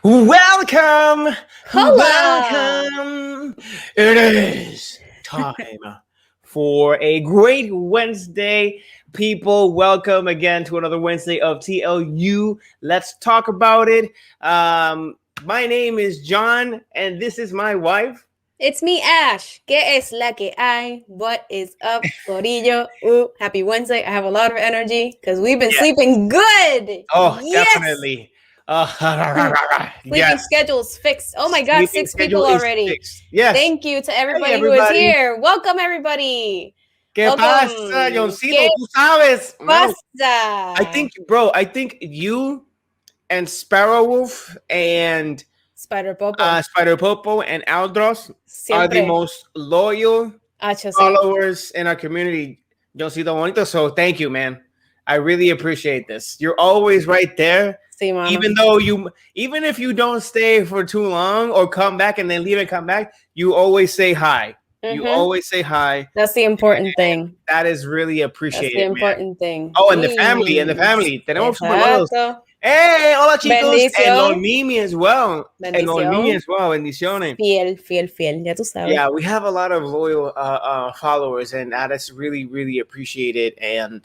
Welcome! Hola! Welcome! It is time for a great Wednesday. People, welcome again to another Wednesday of TLU. Let's talk about it. My name is John, and this is my wife. It's me, Ash. ¿Qué es la que hay? What is up, Corillo? Happy Wednesday. I have a lot of energy because we've been sleeping good. Oh, Yes! definitely. Sleeping schedule's fixed. Oh my God, Sleeping 6 people already. Fixed. Yes. Thank you to everybody, who everybody. is here. Welcome, everybody. ¿Qué pasa, Johncito? Tú sabes. Pasa? I think you and Sparrow Wolf and Spider Popo. Spider Popo and Aldros are the most loyal followers in our community, Johncito Bonito. So thank you, man. I really appreciate this. You're always right there. Sí, even if you don't stay for too long or come back and then leave and come back, you always say hi. You always say hi. That's the important thing. That is really appreciated. That's the important thing. Oh, and the family. Tenemos super buenos. Hey, hola chicos. Bendición. And los Mimi as well. Bendición. Bendiciones. Fiel. Ya tú sabes. Yeah, we have a lot of loyal followers, and that is really, really appreciated. And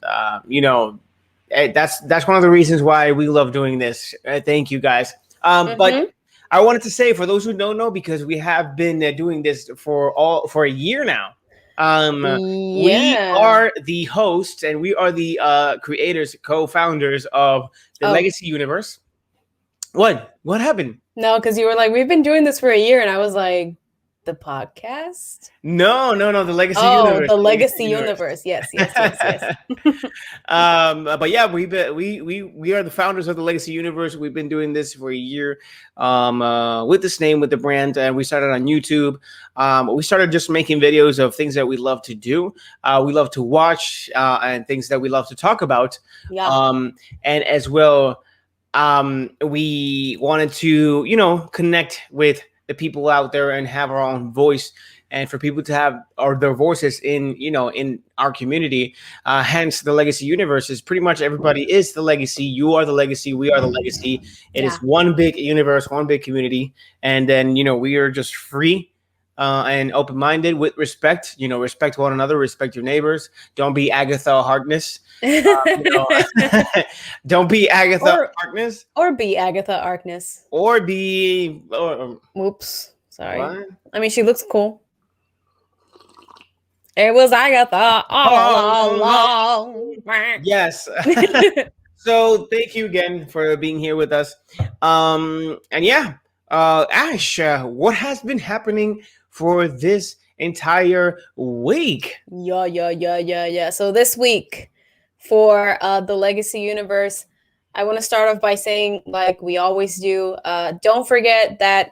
that's one of the reasons why we love doing this. Thank you guys. But I wanted to say, for those who don't know, because we have been doing this for a year now. We are the hosts and we are the creators, co-founders of the Legacy Universe. What happened? No, because you were like, we've been doing this for a year, and I was like, the podcast? No, the Legacy Universe. The Legacy Universe. Yes. But yeah, we are the founders of the Legacy Universe. We've been doing this for a year, with this name, with the brand, and we started on YouTube. We started just making videos of things that we love to do, we love to watch, and things that we love to talk about. Yeah. And as well, we wanted to, connect with the people out there and have our own voice, and for people to have their voices in our community. Hence, the Legacy Universe is pretty much everybody is the legacy. You are the legacy. We are the legacy. It is one big universe, one big community, and then we are just free. And open-minded with respect, respect one another, respect your neighbors. Don't be Agatha Harkness. Don't be Agatha Harkness. Or be Agatha Harkness. Or be... Oops. Sorry. What? I mean, she looks cool. It was Agatha all along. Yes. So thank you again for being here with us. And yeah, Ash, what has been happening for this entire week? Yeah. So this week for the Legacy Universe, I want to start off by saying, like we always do, don't forget that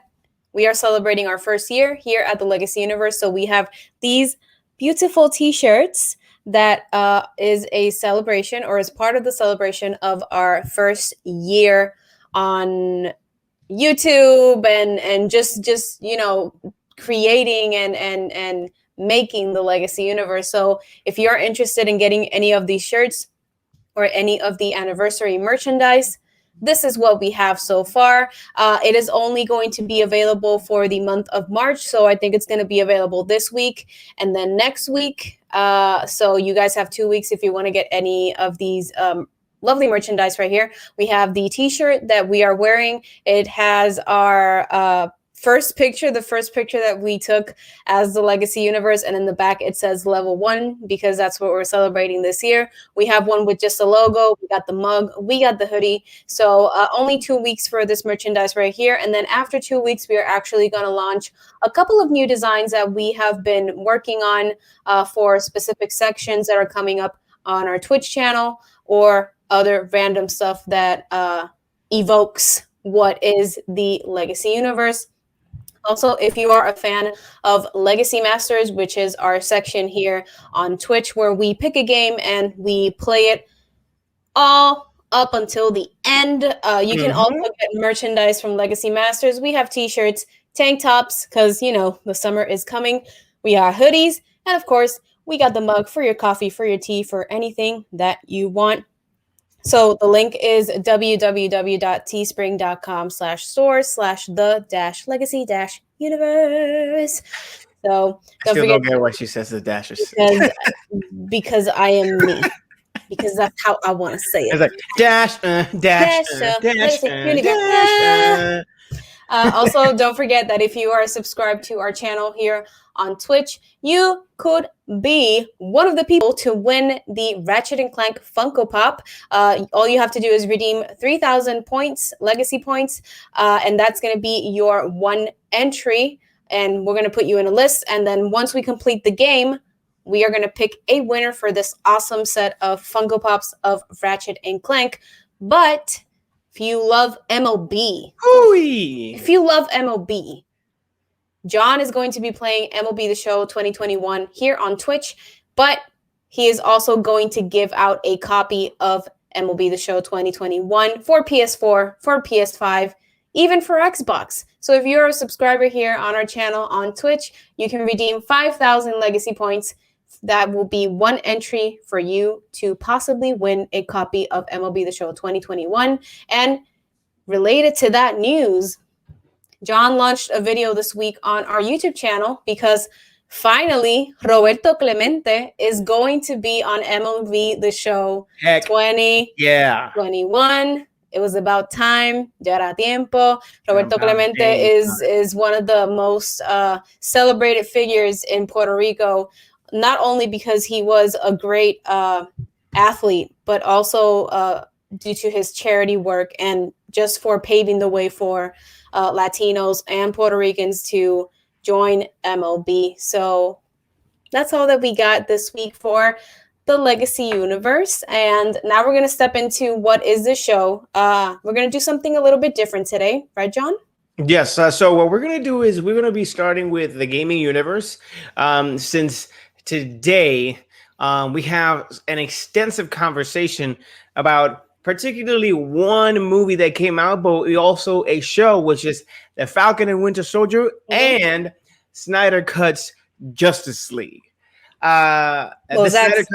we are celebrating our first year here at the Legacy Universe. So we have these beautiful t-shirts that is a celebration, or is part of the celebration of our first year on YouTube and just creating and making the Legacy Universe. So if you're interested in getting any of these shirts or any of the anniversary merchandise, this is what we have so far. It is only going to be available for the month of March. So I think it's going to be available this week and then next week. So you guys have 2 weeks if you want to get any of these lovely merchandise right here. We have the t-shirt that we are wearing. It has our first picture that we took as the Legacy Universe, and in the back it says level 1 because that's what we're celebrating this year. We have one with just a logo. We got the mug, we got the hoodie. So only 2 weeks for this merchandise right here, and then after 2 weeks we are actually going to launch a couple of new designs that we have been working on for specific sections that are coming up on our Twitch channel, or other random stuff that evokes what is the Legacy Universe. Also, if you are a fan of Legacy Masters, which is our section here on Twitch where we pick a game and we play it all up until the end, you can also get merchandise from Legacy Masters. We have t-shirts, tank tops, because, the summer is coming. We have hoodies, and of course, we got the mug for your coffee, for your tea, for anything that you want. So the link is www.teespring.com/store/the-legacy-universe. So I don't still don't forget, get why she says the dashes. because I am me. Because that's how I want to say it. It's like dash, dash, dash, Legacy Universe. dash. Also, don't forget that if you are subscribed to our channel here on Twitch, you could be one of the people to win the Ratchet and Clank Funko Pop. All you have to do is redeem 3,000 points, legacy points, and that's going to be your one entry. And we're going to put you in a list. And then once we complete the game, we are going to pick a winner for this awesome set of Funko Pops of Ratchet and Clank. But if you love MLB, John is going to be playing MLB The Show 2021 here on Twitch, but he is also going to give out a copy of MLB The Show 2021 for PS4, for PS5, even for Xbox. So if you're a subscriber here on our channel on Twitch, you can redeem 5,000 legacy points. That will be one entry for you to possibly win a copy of MLB The Show 2021. And related to that news, John launched a video this week on our YouTube channel because finally Roberto Clemente is going to be on MLB The Show 2021. It was about time. Ya era tiempo. Roberto Clemente is one of the most celebrated figures in Puerto Rico, not only because he was a great athlete, but also due to his charity work and just for paving the way for Latinos and Puerto Ricans to join MLB. So that's all that we got this week for the Legacy Universe. And now we're going to step into what is the show. We're going to do something a little bit different today. Right, John? Yes. So what we're going to do is we're going to be starting with the gaming universe. Since today we have an extensive conversation about particularly one movie that came out, but we also a show, which is the Falcon and Winter Soldier and Snyder Cut's Justice League. Zack Snyder's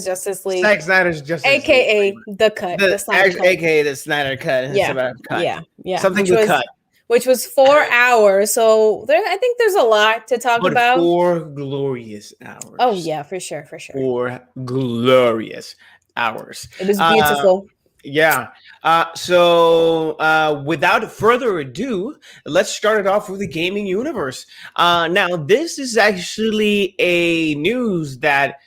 Justice League. Zack Snyder's Justice AKA League. The Cut. AKA the Snyder Cut. Yeah. Something to cut. Which was 4 hours. So I think there's a lot to talk about. 4 glorious hours. Oh, yeah, for sure. 4 glorious hours. It was beautiful. So without further ado, let's start it off with the gaming universe. Now, this is actually a news that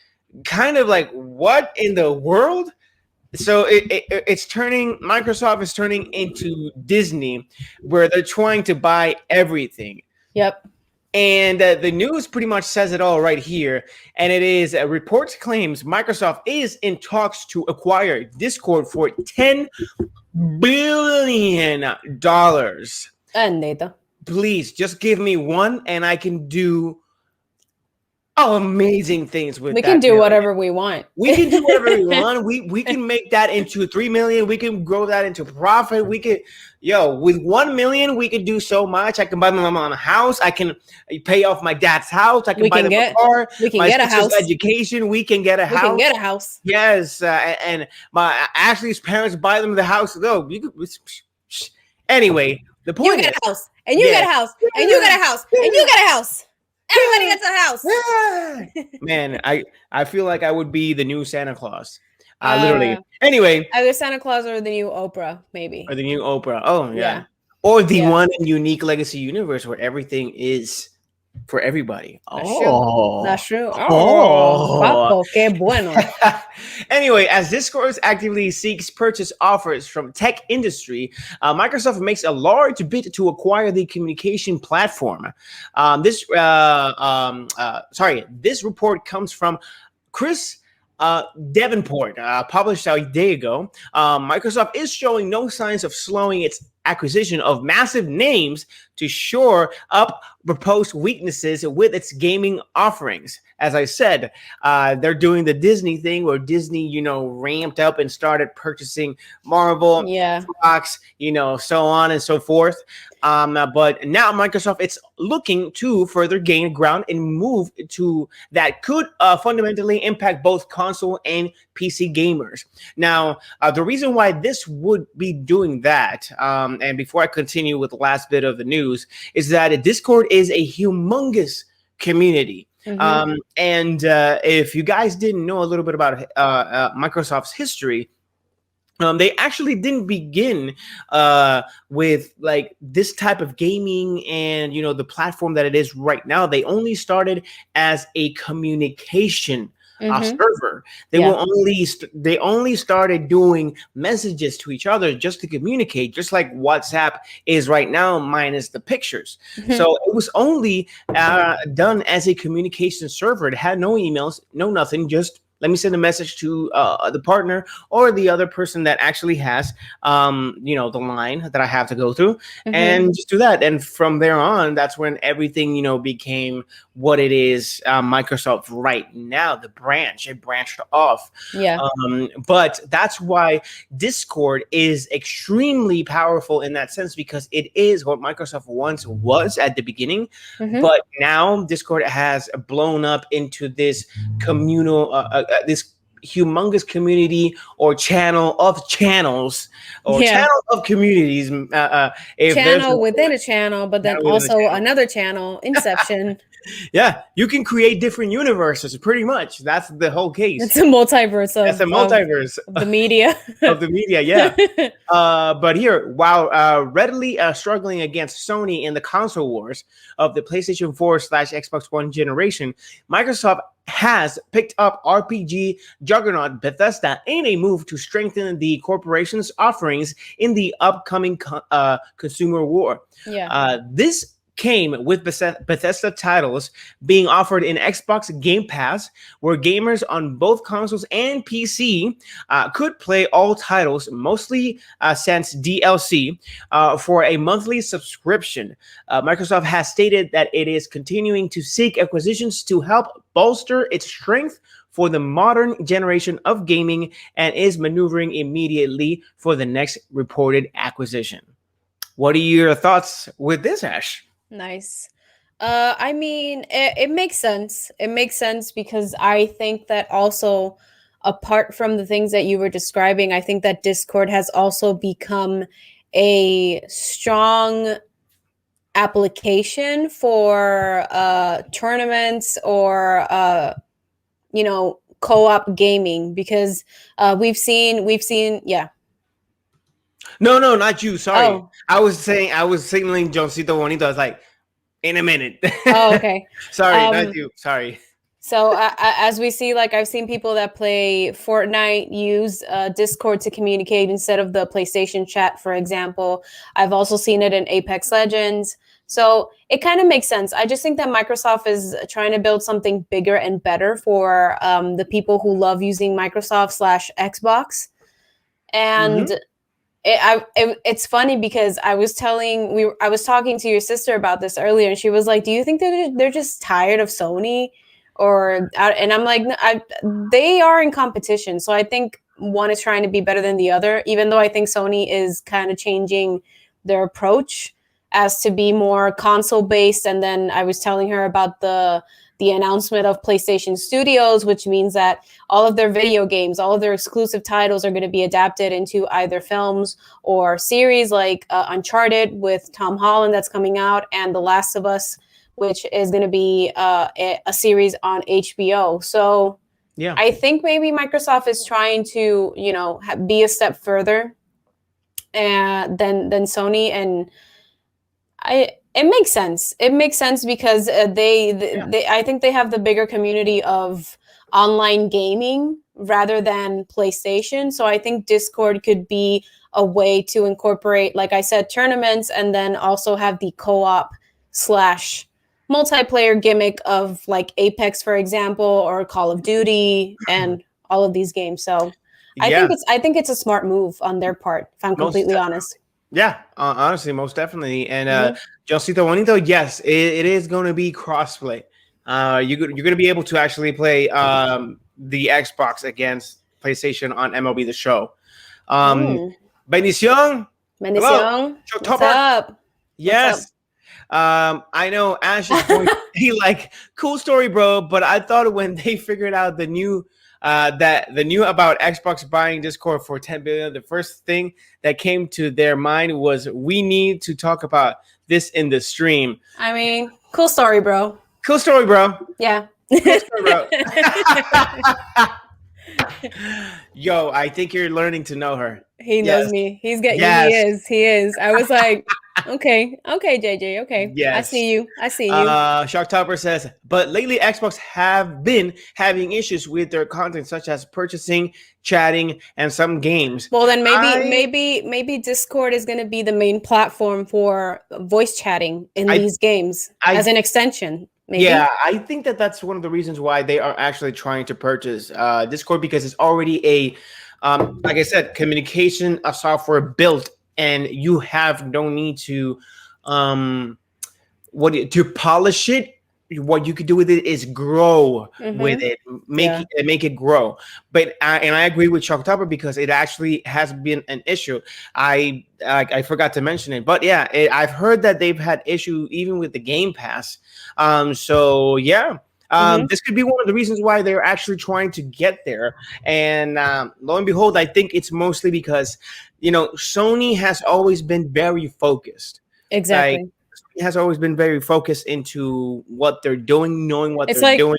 kind of like, what in the world? So it's Microsoft is turning into Disney, where they're trying to buy everything. Yep. And the news pretty much says it all right here. And it is reports claims Microsoft is in talks to acquire Discord for $10 billion. Please just give me one and I can do amazing things with we can do whatever we want. We can do whatever we want. We can make that into 3 million. We can grow that into profit. We could, with 1 million, we could do so much. I can buy my mom a house. I can pay off my dad's house. I can buy them a car. We can get a house. Education. We can get a house. We can get a house. Yes, and my Ashley's parents buy them the house. Anyway, the point. You get a house, and you get a house, and you get a house, and you get a house. Everybody gets a house. Man, I feel like I would be the new Santa Claus. Literally. Anyway. Either Santa Claus or the new Oprah, maybe. Or the new Oprah. Oh, yeah. Or the one unique legacy universe where everything is for everybody. That's true. Papo, qué bueno. Anyway, as Discord actively seeks purchase offers from tech industry, Microsoft makes a large bid to acquire the communication platform. This report comes from Chris Davenport, published a day ago. Microsoft is showing no signs of slowing its acquisition of massive names to shore up proposed weaknesses with its gaming offerings. As I said, they're doing the Disney thing where Disney, ramped up and started purchasing Marvel, Foxx, so on and so forth. But now Microsoft, it's looking to further gain ground and move to that could fundamentally impact both console and PC gamers. Now, the reason why this would be doing that, and before I continue with the last bit of the news, is that Discord is a humongous community. And if you guys didn't know a little bit about Microsoft's history, they actually didn't begin with like this type of gaming and the platform that it is right now. They only started as a communication server. They only started doing messages to each other just to communicate, just like WhatsApp is right now, minus the pictures. So it was only done as a communication server. It had no emails, no nothing, just let me send a message to the partner or the other person that actually has, the line that I have to go through, and just do that. And from there on, that's when everything, became what it is. Microsoft right now, it branched off. But that's why Discord is extremely powerful in that sense, because it is what Microsoft once was at the beginning. But now Discord has blown up into this communal, this humongous community or channel of channels or channel of communities. Channel within a channel, but then also another channel, Inception. Yeah, you can create different universes. Pretty much, that's the whole case. It's a multiverse. That's a multiverse of the media. Of the media, yeah. But here, while readily struggling against Sony in the console wars of the PlayStation 4/Xbox One generation, Microsoft has picked up RPG juggernaut Bethesda in a move to strengthen the corporation's offerings in the upcoming consumer war. This came with Bethesda titles being offered in Xbox Game Pass, where gamers on both consoles and PC could play all titles, mostly since DLC, for a monthly subscription. Microsoft has stated that it is continuing to seek acquisitions to help bolster its strength for the modern generation of gaming and is maneuvering immediately for the next reported acquisition. What are your thoughts with this, Ash? Nice. I mean, it makes sense. It makes sense because I think that also, apart from the things that you were describing, I think that Discord has also become a strong application for tournaments or co-op gaming, because we've seen No, not you. Sorry. I was signaling Joncito Bonito. I was like, in a minute. Oh, okay. Sorry, not you. Sorry. So as we see, like I've seen people that play Fortnite use Discord to communicate instead of the PlayStation chat, for example. I've also seen it in Apex Legends. So it kind of makes sense. I just think that Microsoft is trying to build something bigger and better for the people who love using Microsoft/Xbox. And it's funny because I was talking to your sister about this earlier, and she was like, "Do you think that they're just tired of Sony?" And I'm like, they are in competition. So I think one is trying to be better than the other, even though I think Sony is kind of changing their approach as to be more console based. And then I was telling her about the announcement of PlayStation Studios, which means that all of their video games, all of their exclusive titles are going to be adapted into either films or series, like Uncharted with Tom Holland that's coming out, and The Last of Us, which is going to be a series on HBO. So yeah, I think maybe Microsoft is trying to, be a step further than Sony, and it makes sense. It makes sense because they I think they have the bigger community of online gaming rather than PlayStation. So I think Discord could be a way to incorporate, like I said, tournaments, and then also have the co-op / multiplayer gimmick of like Apex, for example, or Call of Duty and all of these games. So I think it's a smart move on their part, if I'm completely honest. Yeah, honestly, most definitely. And Mhm. Josito Bonito, yes, it is going to be crossplay. You're going to be able to actually play the Xbox against PlayStation on MLB The Show. Um, Mm. Bendición, hello, Bendición. What's October, up? What's up? yes. I know Ash is going to be like, cool story, bro. But I thought when they figured out the new about Xbox buying Discord for 10 billion, the first thing that came to their mind was we need to talk about this in the stream. I mean, cool story, bro. Cool story, bro. Yeah. Cool story, bro. Yo, I think you're learning to know her. He knows Yes. me. He's getting. Yes. He is. I was like, okay, JJ, okay. Yes. I see you. Shark Topper says, but lately Xbox have been having issues with their content, such as purchasing, chatting, and some games. Well, then maybe Discord is going to be the main platform for voice chatting in these games as an extension. Maybe. Yeah, I think that's one of the reasons why they are actually trying to purchase Discord, because it's already a like I said, communication software built, and you have no need to to polish it. What you could do with it is grow with it, make it grow. But I agree with Chuck Topper, because it actually has been an issue. I forgot to mention it, but yeah, I've heard that they've had issue even with the Game Pass. So yeah. This could be one of the reasons why they're actually trying to get there. And lo and behold, I think it's mostly because, Sony has always been very focused. Exactly. Like, Sony has always been very focused into what they're doing, knowing what they're doing.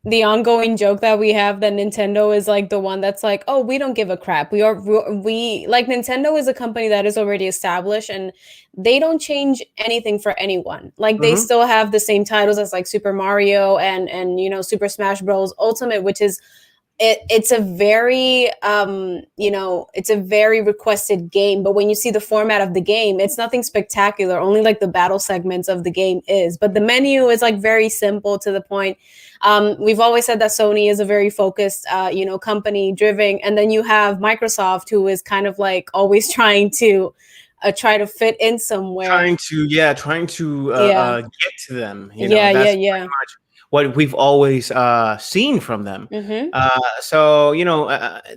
The ongoing joke that we have that Nintendo is like the one that's like, oh, we don't give a crap. We like, Nintendo is a company that is already established, and they don't change anything for anyone. Like, they still have the same titles as like Super Mario and Super Smash Bros. Ultimate, which is it's a very it's a very requested game. But when you see the format of the game, it's nothing spectacular. Only like the battle segments of the game is, but the menu is like very simple to the point. We've always said that Sony is a very focused company driven, and then you have Microsoft, who is kind of like always trying to fit in somewhere, trying to get to them. That's pretty much what we've always seen from them. So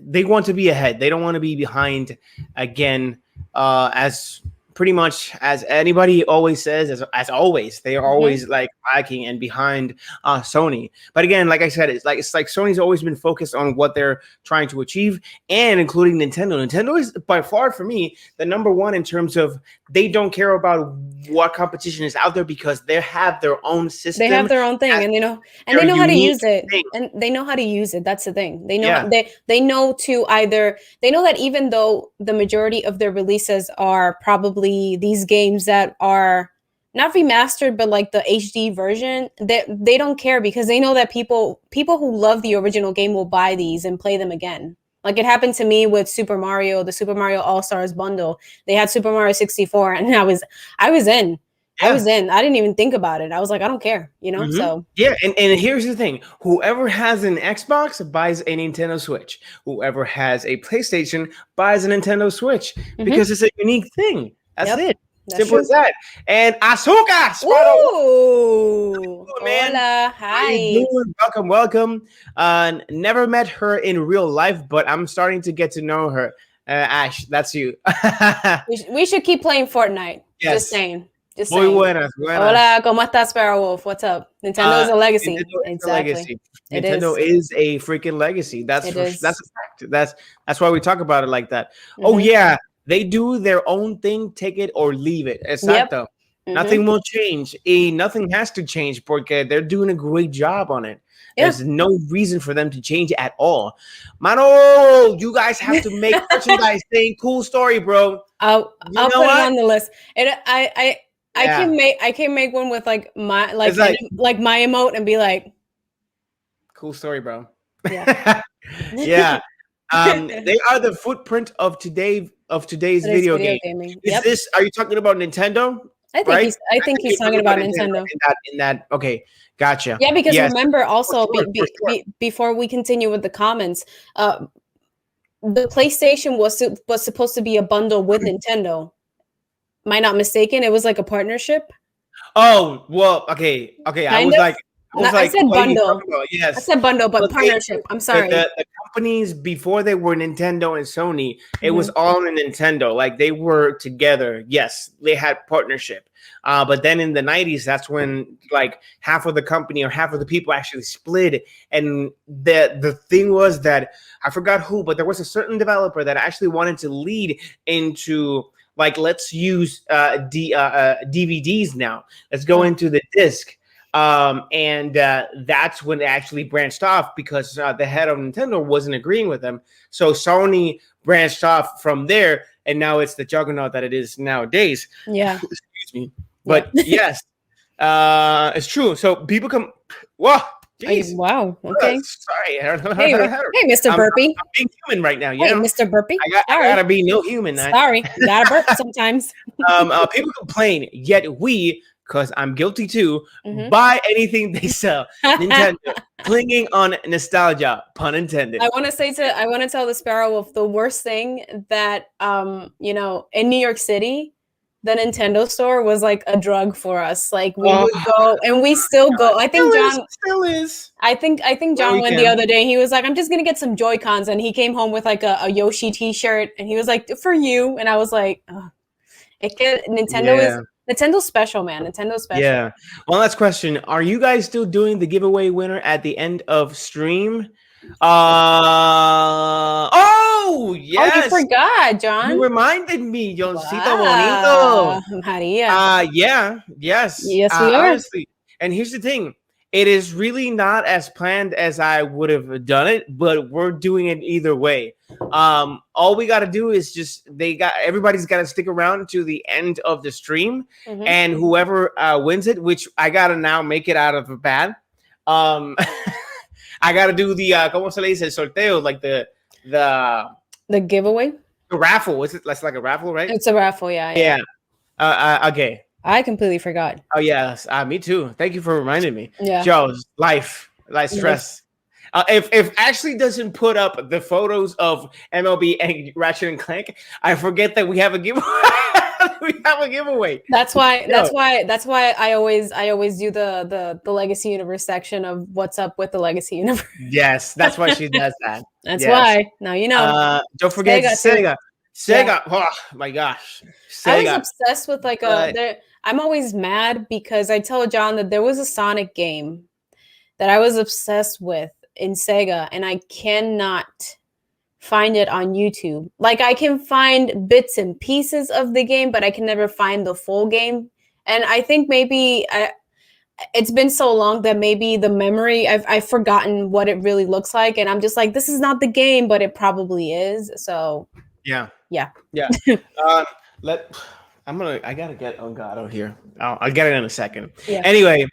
they want to be ahead. They don't want to be behind again. As pretty much as anybody always says, as always, they are always like lacking and behind Sony. But again, like I said, it's like Sony's always been focused on what they're trying to achieve, and including Nintendo. Nintendo is by far, for me, the number one in terms of they don't care about what competition is out there, because they have their own system. They have their own thing, and they know how to use it. And they know how to use it. That's the thing. They know they know that even though the majority of their releases are probably these games that are not remastered, but like the HD version, they don't care, because they know that people who love the original game will buy these and play them again. Like, it happened to me with Super Mario, the Super Mario All-Stars bundle. They had Super Mario 64, and I was in. I was in. I didn't even think about it. I was like, I don't care, So yeah, and here's the thing: whoever has an Xbox buys a Nintendo Switch. Whoever has a PlayStation buys a Nintendo Switch, because it's a unique thing. That's it. Simple as that. And Asuka, Ooh, man. Hola, hi. Welcome. Never met her in real life, but I'm starting to get to know her. Ash, that's you. We should keep playing Fortnite. Yes. Just saying. Muy buenas. Hola, ¿cómo estás, Sparrowwolf? What's up? Nintendo is a legacy. Nintendo is a freaking legacy. That's a fact. That's why we talk about it like that. Oh yeah, they do their own thing, take it or leave it. Exacto. Nothing will change. Nothing has to change, porque they're doing a great job on it. There's no reason for them to change it at all. Mano, you guys have to make merchandise saying cool story, bro. I'll put it on the list. I can make one with like my my emote and be like, cool story, bro. Yeah. Yeah. They are the footprint of today's video game. Gaming. Is this? Are you talking about Nintendo? I think he's talking about Nintendo. In that. Okay, gotcha. Yeah, because remember also before we continue with the comments, the PlayStation was supposed to be a bundle with Nintendo. Am I not mistaken? It was like a partnership. Oh, well, okay. I Kind was of. like, I said what are you bundle. talking about? I Yes. said bundle, but But partnership. I'm sorry. the companies before they were Nintendo and Sony, it was Mhm. all in Nintendo. Like they were together. Yes, they had partnership. But then in the 90s, that's when like half of the company or half of the people actually split. And the thing was that I forgot who, but there was a certain developer that actually wanted to lead into like, let's use DVDs now. Let's go into the disc. And that's when they actually branched off because the head of Nintendo wasn't agreeing with them. So Sony branched off from there, and now it's the juggernaut that it is nowadays. Yeah. Excuse me. But yes, it's true. So people come. Whoa, jeez. Wow. Okay. Sorry. Hey, Mr. Burpee. I'm being human right now. You Hey, know? Mr. Burpee. I gotta be no human. Sorry, gotta burp sometimes. People complain, yet we, because I'm guilty too, Mhm. buy anything they sell. Nintendo, clinging on nostalgia, pun intended. I want to tell the Sparrow Wolf the worst thing that in New York City, the Nintendo store was like a drug for us. Like we would go, and we still go. I think John still is. I think John went the other day. He was like, "I'm just gonna get some Joy-Cons," and he came home with like a Yoshi T-shirt, and he was like, "For you," and I was like, oh. Nintendo's special, man. Nintendo's special. Yeah. One last question: are you guys still doing the giveaway winner at the end of stream? Oh yes. Oh, you forgot, John. You reminded me, Johncito Bonito. Maria. Yeah. Yes. Yes, we are. Honestly. And here's the thing. It is really not as planned as I would have done it, but we're doing it either way. All we got to do is everybody's got to stick around to the end of the stream, and whoever wins it, which I got to now make it out of a bad. I got to do the ¿cómo se le dice? Sorteo, like the giveaway, the raffle. Is it? That's like a raffle, right? It's a raffle, yeah. Okay. I completely forgot. Oh yes, me too. Thank you for reminding me. Yeah, Joe's life stress. If Ashley doesn't put up the photos of MLB and Ratchet and Clank, I forget that we have a giveaway. We have a giveaway. That's why I always do the Legacy Universe section of what's up with the Legacy Universe. Yes, that's why she does that. That's why. Now you know. Don't forget Sega. Yeah. Oh my gosh. Sega. I was obsessed with I'm always mad because I tell John that there was a Sonic game that I was obsessed with in Sega, and I cannot find it on YouTube. Like I can find bits and pieces of the game, but I can never find the full game. And I think maybe it's been so long that maybe the memory, I've forgotten what it really looks like, and I'm just like, this is not the game, but it probably is. So yeah. I gotta get Elgato here. I'll get it in a second. Yeah. Anyway,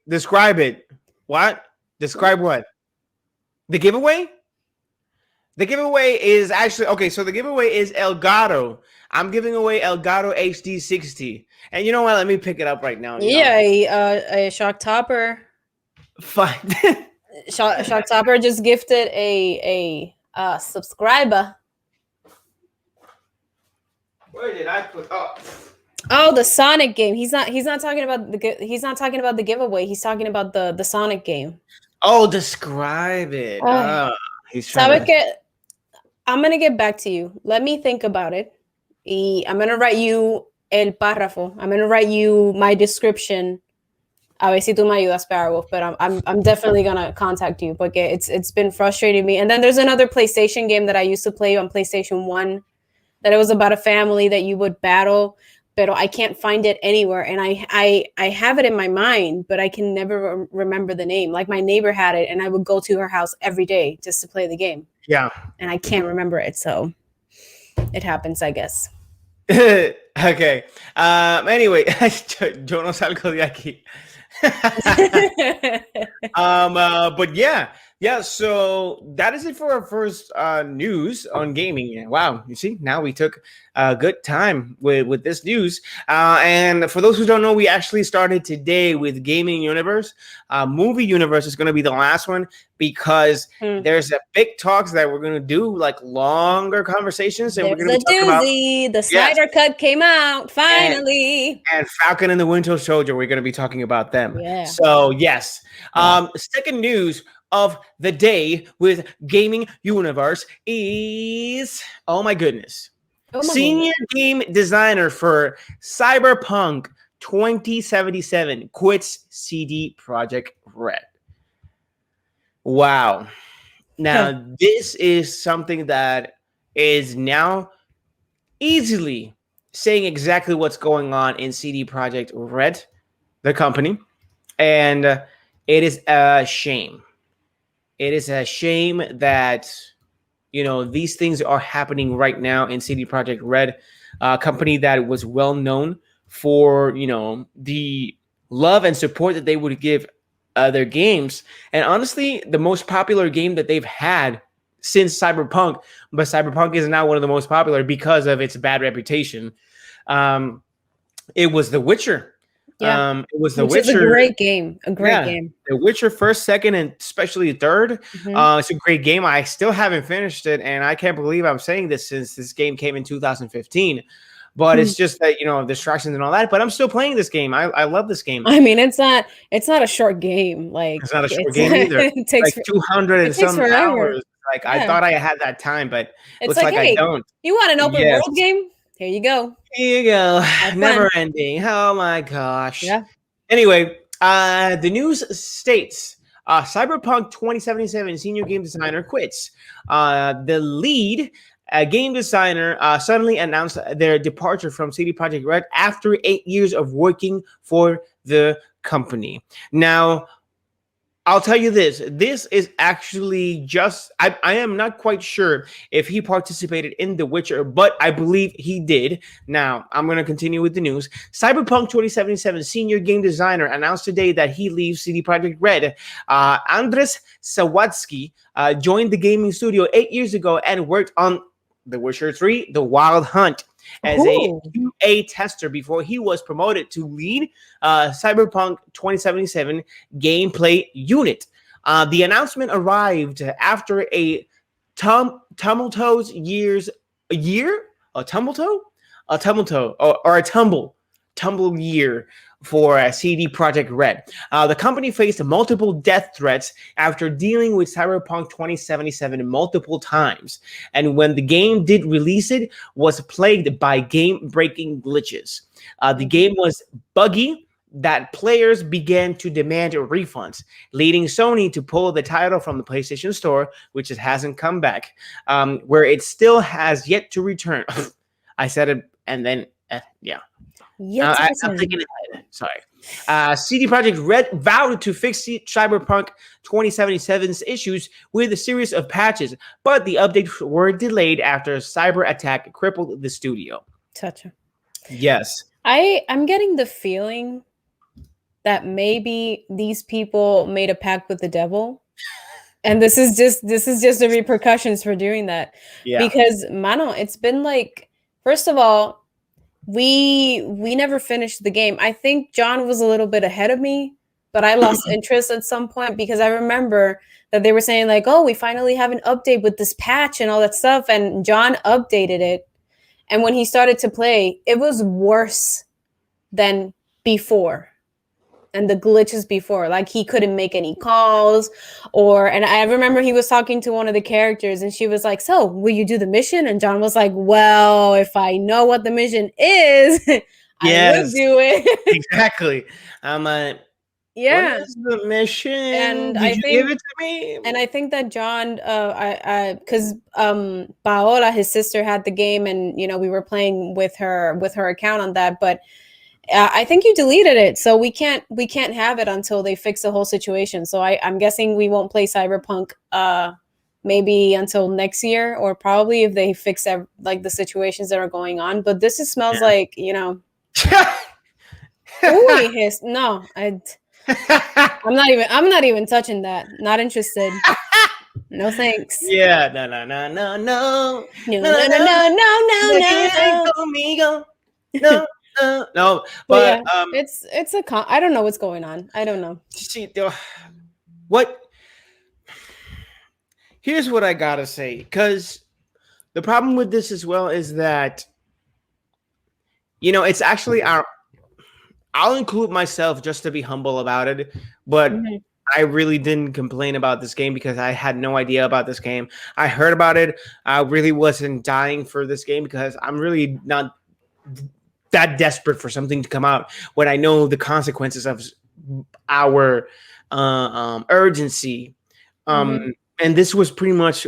describe it. What? Describe what? The giveaway? The giveaway is actually okay. So the giveaway is Elgato. I'm giving away Elgato HD 60. And you know what? Let me pick it up right now. A Shock Topper. Fine. Shock Topper just gifted a subscriber. Where did I put? Oh, the Sonic game. He's not talking about the giveaway. He's talking about the Sonic game. Oh, describe it. He's trying I'm gonna get back to you. Let me think about it. I'm gonna write you el párrafo. I'm gonna write you my description. A ver si tú me ayudas, Sparrow, but I'm definitely gonna contact you. But it's been frustrating me. And then there's another PlayStation game that I used to play on PlayStation 1 that it was about a family that you would battle, but I can't find it anywhere. And I have it in my mind, but I can never remember the name. Like my neighbor had it, and I would go to her house every day just to play the game. Yeah. And I can't remember it, so it happens, I guess. Okay. Anyway, yo no salgo de aquí. But yeah, Yeah, so that is it for our first news on gaming. Wow, you see, now we took a good time with this news. And for those who don't know, we actually started today with gaming universe. Movie universe is going to be the last one because there's a big talks that we're going to do, like longer conversations, and we're There's going to a be talking about doozy. The Snyder Cut came out finally. and Falcon and the Winter Soldier. We're going to be talking about them. Yeah. So yes. Yeah. Second news of the day with gaming universe is, oh my goodness, senior game designer for Cyberpunk 2077 quits CD Projekt Red. Wow. Now this is something that is now easily saying exactly what's going on in CD Projekt Red, the company, and it is a shame. It is a shame that, you know, these things are happening right now in CD Projekt Red, a company that was well known for, you know, the love and support that they would give their games. And honestly, the most popular game that they've had since Cyberpunk, but Cyberpunk is now one of the most popular because of its bad reputation. It was The Witcher. Yeah, it was The which Witcher. is a great game. A great game. The Witcher first, second, and especially third. It's a great game. I still haven't finished it, and I can't believe I'm saying this since this game came in 2015. But it's just that, you know, distractions and all that. But I'm still playing this game. I love this game. I mean, it's not a short game. Like, it's not a short game either. It takes like 200 and some forever. hours. Like I thought I had that time, but it's looks like hey, I don't. You want an open world game? Here you go. Here you go. Never ending. Oh my gosh. Yeah. Anyway, the news states Cyberpunk 2077 senior game designer quits. The lead game designer suddenly announced their departure from CD Projekt Red after 8 years of working for the company. Now, I'll tell you this. This is actually just, I am not quite sure if he participated in The Witcher, but I believe he did. Now, I'm going to continue with the news. Cyberpunk 2077 senior game designer announced today that he leaves CD Projekt Red. Andres Sawatsky joined the gaming studio 8 years ago and worked on The Witcher 3, The Wild Hunt, as a QA tester before he was promoted to lead Cyberpunk 2077 gameplay unit. The announcement arrived after a tumble year for CD Projekt Red. The company faced multiple death threats after dealing with Cyberpunk 2077 multiple times, and when the game did release, it was plagued by game-breaking glitches. The game was buggy that players began to demand refunds, leading Sony to pull the title from the PlayStation Store, which it hasn't come back, where it still has yet to return. I said it, and then, yeah. I'm thinking ahead. Sorry. CD Projekt Red vowed to fix Cyberpunk 2077's issues with a series of patches, but the updates were delayed after a cyber attack crippled the studio. Yes. I'm getting the feeling that maybe these people made a pact with the devil. And this is just the repercussions for doing that. Yeah. Because, mano, it's been like, first of all, we never finished the game. I think John was a little bit ahead of me, but I lost interest at some point because I remember that they were saying like, oh, we finally have an update with this patch and all that stuff. And John updated it. And when he started to play, it was worse than before. And the glitches before, like he couldn't make any calls and I remember he was talking to one of the characters and she was like, so will you do the mission? And John was like, well, if I know what the mission is, I would do it. Exactly. I'm like, yeah. What is the mission? And Did you give it to me? And I think that John, because Paola, his sister, had the game and, you know, we were playing with her account on that, but I think you deleted it, so we can't have it until they fix the whole situation. So I'm guessing we won't play Cyberpunk maybe until next year, or probably if they fix like the situations that are going on. But this smells like, you know. No, I'm not even touching that. Not interested. No thanks. Yeah, no, no, no, no, no, No, no, no, no, no, no, no, no, no. conmigo. No, no, no. But But yeah, it's a I don't know what's going on. I don't know. see, what? Here's what I gotta say, because the problem with this as well is that it's actually our. I'll include myself just to be humble about it, but Mhm. I really didn't complain about this game because I had no idea about this game. I heard about it. I really wasn't dying for this game because I'm really not that desperate for something to come out when I know the consequences of our urgency. Mhm. And this was pretty much,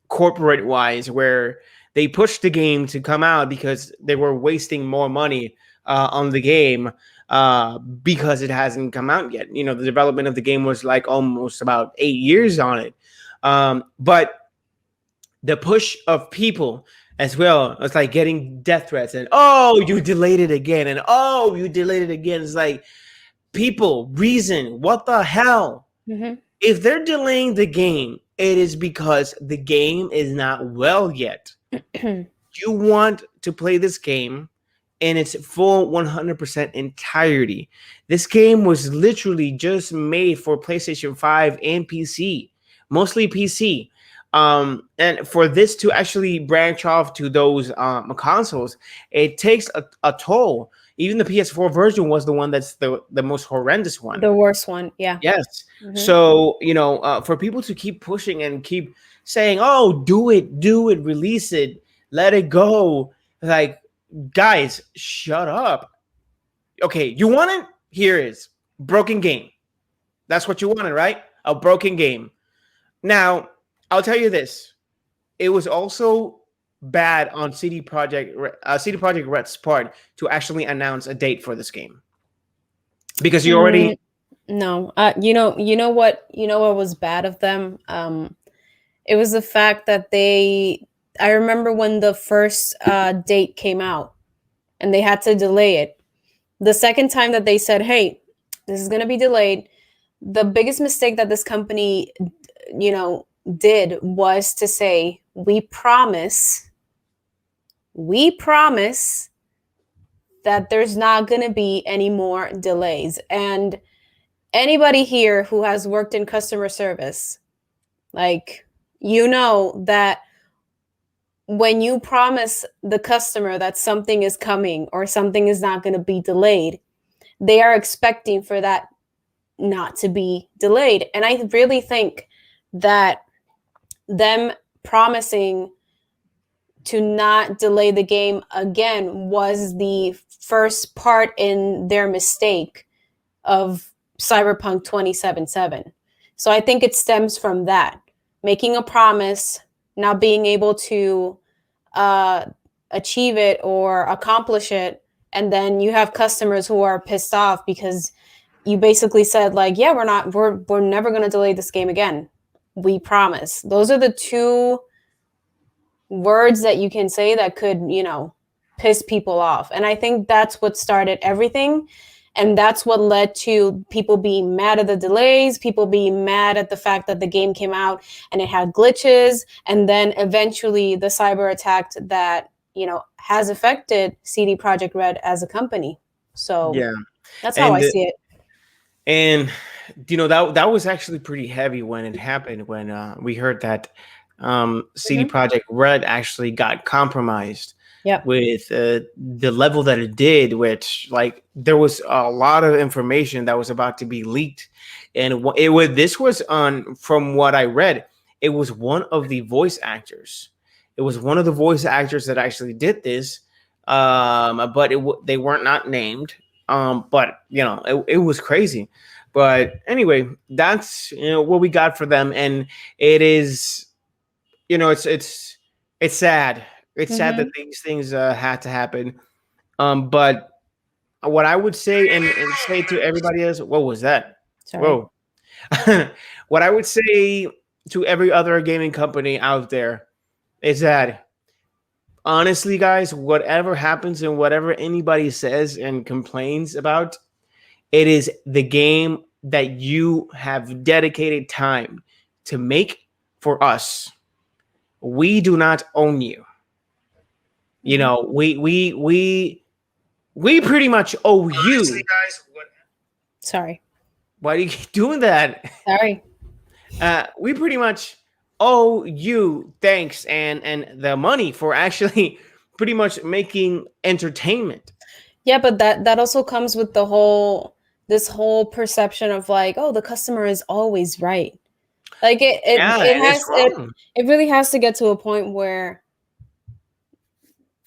corporate wise, where they pushed the game to come out because they were wasting more money on the game because it hasn't come out yet. The development of the game was like almost about 8 years on it. But the push of people as well, it's like getting death threats and, oh, you delayed it again. And, oh, you delayed it again. It's like, people, reason, what the hell? Mhm. If they're delaying the game, it is because the game is not well yet. You want to play this game in its full 100% entirety. This game was literally just made for PlayStation 5 and PC, mostly PC. And for this to actually branch off to those consoles, it takes a toll. Even the PS4 version was the one that's the most horrendous one. The worst one, yeah. Yes. Mhm. So, for people to keep pushing and keep saying, oh, do it, release it, let it go. Like, guys, shut up. Okay, you want it? Here is broken game. That's what you wanted, right? A broken game. Now, I'll tell you this. It was also bad on CD Projekt Red's part to actually announce a date for this game. Because you already No, you know what was bad of them. It was the fact that I remember when the first date came out, and they had to delay it. The second time that they said, "Hey, this is going to be delayed," the biggest mistake that this company, did was to say, "We promise that there's not going to be any more delays." And anybody here who has worked in customer service, like, that when you promise the customer that something is coming or something is not going to be delayed, they are expecting for that not to be delayed. And I really think that them promising to not delay the game again was the first part in their mistake of Cyberpunk 2077. So I think it stems from that. Making a promise, not being able to achieve it or accomplish it, and then you have customers who are pissed off because you basically said, like, yeah, we're never going to delay this game again. We promise. Those are the two words that you can say that could, piss people off. And I think that's what started everything. And that's what led to people being mad at the delays, people being mad at the fact that the game came out and it had glitches. And then eventually the cyber attack that, has affected CD Projekt Red as a company. So yeah. that's how I see it. And that was actually pretty heavy when it happened, when we heard that CD Projekt Red actually got compromised. Yep. With the level that it did, which, like, there was a lot of information that was about to be leaked, and this was on, from what I read, it was one of the voice actors. It was one of the voice actors that actually did this, but they weren't not named. But it was crazy. But anyway, that's what we got for them, and it is, it's sad. It's sad that these things had to happen. But what I would say and say to everybody else, what was that? Sorry. Whoa. What I would say to every other gaming company out there is that, honestly, guys, whatever happens and whatever anybody says and complains about, it is the game that you have dedicated time to make for us, we do not own you. You know, we pretty much owe you. Honestly, guys, Sorry. Why do you keep doing that? Sorry. We pretty much owe you thanks and the money for actually pretty much making entertainment. Yeah, but that also comes with this whole perception of like, oh, the customer is always right. Like it really has to get to a point where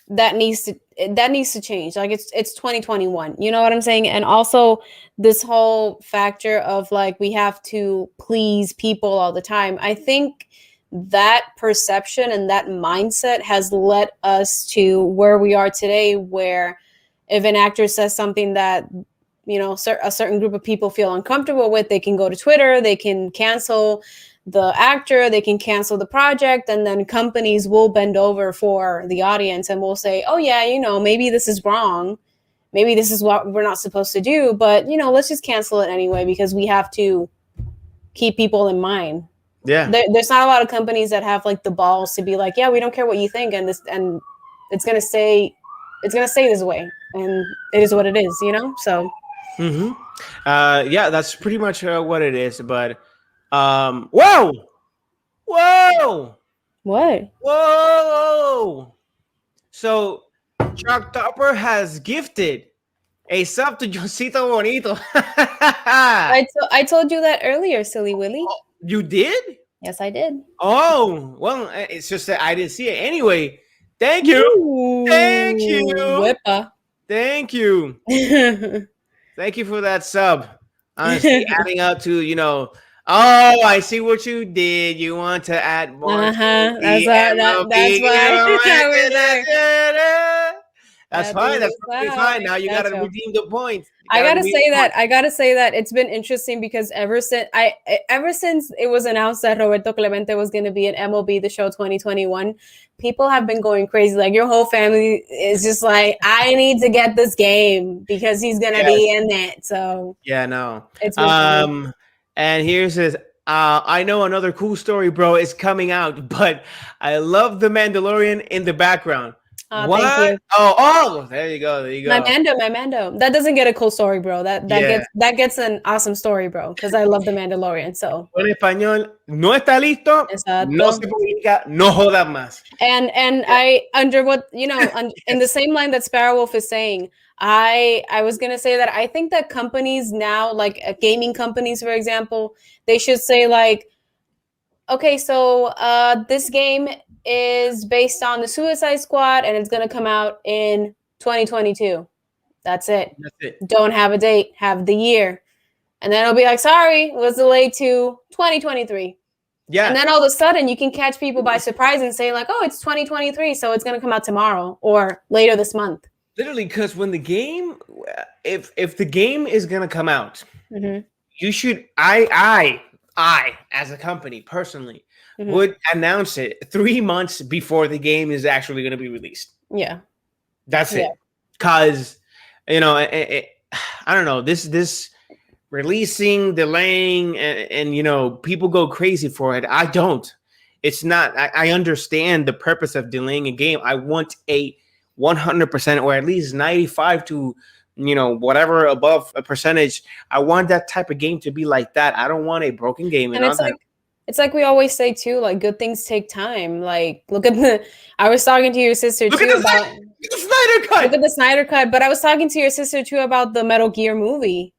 that needs to change. Like it's 2021. You know what I'm saying? And also this whole factor of like we have to please people all the time. I think that perception and that mindset has led us to where we are today, where if an actor says something that, you know, a certain group of people feel uncomfortable with, they can go to Twitter, they can cancel the actor, they can cancel the project, and then companies will bend over for the audience and will say, oh yeah, you know, maybe this is wrong, maybe this is what we're not supposed to do, but you know, let's just cancel it anyway because we have to keep people in mind. Yeah, there's not a lot of companies that have like the balls to be like, yeah, we don't care what you think, and it's gonna stay this way, and it is what it is, you know. So yeah, that's pretty much what it is. But whoa, what? So Chuck Topper has gifted a sub to Josito Bonito. I told you that earlier, silly Willy. Oh, you did? Yes, I did. Oh, well, it's just that I didn't see it. Anyway, thank you. Ooh, thank you. Whippa. Thank you. Thank you for that sub. Honestly, adding up to, you know, oh, I see what you did. You want to add more. That's why. That's fine. That's perfectly fine. Now you got to redeem the points. I gotta say that it's been interesting because ever since it was announced that Roberto Clemente was going to be in MLB The Show 2021, people have been going crazy. Like your whole family is just like, I need to get this game because he's going to be in it. So yeah, no. It's been fun. And here's this. I know another cool story, bro, is coming out, but I love the Mandalorian in the background. What? Thank you. Oh, there you go. My Mando. That doesn't get a cool story, bro. That gets an awesome story, bro. Because I love the Mandalorian. So en español, no está listo. Exacto. No se publica. No jodas más. And I under what in the same line that Sparrow Wolf is saying, I was gonna say that I think that companies now, like gaming companies, for example, they should say like, okay, so this game is based on the Suicide Squad and it's going to come out in 2022. That's it. Don't have a date, have the year. And then it'll be like, sorry, it was delayed to 2023. Yeah. And then all of a sudden you can catch people by surprise and say like, oh, it's 2023, so it's going to come out tomorrow or later this month. Literally, because when the game, if the game is going to come out, you should, I as a company personally, would announce it 3 months before the game is actually going to be released. Yeah. That's it. Because, you know, I don't know, this releasing, delaying, and, you know, people go crazy for it. I don't. It's not, I understand the purpose of delaying a game. I want a 100% or at least 95 to, you know, whatever above a percentage. I want that type of game to be like that. I don't want a broken game. And it's like we always say too, like good things take time. Like I was talking to your sister too about the Snyder Cut. Look at the Snyder Cut, but I was talking to your sister too about the Metal Gear movie.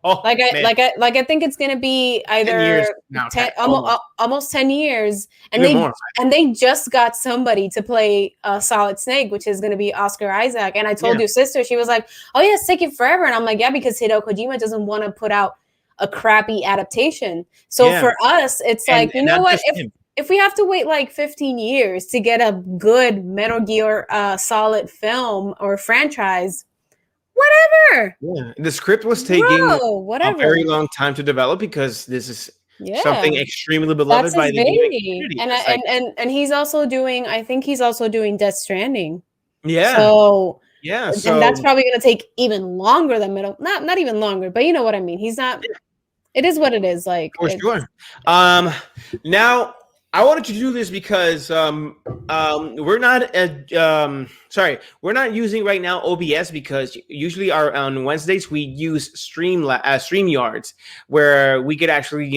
I think it's gonna be either 10 almost 10 years, and they just got somebody to play Solid Snake, which is gonna be Oscar Isaac. And I told your sister, she was like, "Oh yeah, it's taking forever," and I'm like, "Yeah, because Hideo Kojima doesn't want to put out a crappy adaptation." So for us, it's like, you know what? If we have to wait like 15 years to get a good Metal Gear Solid film or franchise, whatever. Yeah, the script was taking a very long time to develop because this is something extremely beloved by the gaming community. And he's also doing, I think he's also doing Death Stranding. Yeah. So and that's probably going to take even longer than not even longer, but you know what I mean. He's not. It is what it is. Like, For sure. Now I wanted to do this because we're not we're not using right now OBS because usually on Wednesdays we use StreamYards where we could actually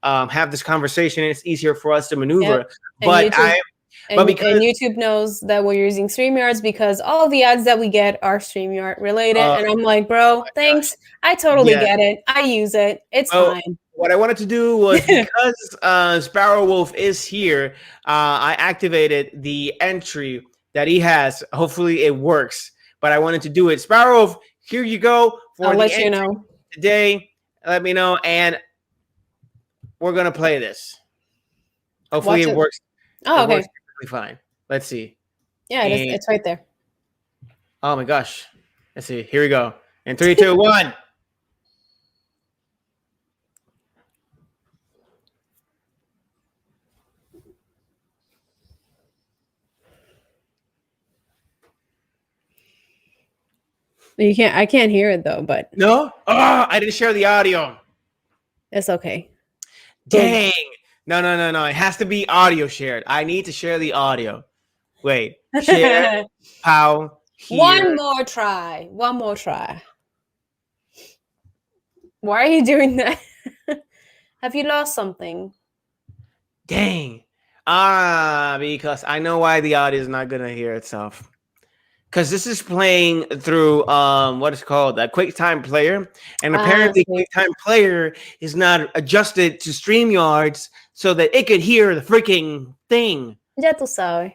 have this conversation and it's easier for us to maneuver. Yep. But because YouTube knows that we're using StreamYards because all the ads that we get are StreamYard related. And I'm like, bro, thanks. Gosh. I totally get it. I use it. It's fine. What I wanted to do was because Sparrow Wolf is here, I activated the entry that he has. Hopefully it works, but I wanted to do it. Sparrow Wolf, here you go for I'll the let entry you know today. Let me know, and we're gonna play this. Hopefully it works. Oh, okay. Works fine. Let's see. Yeah, it's right there. Oh my gosh. Let's see. Here we go. In 3, 2, 1. I can't hear it though, but no. Oh, I didn't share the audio. It's okay. Dang. No. It has to be audio shared. I need to share the audio. Wait. Share. How? Here. One more try. Why are you doing that? Have you lost something? Dang. Because I know why the audio is not gonna hear itself. Because this is playing through what is called a QuickTime Player, and apparently QuickTime Player is not adjusted to StreamYards so that it could hear the freaking thing. Ya tú sabes.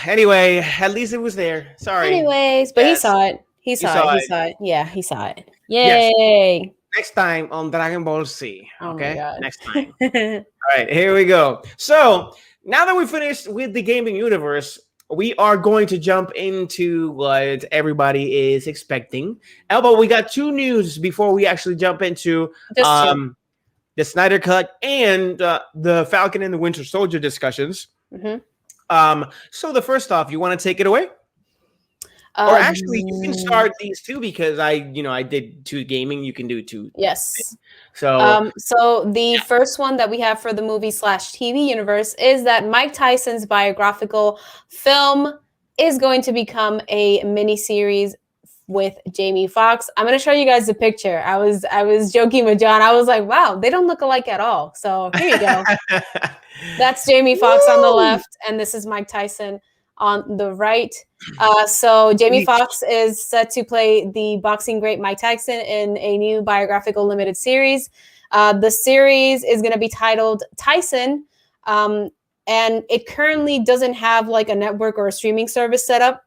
Anyway, at least it was there. Sorry. Anyways, but he saw it. He saw it. Yeah, he saw it. Yay! Yes. Next time on Dragon Ball Z. Okay. Oh my God. Next time. All right, here we go. So now that we finished with the gaming universe, we are going to jump into what everybody is expecting. Elba, we got 2 news before we actually jump into the Snyder Cut and the Falcon and the Winter Soldier discussions. Mm-hmm. So the first off, you want to take it away? Or actually, you can start these 2 because I did 2 gaming. You can do 2. Yes. So the first one that we have for the movie/TV universe is that Mike Tyson's biographical film is going to become a miniseries with Jamie Foxx. I'm going to show you guys the picture. I was joking with John. I was like, wow, they don't look alike at all. So here you go. That's Jamie Foxx on the left, and this is Mike Tyson on the right. So Jamie Foxx is set to play the boxing great Mike Tyson in a new biographical limited series. The series is going to be titled Tyson, and it currently doesn't have like a network or a streaming service set up,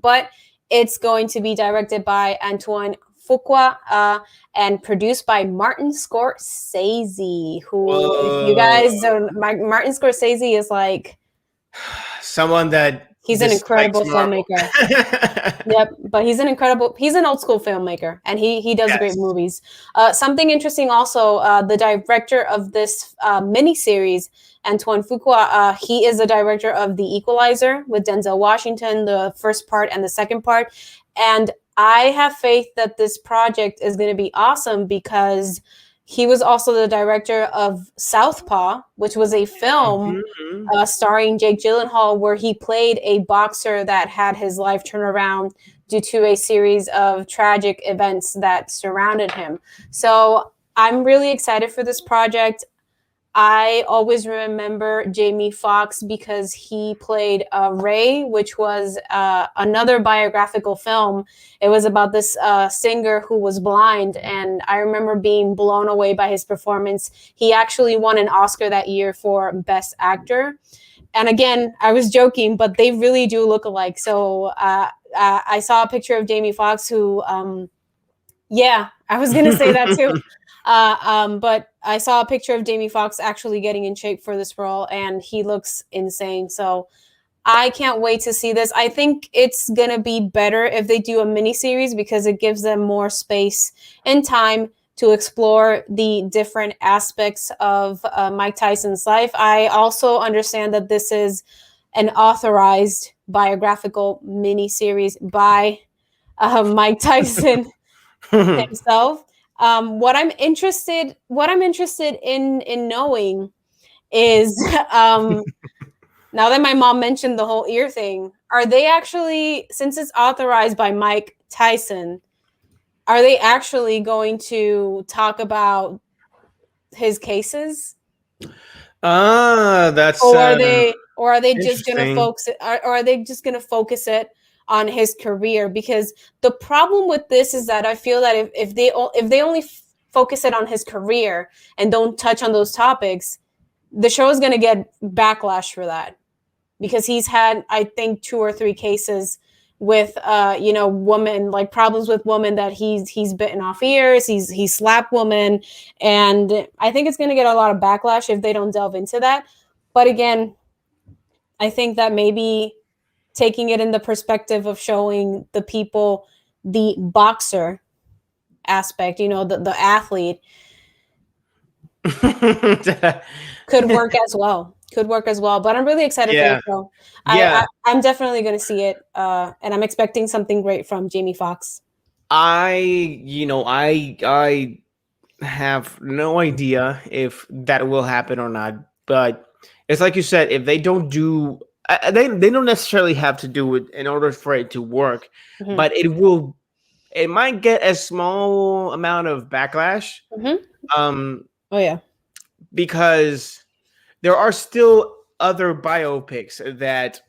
but it's going to be directed by Antoine Fuqua and produced by Martin Scorsese, who, if you guys don't, Martin Scorsese is like someone that he's an incredible filmmaker. Yep, but he's an old school filmmaker, and he does great movies. Something interesting also, the director of this miniseries, Antoine Fuqua, he is the director of The Equalizer with Denzel Washington, the first part and the second part. And I have faith that this project is going to be awesome because he was also the director of Southpaw, which was a film starring Jake Gyllenhaal, where he played a boxer that had his life turn around due to a series of tragic events that surrounded him. So I'm really excited for this project. I always remember Jamie Foxx because he played Ray, which was another biographical film. It was about this singer who was blind, and I remember being blown away by his performance. He actually won an Oscar that year for Best Actor. And again, I was joking, but they really do look alike. So I saw a picture of Jamie Foxx who, I was going to say that too. But I saw a picture of Jamie Foxx actually getting in shape for this role, and he looks insane. So I can't wait to see this. I think it's going to be better if they do a miniseries because it gives them more space and time to explore the different aspects of Mike Tyson's life. I also understand that this is an authorized biographical miniseries by Mike Tyson himself. What I'm interested in knowing is now that my mom mentioned the whole ear thing, are they actually, since it's authorized by Mike Tyson, are they actually going to talk about his cases? That's Or are they just gonna interesting. focus or are they just gonna focus it on his career? Because the problem with this is that I feel that if they only focus it on his career and don't touch on those topics, the show is gonna get backlash for that. Because he's had, I think, 2 or 3 cases with women, like problems with women, that he's bitten off ears, he slapped women, and I think it's going to get a lot of backlash if they don't delve into that. But again, I think that maybe taking it in the perspective of showing the people the boxer aspect, the athlete, could work as well. But I'm really excited for Yeah, the show. yeah. I'm definitely going to see it, and I'm expecting something great from Jamie Foxx. I have no idea if that will happen or not. But it's like you said, if they don't do, they don't necessarily have to do it in order for it to work. Mm-hmm. But it will. It might get a small amount of backlash. Mm-hmm. Um, Oh yeah, because there are still other biopics that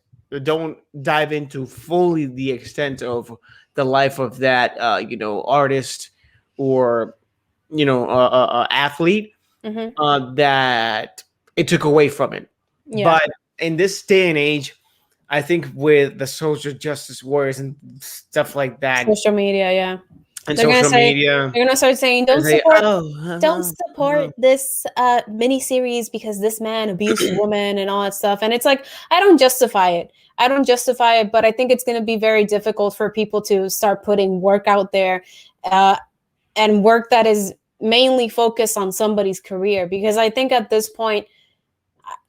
don't dive into fully the extent of the life of that artist or athlete mm-hmm. that it took away from it. Yeah. But in this day and age, I think with the social justice warriors and stuff like that Social media, yeah. and They're gonna social say media, they're gonna start saying, they say, don't support this mini series because this man abused a woman and all that stuff. And it's like, I don't justify it. But I think it's gonna be very difficult for people to start putting work out there, and work that is mainly focused on somebody's career. Because I think at this point,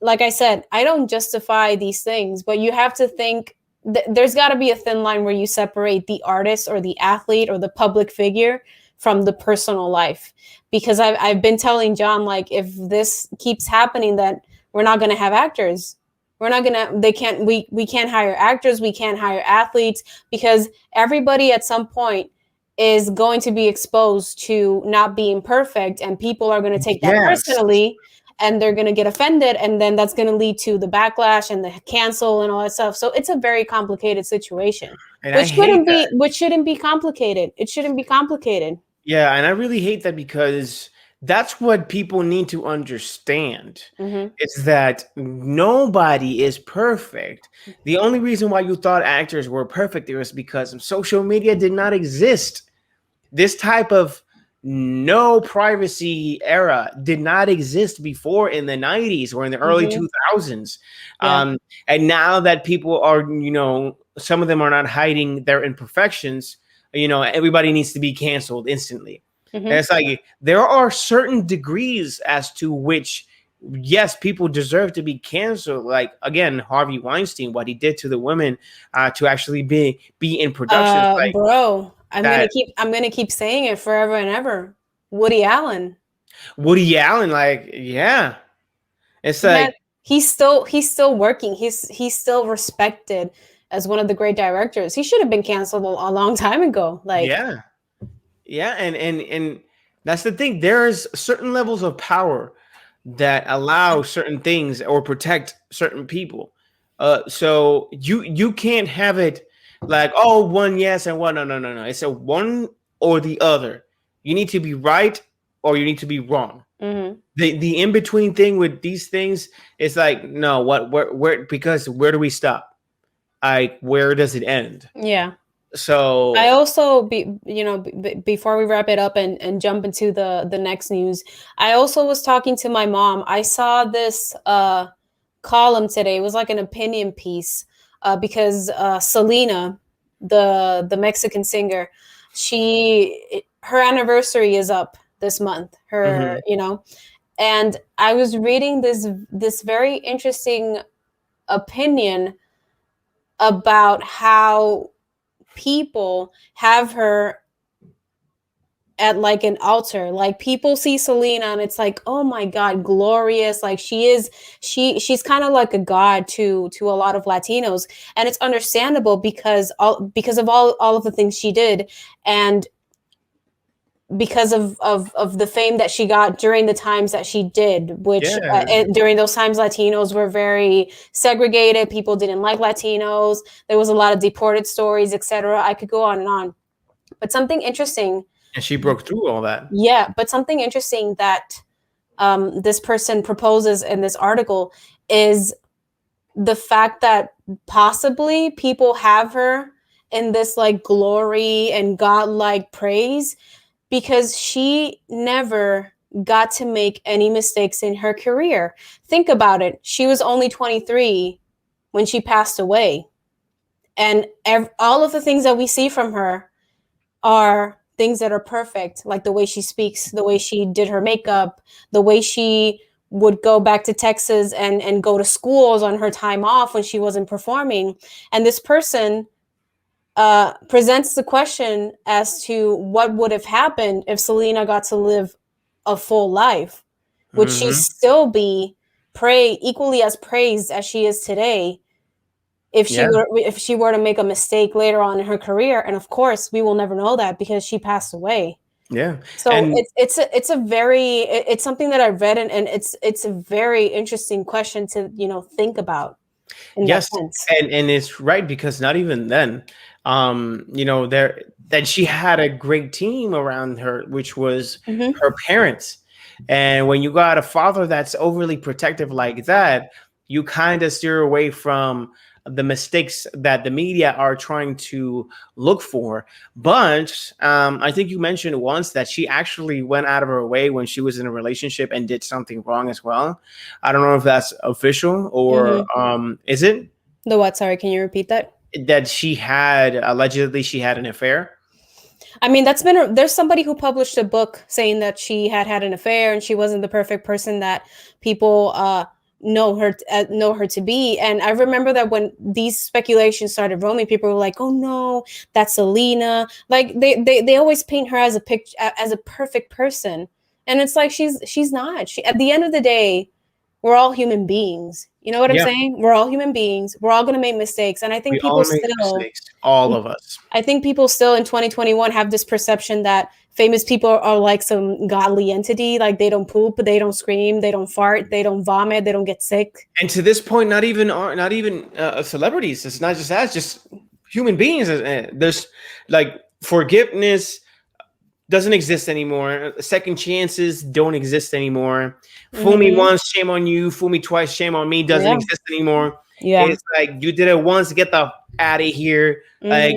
like I said, I don't justify these things, but you have to think there's got to be a thin line where you separate the artist or the athlete or the public figure from the personal life. Because I've been telling John, like, if this keeps happening, that we're not going to have actors. We're not going to, we can't hire actors. We can't hire athletes, because everybody at some point is going to be exposed to not being perfect, and people are going to take that yes. personally, and they're going to get offended, and then that's going to lead to the backlash and the cancel and all that stuff. So it's a very complicated situation, And I hate that. which shouldn't be complicated. It shouldn't be complicated. Yeah, and I really hate that, because that's what people need to understand. Mm-hmm. It's that nobody is perfect. The only reason why you thought actors were perfect was because social media did not exist. This type of no privacy era did not exist before in the 90s or in the early Mm-hmm. 2000s. Yeah. And now that people are, some of them are not hiding their imperfections, everybody needs to be canceled instantly. Mm-hmm. And it's like there are certain degrees as to which, yes, people deserve to be canceled. Like, again, Harvey Weinstein, what he did to the women to actually be in production. Like, bro, I'm that gonna keep saying it forever and ever. Woody Allen. Woody Allen, like, yeah, it's Yeah, like he's still working. He's still respected as one of the great directors. He should have been canceled a long time ago. Like, yeah, and that's the thing. There's certain levels of power that allow certain things or protect certain people. So you can't have it like, oh, one yes and one no. It's a one or the other. You need to be right or you need to be wrong. mm-hmm. The in between thing with these things is like, no, where because where do we stop? Like, where does it end? Yeah. So I also before we wrap it up and jump into the next news, I also was talking to my mom. I saw this column today. It was like an opinion piece, because Selena, the Mexican singer, her anniversary is up this month. Her, and I was reading this very interesting opinion about how people have her at like an altar. Like people see Selena and it's like, oh my God, glorious. Like she's kind of like a god to a lot of Latinos. And it's understandable because of all of the things she did, and because of the fame that she got during the times that she did, which during those times Latinos were very segregated. People didn't like Latinos. There was a lot of deported stories, etc. I could go on and on. But something interesting. And she broke through all that. Yeah, but something interesting that this person proposes in this article is the fact that possibly people have her in this like glory and godlike praise because she never got to make any mistakes in her career. Think about it. She was only 23 when she passed away. And all of the things that we see from her are things that are perfect, like the way she speaks, the way she did her makeup, the way she would go back to Texas and go to schools on her time off when she wasn't performing. And this person presents the question as to what would have happened if Selena got to live a full life. Would she still be equally as praised as she is today if she were to make a mistake later on in her career? And of course, we will never know that because she passed away. Yeah. So it's something that I've read, and it's a very interesting question to think about. Yes, and it's right, because not even then, that she had a great team around her, which was her parents. And when you got a father that's overly protective like that, you kind of steer away from the mistakes that the media are trying to look for. But I think you mentioned once that she actually went out of her way when she was in a relationship and did something wrong as well. I don't know if that's official or is it? The what? Sorry, can you repeat that? That allegedly she had an affair. I mean, there's somebody who published a book saying that she had an affair and she wasn't the perfect person that people know her to be. And I remember that when these speculations started roaming, people were like, "Oh no, that's Selena." Like they always paint her as a perfect person, and it's like she's not. At the end of the day, we're all human beings. You know what I'm saying? We're all human beings. We're all going to make mistakes. And I think people still, all of us. I think people still in 2021 have this perception that famous people are like some godly entity. Like they don't poop, they don't scream, they don't fart, they don't vomit, they don't get sick. And to this point, not even celebrities. It's not just that, it's just human beings. There's like forgiveness doesn't exist anymore. Second chances don't exist anymore. Fool me once, shame on you. Fool me twice, shame on me. Doesn't exist anymore. Yeah, it's like you did it once, get the out of here. Like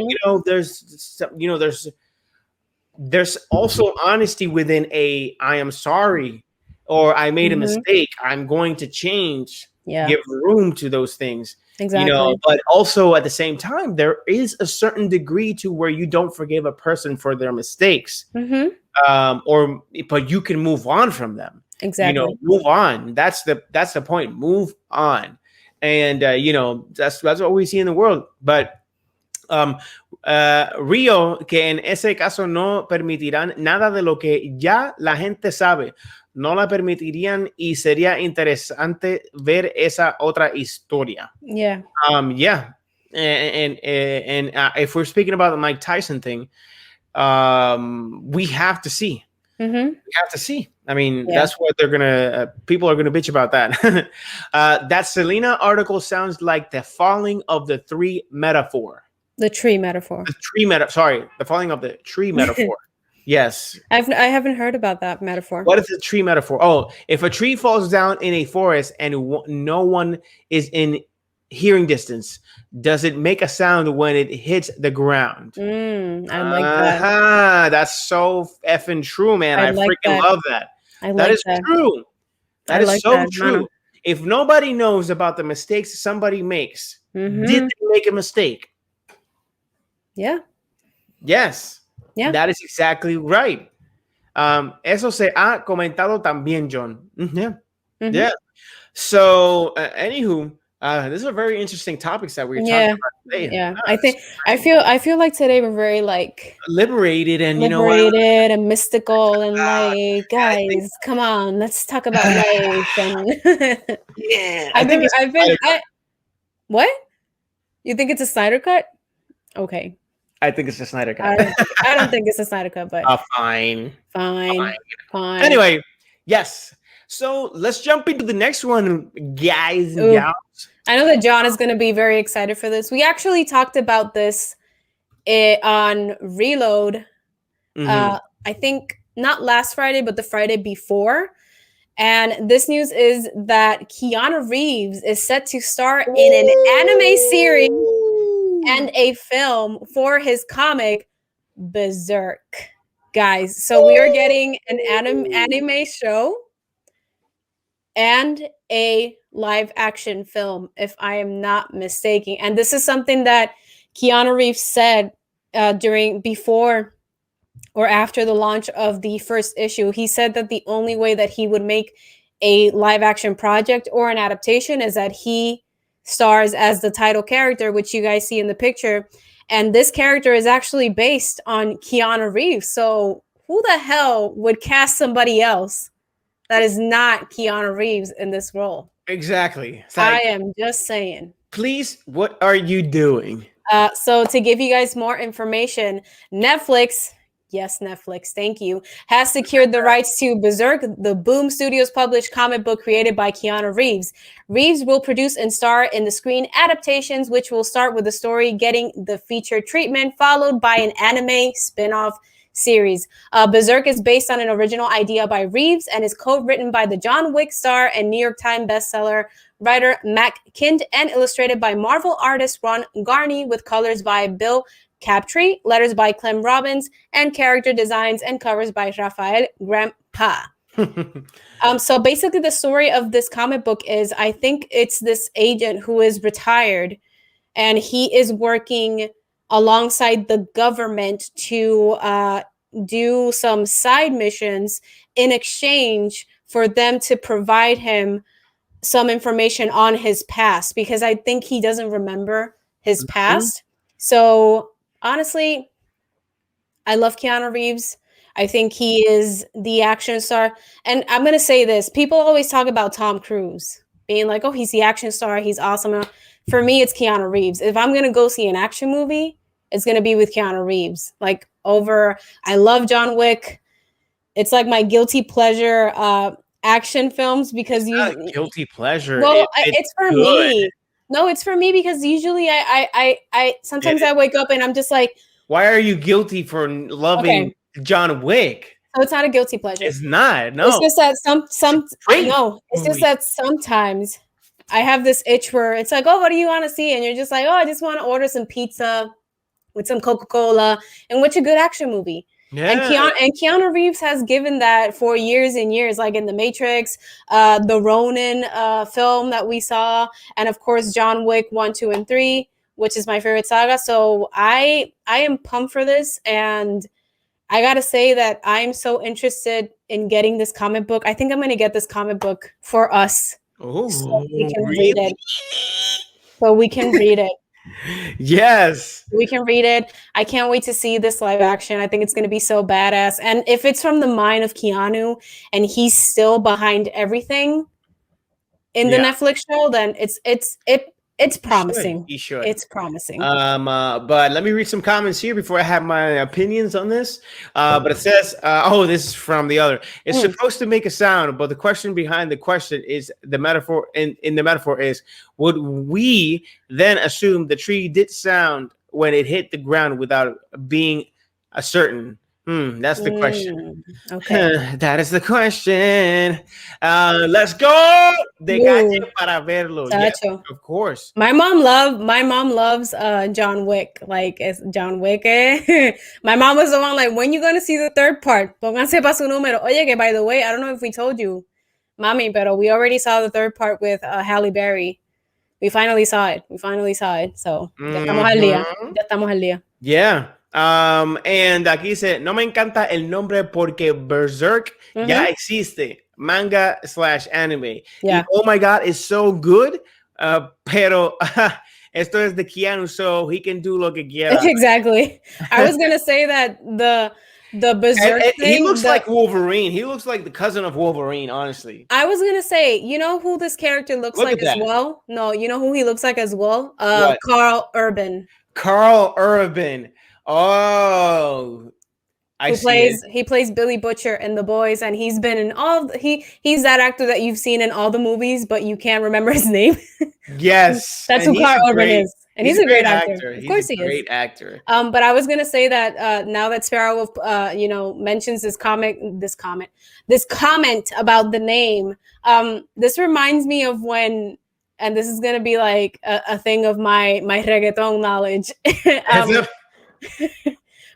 there's also honesty within I am sorry, or I made a mistake. I'm going to change. Yeah, give room to those things. Exactly. But also at the same time, there is a certain degree to where you don't forgive a person for their mistakes, but you can move on from them. Exactly. Move on. That's the point. Move on. And that's what we see in the world. But Rio, que en ese caso no permitirán nada de lo que ya la gente sabe. No la permitirían y sería interesante ver esa otra historia. Yeah. Yeah. And if we're speaking about the Mike Tyson thing, we have to see. We have to see. I mean, that's what they're gonna. People are gonna bitch about that. That Selena article sounds like the falling of the tree metaphor. The tree metaphor. The falling of the tree metaphor. Yes. I haven't heard about that metaphor. What is the tree metaphor? Oh, if a tree falls down in a forest and no one is in hearing distance, does it make a sound when it hits the ground? I like that. That's so effing true, man. I freaking love that. That is true. That is so true. If nobody knows about the mistakes somebody makes, did they make a mistake? Yeah. Yes. Yeah. That is exactly right. Eso se ha comentado también, John. Yeah. So, anywho, This is a very interesting topics that we're talking Yeah, about today. yeah. I feel like today we're very like Liberated, and you know what? liberated and mystical and Uh, like, I think, guys, come on, let's talk about life. And yeah, I I've think been, it's I've been, I what? You think it's a Snyder cut? Okay, I think it's a Snyder Cut. I don't think it's a Snyder cut, but Fine. fine. Anyway, yes. So let's jump into the next one, guys and Ooh. gals. I know that John is going to be very excited for this. We actually talked about this on Reload. Mhm. I think not last Friday, but the Friday before. And this news is that Keanu Reeves is set to star in an anime series and a film for his comic Berserk. Guys, so we are getting an anime show and a live action film, if I am not mistaken. And this is something that Keanu Reeves said before or after the launch of the first issue. He said that the only way that he would make a live action project or an adaptation is that he stars as the title character, which you guys see in the picture. And this character is actually based on Keanu Reeves. So who the hell would cast somebody else that is not Keanu Reeves in this role? Exactly. It's I like, am just saying. please, what are you doing? So to give you guys more information, Netflix, yes, Netflix, thank you, has secured the rights to Berserk, the Boom Studios published comic book created by Keanu Reeves. Reeves will produce and star in the screen adaptations, which will start with the story getting the feature treatment, followed by an anime spin-off series. Berserk is based on an original idea by Reeves and is co-written by the John Wick star and New York Times bestseller writer Mac Kind and illustrated by Marvel artist Ron Garney with colors by Bill Captree, letters by Clem Robbins, and character designs and covers by Rafael Grampa. So basically the story of this comic book is, I think it's this agent who is retired and he is working alongside the government to do some side missions in exchange for them to provide him some information on his past, because I think he doesn't remember his past. So honestly, I love Keanu Reeves. I think he is the action star. And I'm going to say this. People always talk about Tom Cruise being like, oh, he's the action star. He's awesome. For me, it's Keanu Reeves. If I'm going to go see an action movie, it's going to be with Keanu Reeves. Like I love John Wick. It's like my guilty pleasure action films because you guilty pleasure. well, it's for good. me. No, it's for me because usually I sometimes I wake up and I'm just like, why are you guilty for loving John Wick? So it's not a guilty pleasure. It's not. No. It's just that it's just that sometimes I have this itch where it's like, oh, what do you want to see? And you're just like, oh, I just want to order some pizza with some Coca-Cola and watch a good action movie. Yeah. And Keanu Reeves has given that for years and years, like in The Matrix, the Ronin film that we saw, and of course John Wick 1, 2, and 3, which is my favorite saga. So I am pumped for this, and I gotta say that I'm so interested in getting this comic book. I think I'm gonna get this comic book for us. Oh, so we can read it. So we can read it. Yes, we can read it. I can't wait to see this live action. I think it's going to be so badass. And if it's from the mind of Keanu and he's still behind everything in the Netflix show, then it's promising. He should. It's promising. But let me read some comments here before I have my opinions on this. But it says, this is from the other. It's supposed to make a sound, but the question behind the question is the metaphor. In the metaphor is, would we then assume the tree did sound when it hit the ground without being a certain? That's the question. Okay. That is the question. Let's go. De calle para verlo. Yes, of course. My mom loves John Wick. Like, it's John Wick. My mom was the one like, when you gonna see the third part? Pónganse pa su número. Oye, que by the way, I don't know if we told you, Mami, pero we already saw the third part with Halle Berry. We finally saw it. So, ya estamos al día. Yeah. And aquí dice, no me encanta el nombre porque Berserk ya existe, manga / anime. Yeah. And, oh my God, it's so good, Pero esto es de Keanu, so he can do lo que quiera. Exactly. I was gonna say that the Berserk And he thing. looks like Wolverine. He looks like the cousin of Wolverine, honestly. I was gonna say, you know who this character looks Look like at as that. well? No, you know who he looks like as well? What? Carl Urban. Carl Urban. Oh, I Who see it. he plays Billy Butcher in The Boys, and he's been in he's that actor that you've seen in all the movies, but you can't remember his name. Yes, That's and who Carl Urban is. And he's a great actor. Of course he is. Great actor. But I was gonna say that now that Sparrow Wolf, mentions this comment about the name, this reminds me of when, and this is gonna be like a thing of my reggaeton knowledge.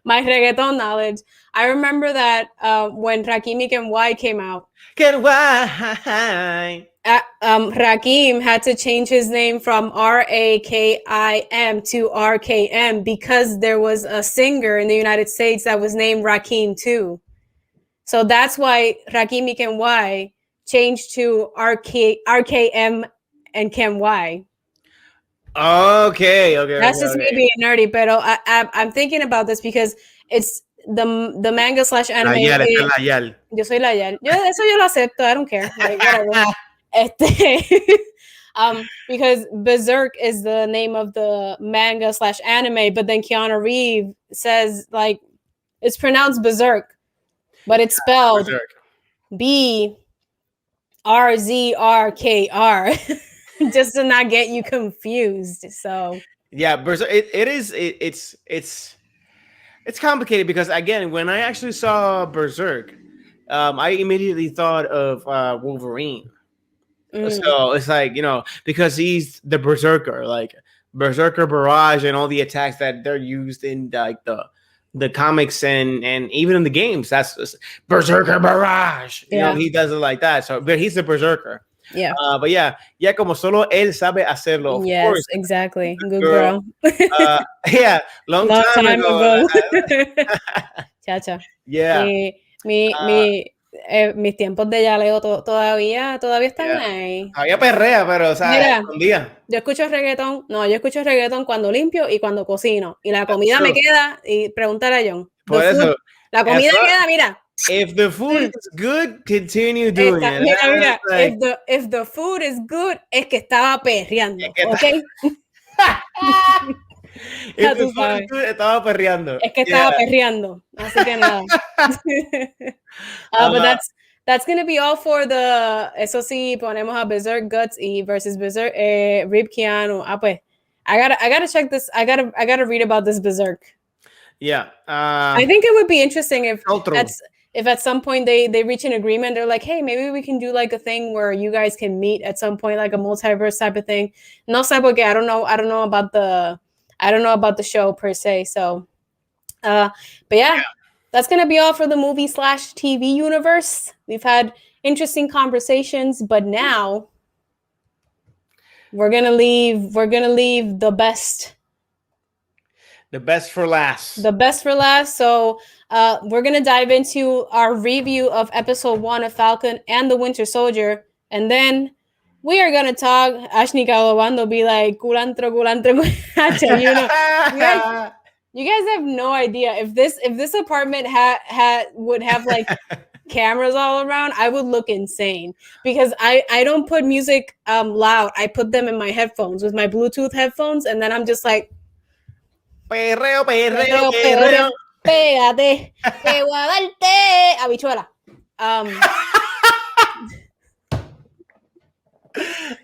My reggaeton knowledge. I remember that when Rakim and Y came out. Rakim had to change his name from Rakim to RKM because there was a singer in the United States that was named Rakim too. So that's why Rakim and Y changed to RKM and Kem Y. Okay. That's just me being nerdy, but I'm thinking about this because it's the manga / anime. Yo soy la Yal. Eso yo lo acepto. I don't care. Like, whatever. Because Berserk is the name of the manga / anime, but then Keanu Reeves says like it's pronounced Berserk, but it's spelled BRZRKR. Just to not get you confused. So yeah, Berserk. It's complicated because again, when I actually saw Berserk, I immediately thought of Wolverine. So it's like, because he's the Berserker, like Berserker Barrage and all the attacks that they're used in like the comics and even in the games. That's Berserker Barrage. You know, he does it like that. So, but he's a Berserker. Yeah. But yeah, como solo él sabe hacerlo. Yes, course. Exactly. Good girl. Yeah, long time ago. Chacha. Yeah. Mis tiempos de Yaleo todavía están ahí. Todavía perrea, pero, o sea, mira, escondía. Yo escucho reggaetón cuando limpio y cuando cocino. Y la comida me queda, y preguntar a John. Por eso. La comida queda, mira. If the food is good, continue doing it. Mira, like, if the food is good, es que estaba perreando, ¿ok? If the food is good, estaba perreando. Es que estaba perreando, así que nada. But that's gonna be all for the. Eso sí, ponemos a Berserk Guts y versus Berserk Rip Keanu. Pues, I gotta check this. I gotta read about this Berserk. Yeah. I think it would be interesting if at some point they reach an agreement. They're like, hey, maybe we can do like a thing where you guys can meet at some point, like a multiverse type of thing. No sé porque I don't know about the show per se. So, but yeah. That's going to be all for the movie / TV universe. We've had interesting conversations, but now we're going to leave the best. The best for last. So we're going to dive into our review of episode 1 of Falcon and the Winter Soldier. And then we are going to talk. Ashni Calabando be like, culantro. You guys have no idea if this apartment would have like cameras all around. I would look insane because I don't put music loud. I put them in my headphones with my Bluetooth headphones, and then I'm just like perreo. Pégate, te voy a darte habichuela.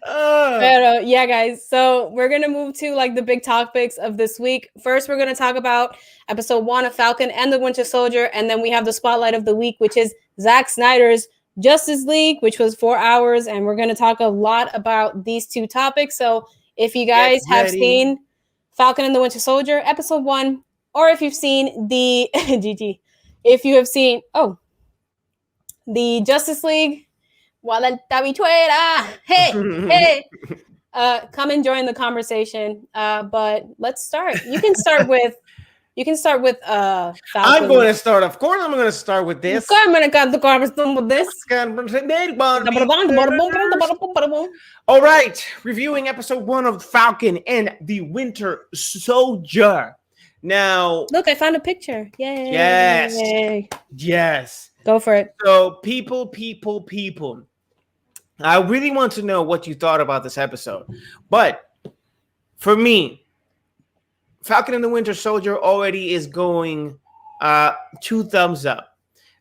But yeah, guys, so we're gonna move to like the big topics of this week. First, we're gonna talk about episode 1 of Falcon and the Winter Soldier, and then we have the spotlight of the week, which is Zack Snyder's Justice League, which was 4 hours, and we're gonna talk a lot about these two topics. So if you guys have seen Falcon and the Winter Soldier episode 1, or if you've seen the if you have seen the Justice League. Hey, come and join the conversation. But let's start. You can start with You can start with Falcon. I'm going to start. Of course, I'm going to start with this. All right, reviewing episode 1 of Falcon and the Winter Soldier. Now, look, I found a picture. Yay! Yes. Go for it. So, people. I really want to know what you thought about this episode, but for me, Falcon and the Winter Soldier already is going 2 thumbs up.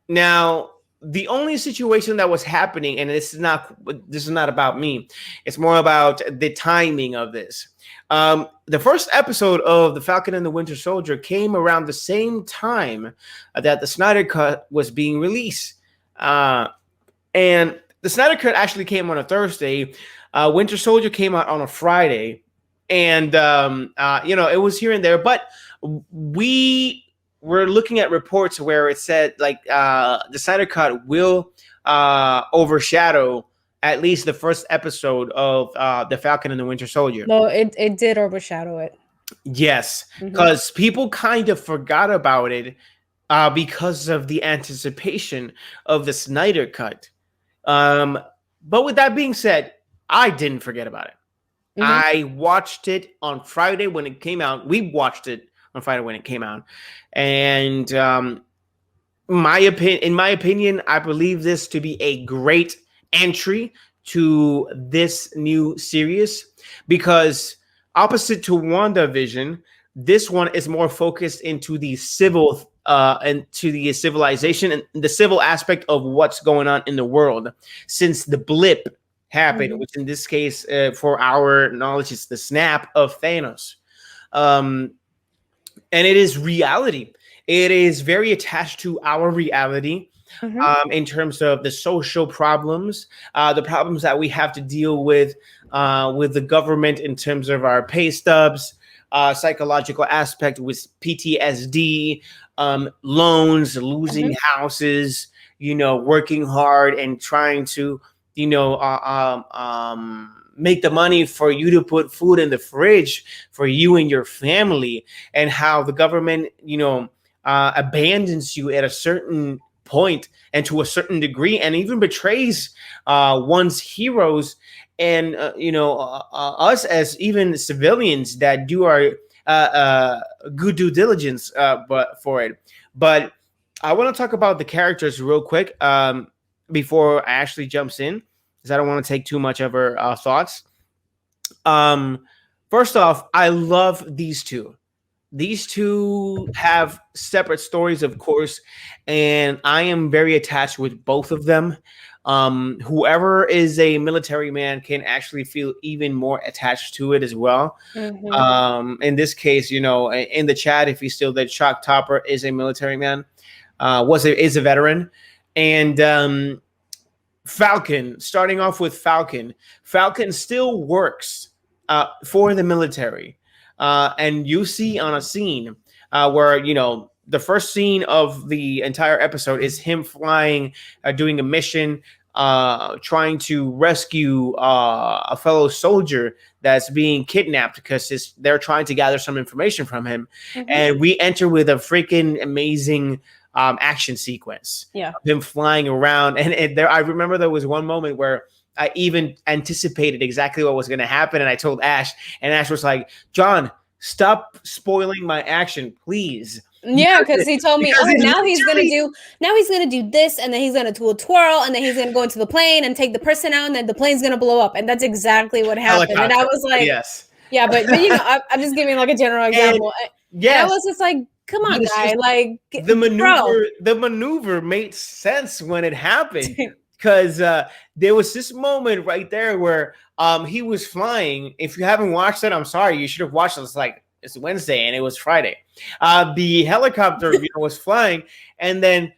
Now, the only situation that was happening, and this is not about me, it's more about the timing of this. The first episode of the Falcon and the Winter Soldier came around the same time that the Snyder Cut was being released. And the Snyder Cut actually came on a Thursday. Winter Soldier came out on a Friday. And, it was here and there, but we were looking at reports where it said the Snyder Cut will overshadow at least the first episode of the Falcon and the Winter Soldier. No, it did overshadow it. Yes, because people kind of forgot about it because of the anticipation of the Snyder Cut. But with that being said, I didn't forget about it. I watched it on Friday when it came out. We watched it on Friday when it came out. And in my opinion, I believe this to be a great entry to this new series because opposite to WandaVision, this one is more focused into the civil and to the civilization and the civil aspect of what's going on in the world since the blip happened, which in this case, for our knowledge, is the snap of Thanos. And it is reality. It is very attached to our reality in terms of the social problems, the problems that we have to deal with the government in terms of our pay stubs, psychological aspect with PTSD, loans, losing houses, working hard and trying to make the money for you to put food in the fridge for you and your family, and how the government, abandons you at a certain point and to a certain degree, and even betrays one's heroes and us as even civilians that do our good due diligence, but I want to talk about the characters real quick. Before I actually jumps in, because I don't want to take too much of her thoughts. First off, I love these two. These two have separate stories, of course, and I am very attached with both of them. Whoever is a military man can actually feel even more attached to it as well. In this case, in the chat, if he's still there, Shock Topper is a military man, is a veteran. And Falcon, starting off with Falcon still works for the military. And you see on a scene where, the first scene of the entire episode is him flying, doing a mission, trying to rescue a fellow soldier that's being kidnapped because they're trying to gather some information from him. And we enter with a freaking amazing action sequence. Him flying around, and there I remember there was one moment where I even anticipated exactly what was going to happen, and I told Ash, and Ash was like, "John, stop spoiling my action, please." Yeah, because he told me, now he's gonna do this, and then he's gonna do a twirl, and then he's gonna go into the plane and take the person out, and then the plane's gonna blow up, and that's exactly what happened. And I was like, yes, yeah, but I'm just giving like a general example. And I was just like, come on, guy, like the maneuver made sense when it happened. Because there was this moment right there where he was flying. If you haven't watched it, I'm sorry. You should have watched it. It's Wednesday and it was Friday. The helicopter was flying, and then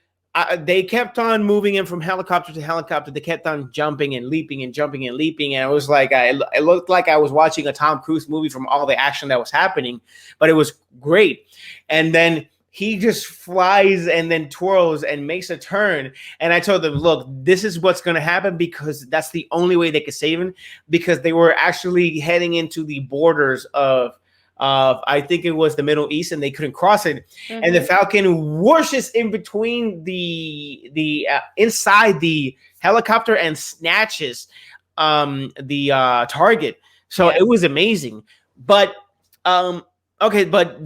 they kept on moving him from helicopter to helicopter. They kept on jumping and leaping and jumping and leaping. And it was like, it looked like I was watching a Tom Cruise movie from all the action that was happening, but it was great. And then he just flies and then twirls and makes a turn. And I told them, look, this is what's going to happen, because that's the only way they could save him, because they were actually heading into the borders of of, I think it was the Middle East, and they couldn't cross it. And the Mhm. Falcon whooshes in between the inside the helicopter and snatches the target. So Yeah. it was amazing. But okay, but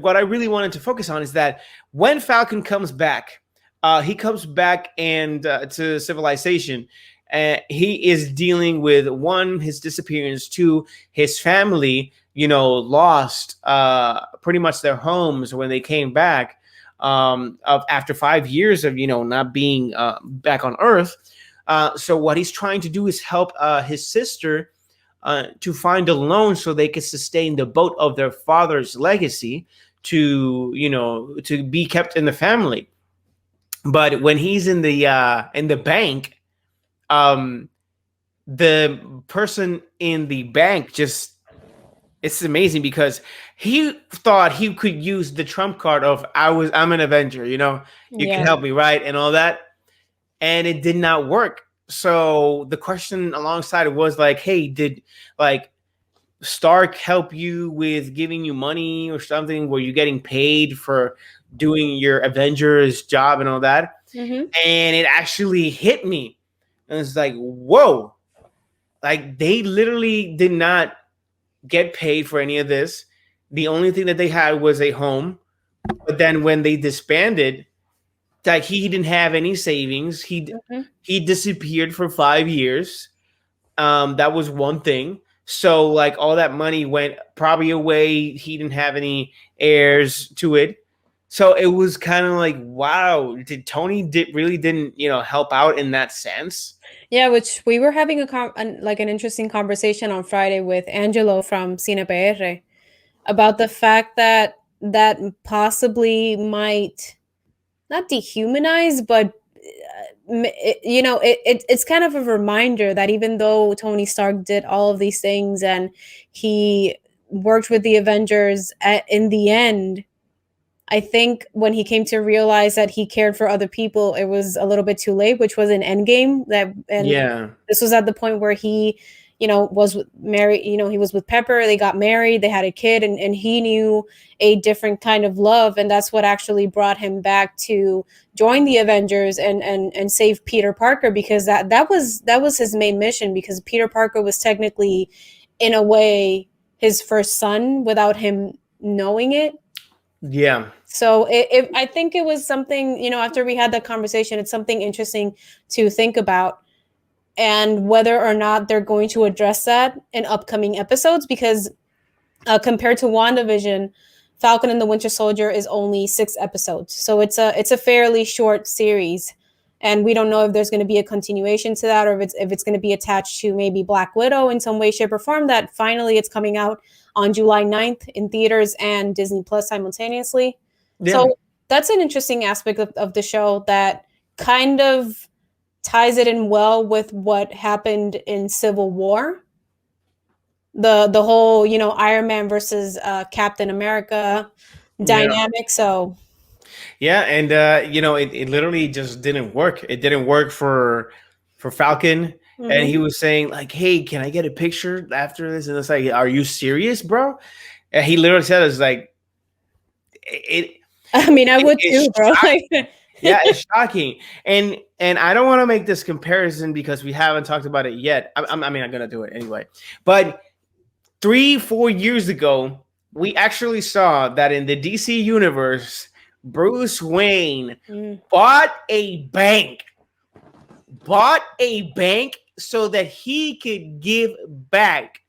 what I really wanted to focus on is that when Falcon comes back, he comes back and to civilization. He is dealing with one, his disappearance, two, his family, lost pretty much their homes when they came back of after 5 years of not being back on Earth. So what he's trying to do is help his sister to find a loan so they could sustain the boat of their father's legacy to be kept in the family. But when he's in the bank, um, the person in the bank just, it's amazing because he thought he could use the trump card of I'm an Avenger, you can Yeah. help me, right, and all that, and it did not work. So the question alongside it was like, hey, did like Stark help you with giving you money or something? Were you getting paid for doing your Avengers job and all that? Mhm. And it actually hit me. And it's like, whoa, like they literally did not get paid for any of this. The only thing that they had was a home. But then when they disbanded, like he didn't have any savings. Mhm. He disappeared for 5 years. That was one thing. So like all that money went probably away. He didn't have any heirs to it. So it was kind of like, wow, did Tony really didn't help out in that sense? Yeah, which we were having like an interesting conversation on Friday with Angelo from Cine PR about the fact that that possibly might not dehumanize, but it's kind of a reminder that even though Tony Stark did all of these things and he worked with the Avengers, in the end, I think when he came to realize that he cared for other people, it was a little bit too late, which was in Endgame. And Yeah. this was at the point where he, was married. He was with Pepper. They got married. They had a kid, and he knew a different kind of love, and that's what actually brought him back to join the Avengers and save Peter Parker, because that was his main mission, because Peter Parker was technically, in a way, his first son without him knowing it. Yeah. So I think it was something, after we had that conversation, it's something interesting to think about, and whether or not they're going to address that in upcoming episodes, because compared to WandaVision, Falcon and the Winter Soldier is only 6 episodes. So it's a fairly short series. And we don't know if there's going to be a continuation to that, or if it's going to be attached to maybe Black Widow in some way, shape, or form. That finally it's coming out on July 9th in theaters and Disney Plus simultaneously. Yeah. So that's an interesting aspect of the show that kind of ties it in well with what happened in Civil War. The whole, Iron Man versus Captain America dynamic. So Yeah, and it literally just didn't work. It didn't work for Falcon. And he was saying like, "Hey, can I get a picture after this?" And it's like, "Are you serious, bro?" And he literally said, "It's like it." I mean, I would too, bro. Yeah, it's shocking. And I don't want to make this comparison because we haven't talked about it yet. I mean, I'm gonna do it anyway. But 3-4 years ago, we actually saw that in the DC universe, Bruce Wayne bought a bank so that he could give back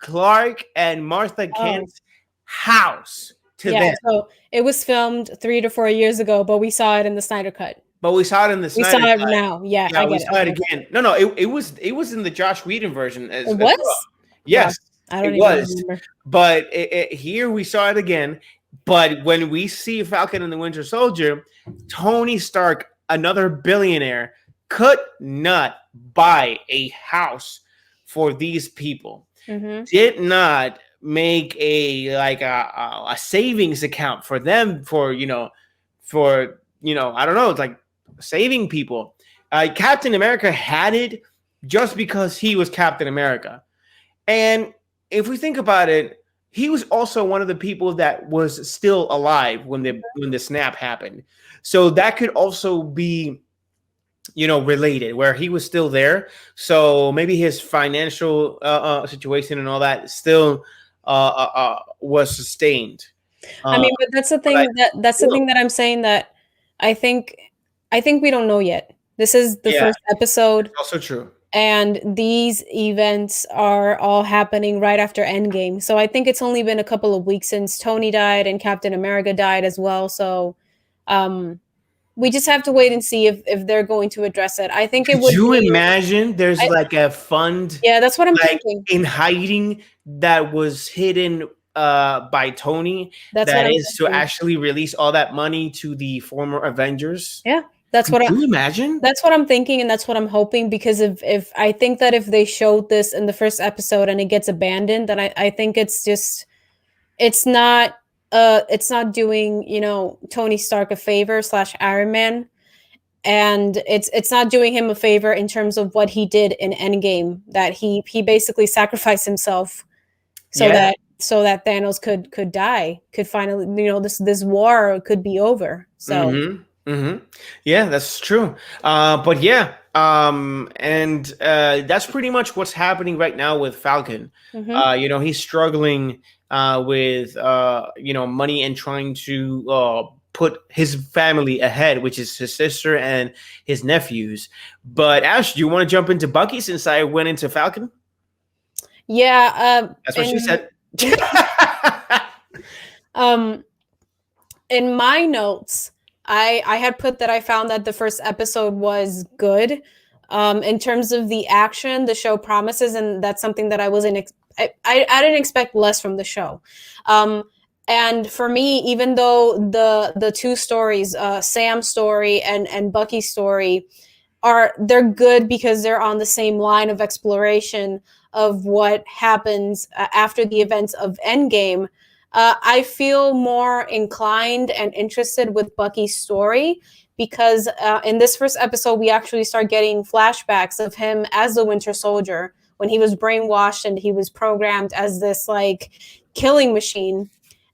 Clark and Martha Kent's house to them. So it was filmed 3 to 4 years ago, but we saw it in the Snyder Cut. But we saw it in the Snyder Cut. Cut. Now. Yeah, I get we saw it again. No, it was in the Josh Whedon version as was? well. Yes, I don't it even was. remember. But here we saw it again. But when we see Falcon and the Winter Soldier, Tony Stark, another billionaire, could not buy a house for these people. Did not make a savings account for them for I don't know, it's like saving people. Captain America had it just because he was Captain America. And if we think about it, he was also one of the people that was still alive when the snap happened. So that could also be, related, where he was still there. So maybe his financial situation and all that still was sustained. I mean, but that's the thing that's the thing that I'm saying, that I think we don't know yet. This is the first episode. Also true. And these events are all happening right after Endgame. So I think it's only been a couple of weeks since Tony died and Captain America died as well. So we just have to wait and see if they're going to address it. I think it would. Could you imagine there's like a fund? Yeah, that's what I'm thinking. In hiding that was hidden by Tony. That's that is to actually release all that money to the former Avengers. Yeah. Can you imagine? That's what I'm thinking, and that's what I'm hoping, because if I think that if they showed this in the first episode and it gets abandoned, then I think it's not doing, Tony Stark a favor / Iron Man, and it's not doing him a favor in terms of what he did in Endgame, that he basically sacrificed himself so that Thanos could die, could finally, this war could be over. So yeah, that's true. But yeah, and that's pretty much what's happening right now with Falcon. He's struggling with money and trying to put his family ahead, which is his sister and his nephews. But Ash, do you want to jump into Bucky since I went into Falcon? Yeah, that's what she said. In my notes, I had put that I found that the first episode was good. In terms of the action, the show promises, and that's something that I wasn't. I didn't expect less from the show. And for me, even though the two stories, Sam's story and Bucky's story, they're good because they're on the same line of exploration of what happens after the events of Endgame. I feel more inclined and interested with Bucky's story because in this first episode, we actually start getting flashbacks of him as the Winter Soldier when he was brainwashed and he was programmed as this like killing machine.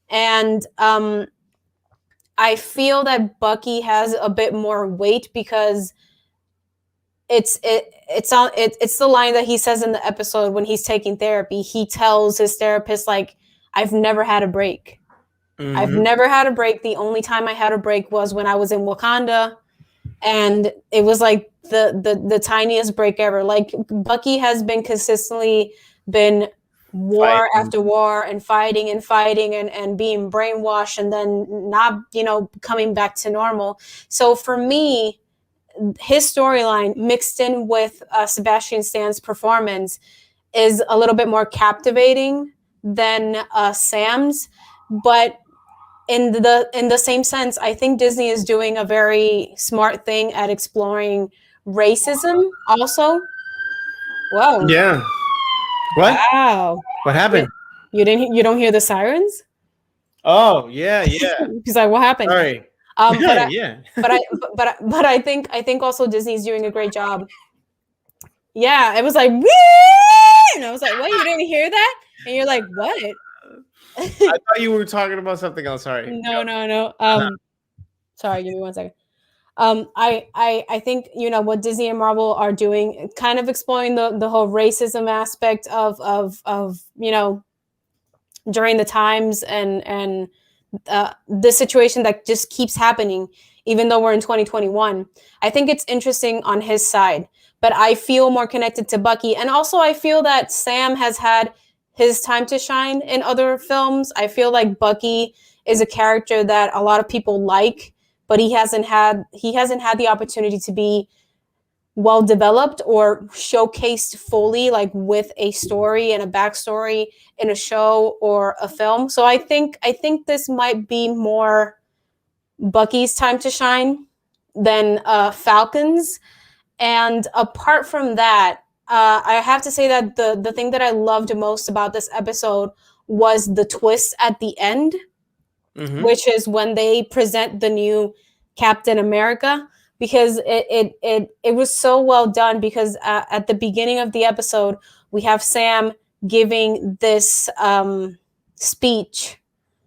And I feel that Bucky has a bit more weight because it's the line that he says in the episode when he's taking therapy. He tells his therapist, like, I've never had a break. I've never had a break. The only time I had a break was when I was in Wakanda. And it was like the tiniest break ever. Like, Bucky has been consistently been war after war and fighting and being brainwashed and then not, coming back to normal. So for me, his storyline mixed in with Sebastian Stan's performance is a little bit more captivating than Sam's, but in the same sense, I think Disney is doing a very smart thing at exploring racism also. Whoa. Yeah. What? Wow. What happened? You don't hear the sirens? Oh, yeah. He's like, what happened? Sorry. But I think also Disney's doing a great job. Yeah, it was like, wee! And I was like, what? You didn't hear that? And you're like, what? I thought you were talking about something else. Sorry. No. Sorry, give me 1 second. I think what Disney and Marvel are doing, kind of exploring the whole racism aspect of during the times and the situation that just keeps happening, even though we're in 2021. I think it's interesting on his side, but I feel more connected to Bucky, and also I feel that Sam has had his time to shine in other films. I feel like Bucky is a character that a lot of people like, but he hasn't had the opportunity to be well developed or showcased fully, like with a story and a backstory in a show or a film. So I think this might be more Bucky's time to shine than Falcon's. And apart from that, I have to say that the thing that I loved most about this episode was the twist at the end, which is when they present the new Captain America, because it was so well done. Because at the beginning of the episode, we have Sam giving this speech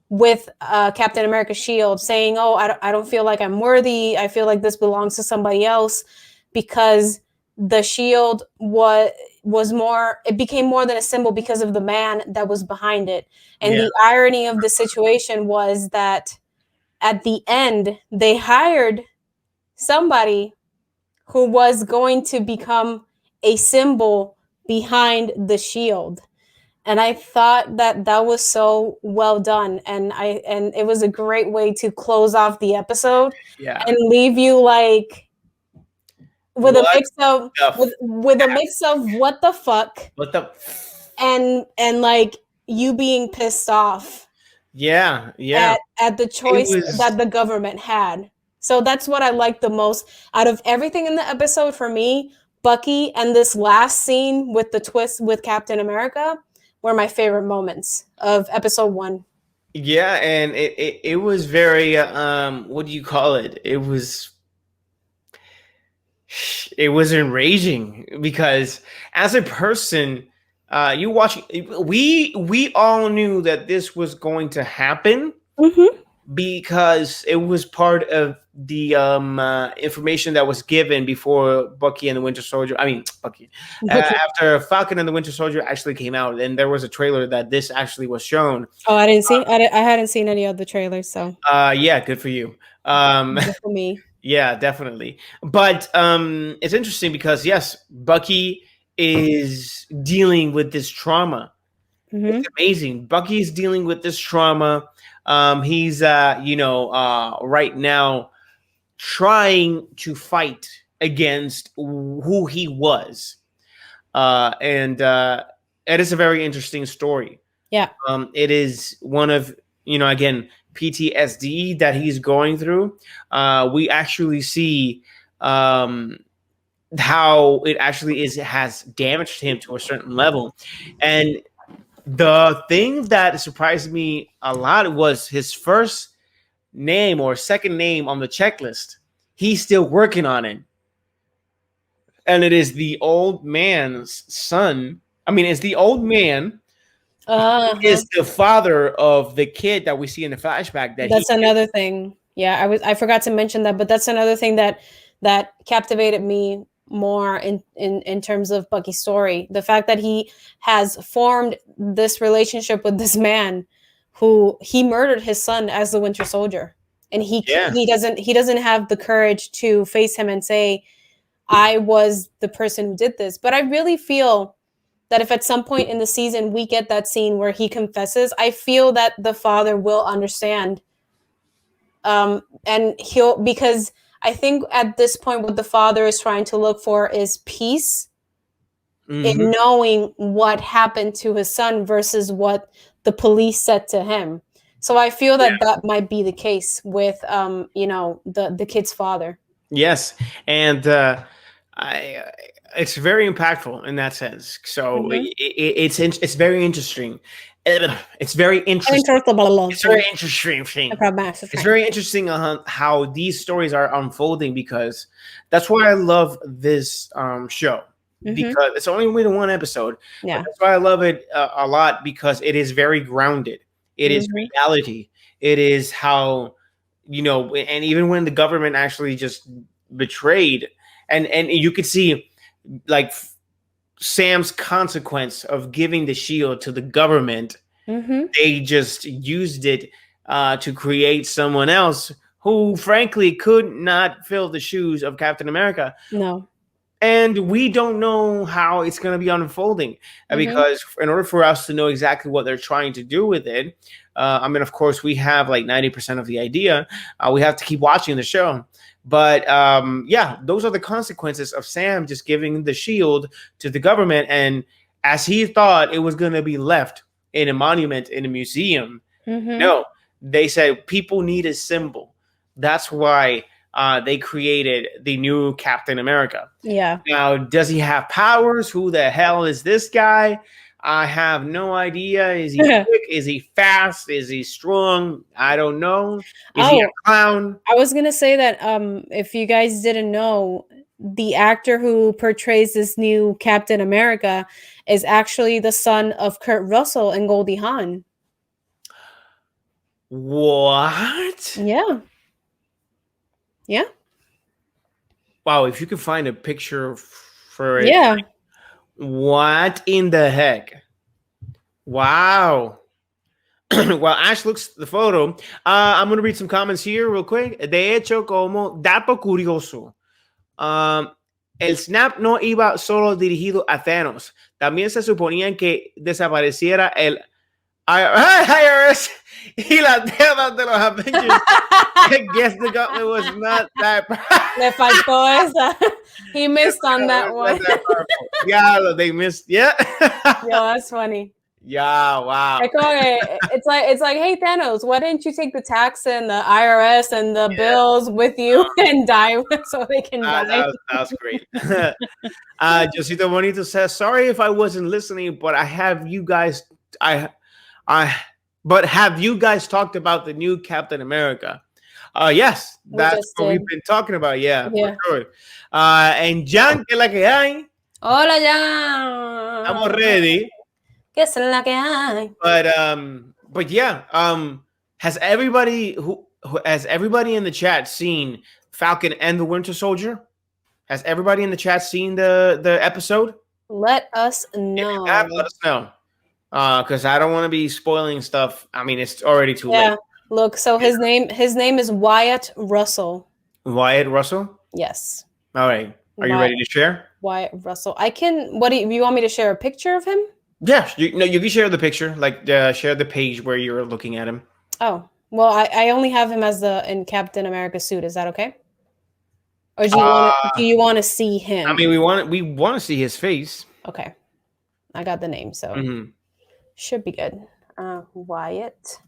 with Captain America's shield, saying, "Oh, I don't feel like I'm worthy. I feel like this belongs to somebody else," because the shield was more. It became more than a symbol because of the man that was behind it. And Yeah. the irony of the situation was that at the end they hired somebody who was going to become a symbol behind the shield. And I thought that that was so well done, and it was a great way to close off the episode Yeah. and leave you like with a What mix of the f- with a mix of what the fuck what the and like you being pissed off yeah, yeah. at the It choice was that the government had. So that's what I liked the most out of everything in the episode for me. Bucky and this last scene with the twist with Captain America were my favorite moments of episode 1. yeah, and it was very what do you call it? It was enraging because as a person, you watch, we all knew that this was going to happen Mm-hmm. because it was part of the information that was given before Bucky and the Winter Soldier. I mean, Bucky. After Falcon and the Winter Soldier actually came out, and there was a trailer that this actually was shown. Oh, I didn't see. I hadn't seen any of the trailers, so Yeah, good for you. good for me. Yeah, definitely. But it's interesting because yes, Bucky is dealing with this trauma. Mm-hmm. It's amazing. Bucky's dealing with this trauma. He's right now trying to fight against who he was. And it is a very interesting story. Yeah. It is one of, again, PTSD that he's going through. We actually see how it actually has damaged him to a certain level. And the thing that surprised me a lot was his first name or second name on the checklist. He's still working on it. And it is the old man's son. I mean, it's the old man is the father of the kid that we see in the flashback. That's another thing. Yeah, I forgot to mention that, but that's another thing that captivated me more in terms of Bucky's story. The fact that he has formed this relationship with this man who he murdered his son as the Winter Soldier, and he doesn't have the courage to face him and say, I was the person who did this. But I really feel that if at some point in the season we get that scene where he confesses, I feel that the father will understand. And because I think at this point what the father is trying to look for is peace in knowing what happened to his son versus what the police said to him. So I feel that that might be the case with the kid's father. Yes, and it's very impactful in that sense. So it's very interesting. It's very interesting. It's very interesting thing. It's very interesting on how these stories are unfolding because that's why I love this show. Because it's only one episode. Yeah, that's why I love it a lot because it is very grounded. It is reality. It is how and even when the government actually just betrayed, and you could see like Sam's consequence of giving the shield to the government. They just used it to create someone else who, frankly, could not fill the shoes of Captain America. No. And we don't know how it's going to be unfolding because in order for us to know exactly what they're trying to do with it, of course, we have like 90% of the idea. We have to keep watching the show. But those are the consequences of Sam just giving the shield to the government. And as he thought it was going to be left in a monument in a museum, no, they said people need a symbol. That's why they created the new Captain America. Yeah. Now, does he have powers? Who the hell is this guy? I have no idea. Is he quick? Is he fast? Is he strong? I don't know. Is he a clown? I was gonna say that if you guys didn't know, the actor who portrays this new Captain America is actually the son of Kurt Russell and Goldie Hawn. What? Yeah. Yeah. Wow, if you could find a picture for it. Yeah. What in the heck? Wow. While Ash looks the photo, I'm going to read some comments here real quick. De hecho, como dato curioso, el snap no iba solo dirigido a Thanos. También se suponía que desapareciera el IRS y la deuda de los Avengers. I guess the gauntlet was not that. Le faltó esa. He missed on that one. Yeah, they missed. Yeah. Yo, that's funny. Yeah, wow. It's like, hey Thanos, why didn't you take the tax and the IRS and the bills with you and die so they can die? That was great. Josito Bonito says, "Sorry if I wasn't listening, but have you guys talked about the new Captain America?" Yes, that's what we've been talking about. Yeah. For sure. And Jan, que la que hay? Hola, Jan. Estamos ready. Que es la que hay? But yeah, has everybody in the chat seen Falcon and the Winter Soldier? Has everybody in the chat seen the episode? Let us know. Let us know. Because I don't want to be spoiling stuff. I mean, it's already too late. Look, so his name is Wyatt Russell. Wyatt Russell? Yes. All right. Are you ready to share? Wyatt Russell. I can. What do you want me to share a picture of him? Yeah, you can share the picture, like share the page where you're looking at him. Oh, well, I only have him as in Captain America suit. Is that okay? Or do you want to see him? I mean, we want to see his face. Okay, I got the name, so should be good. Wyatt.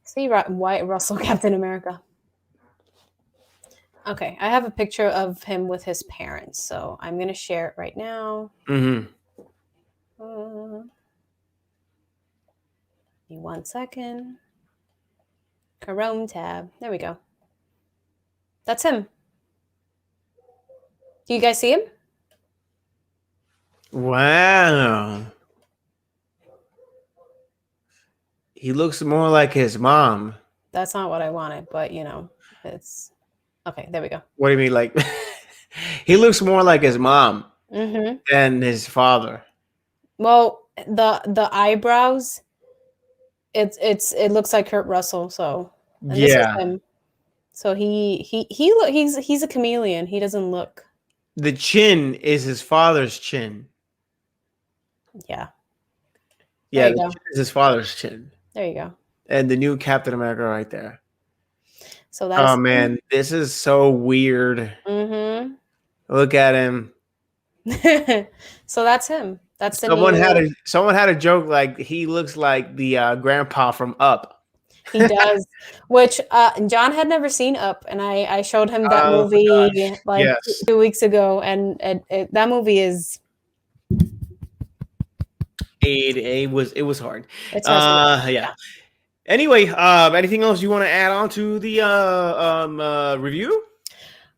See, Wyatt Russell, Captain America. Okay, I have a picture of him with his parents, so I'm gonna share it right now. Give me 1 second. Chrome tab. There we go. That's him. Do you guys see him? Wow. He looks more like his mom. That's not what I wanted, but it's okay. There we go. What do you mean, like? He looks more like his mom than his father. Well, the eyebrows, it looks like Kurt Russell. So this is him. So he's a chameleon. He doesn't look. The chin is his father's chin. Yeah. Yeah, the chin is his father's chin. There you go. And the new Captain America right there. So that's. Oh man, this is so weird. Look at him. So that's him. That's the someone had a joke like he looks like the grandpa from Up. He does, which John had never seen Up, and I showed him that movie 2 weeks ago, and that movie is. It was hard. Yeah. Anyway, anything else you want to add on to the review?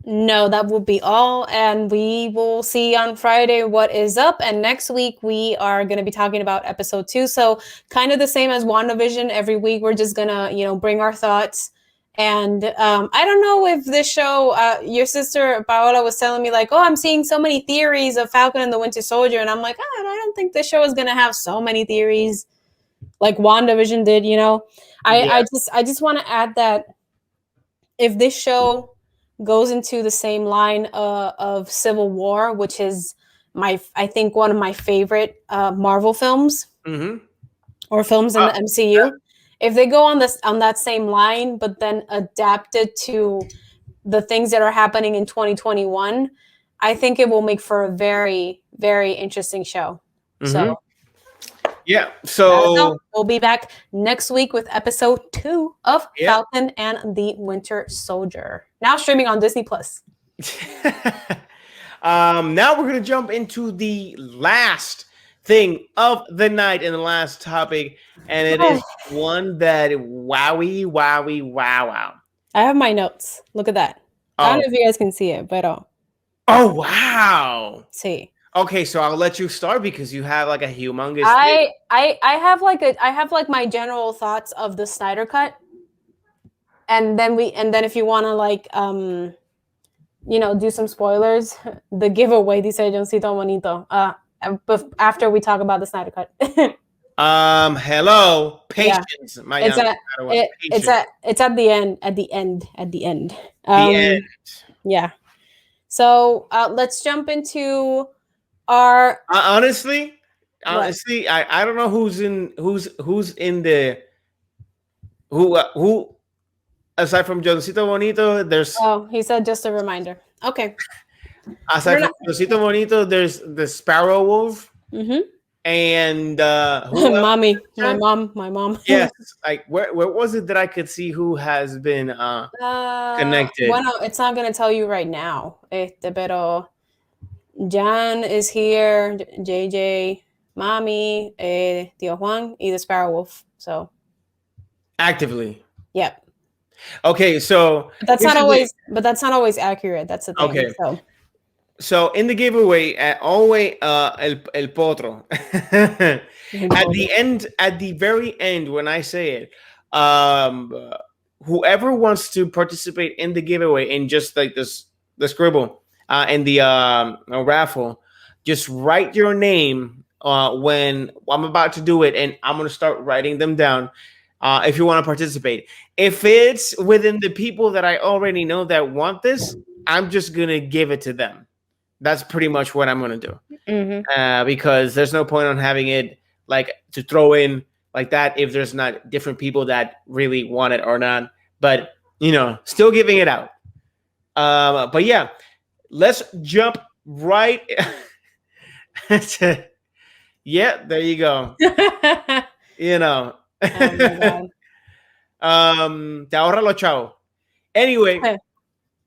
No, that will be all, and we will see on Friday what is up. And next week we are going to be talking about episode 2. So kind of the same as WandaVision. Every week we're just gonna bring our thoughts. And I don't know if this show, your sister Paola was telling me like, oh, I'm seeing so many theories of Falcon and the Winter Soldier, and I'm like, I don't think this show is gonna have so many theories like WandaVision did. I just want to add that if this show goes into the same line of Civil War, which is I think one of my favorite Marvel films or films in the MCU. If they go on that same line, but then adapt it to the things that are happening in 2021, I think it will make for a very, very interesting show. So yeah, so we'll be back next week with episode 2 of Falcon and the Winter Soldier. Now streaming on Disney Plus. Now we're gonna jump into the last thing of the night and the last topic, and it is one that wow. I have my notes. Look at that. I don't know if you guys can see it, but oh wow. See. Okay, so I'll let you start because you have like a humongous I have like my general thoughts of the Snyder Cut. and then if you want to like do some spoilers, the giveaway dice Johncito Bonito. After we talk about the Snyder Cut. Hello, Yeah. patience. It's at the end. At the end. The end. Yeah. So let's jump into our. Honestly, I don't know who's in the who aside from Johncito Bonito. There's he said just a reminder. Okay. Aside from Johncito Bonito, there's the Sparrow Wolf. Mm-hmm. And mommy, my mom. Yes, like where was it that I could see who has been connected? Bueno, it's not gonna tell you right now. Pero Jan is here, JJ, mommy, Tío Juan, y the Sparrow Wolf. So actively. Yep. Okay, so that's not always accurate. That's the thing. Okay. So in the giveaway, always el potro. At the very end, when I say it, whoever wants to participate in the giveaway and just like the scribble and the raffle, just write your name when I'm about to do it, and I'm gonna start writing them down. If you want to participate, if it's within the people that I already know that want this, I'm just gonna give it to them. That's pretty much what I'm going to do. Mm-hmm. Because there's no point on having it like to throw in like that if there's not different people that really want it or not. But, still giving it out. But yeah, let's jump right. Yeah, there you go. Oh my God. Te ahorra lo chao. Anyway.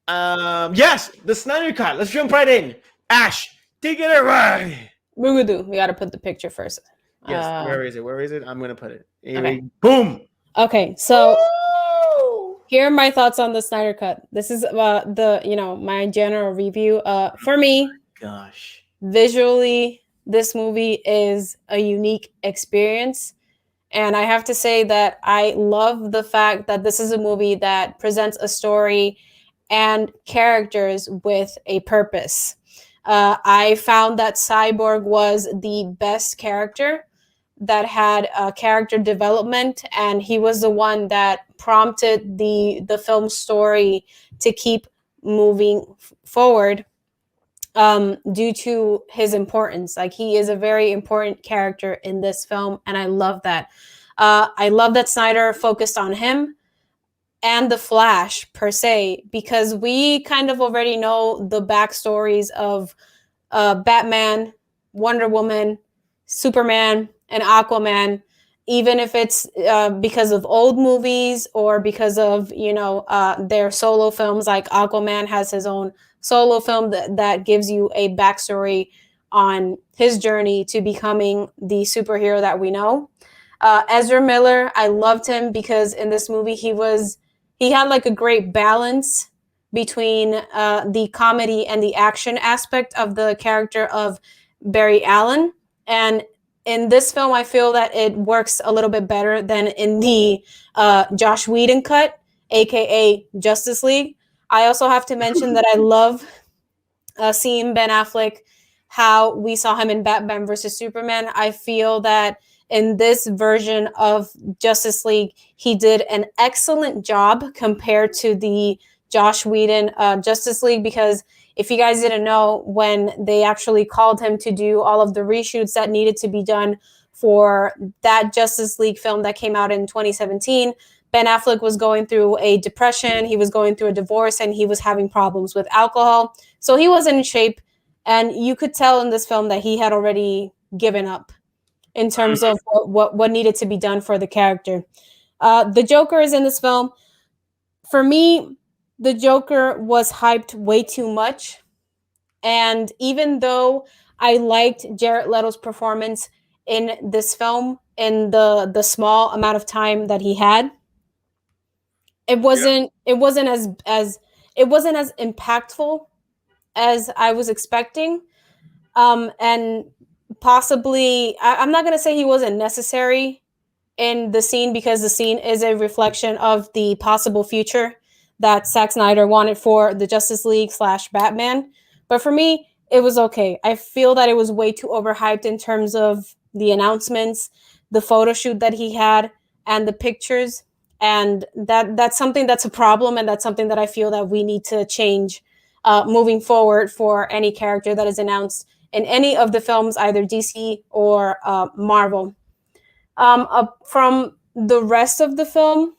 Yes, the Snyder Cut. Let's jump right in. Ash, take it away. We gotta put the picture first. Yes, where is it? I'm gonna put it. Okay. Boom. Okay, so here are my thoughts on the Snyder Cut. This is my general review. For me, gosh, visually, this movie is a unique experience. And I have to say that I love the fact that this is a movie that presents a story and characters with a purpose. I found that Cyborg was the best character that had character development, and he was the one that prompted the film story to keep moving forward due to his importance. Like, he is a very important character in this film, and I love that. I love that Snyder focused on him and the Flash per se, because we kind of already know the backstories of Batman, Wonder Woman, Superman, and Aquaman, even if it's because of old movies or because of their solo films. Like Aquaman has his own solo film that gives you a backstory on his journey to becoming the superhero that we know. Ezra Miller, I loved him because in this movie he had like a great balance between the comedy and the action aspect of the character of Barry Allen. And in this film, I feel that it works a little bit better than in the Joss Whedon cut, aka Justice League. I also have to mention that I love seeing Ben Affleck, how we saw him in Batman versus Superman. I feel that in this version of Justice League, he did an excellent job compared to the Joss Whedon Justice League, because if you guys didn't know, when they actually called him to do all of the reshoots that needed to be done for that Justice League film that came out in 2017, Ben Affleck was going through a depression, he was going through a divorce, and he was having problems with alcohol. So he wasn't in shape, and you could tell in this film that he had already given up in terms of what needed to be done for the character. The Joker is in this film. For me, the Joker was hyped way too much. And even though I liked Jared Leto's performance in this film, in the small amount of time that he had, it wasn't as impactful as I was expecting. And possibly, I'm not going to say he wasn't necessary in the scene because the scene is a reflection of the possible future that Zack Snyder wanted for the Justice League / Batman. But for me, it was okay. I feel that it was way too overhyped in terms of the announcements, the photo shoot that he had, and the pictures. And that's something that's a problem, and that's something that I feel that we need to change moving forward for any character that is announced in any of the films, either DC or Marvel. From the rest of the film,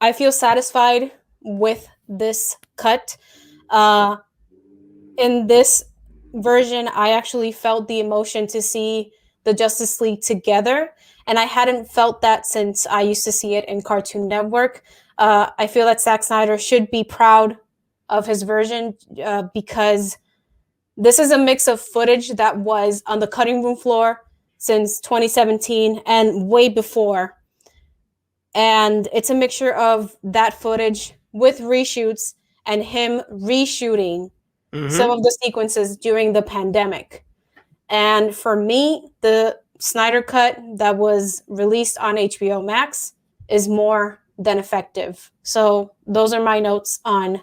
I feel satisfied with this cut. In this version, I actually felt the emotion to see the Justice League together, and I hadn't felt that since I used to see it in Cartoon Network. I feel that Zack Snyder should be proud of his version because this is a mix of footage that was on the cutting room floor since 2017 and way before. And it's a mixture of that footage with reshoots and him reshooting some of the sequences during the pandemic. And for me, the Snyder Cut that was released on HBO Max is more than effective. So those are my notes on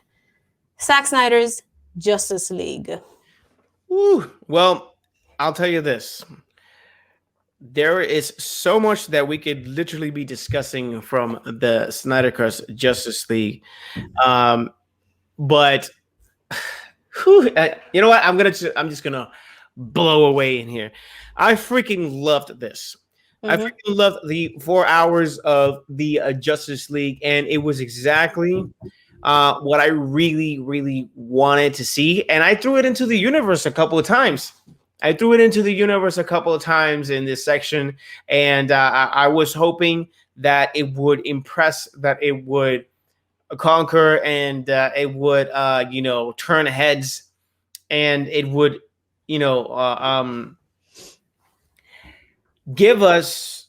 Zack Snyder's Justice League. Woo. Well, I'll tell you this. There is so much that we could literally be discussing from the Snyder Cut's Justice League. But you know what? I'm just gonna blow away in here. I freaking loved this. I freaking loved the 4 hours of the Justice League, and it was exactly what I really, really wanted to see. And I threw it into the universe a couple of times. in this section, and I was hoping that it would impress, that it would conquer, and it would, turn heads, and it would, give us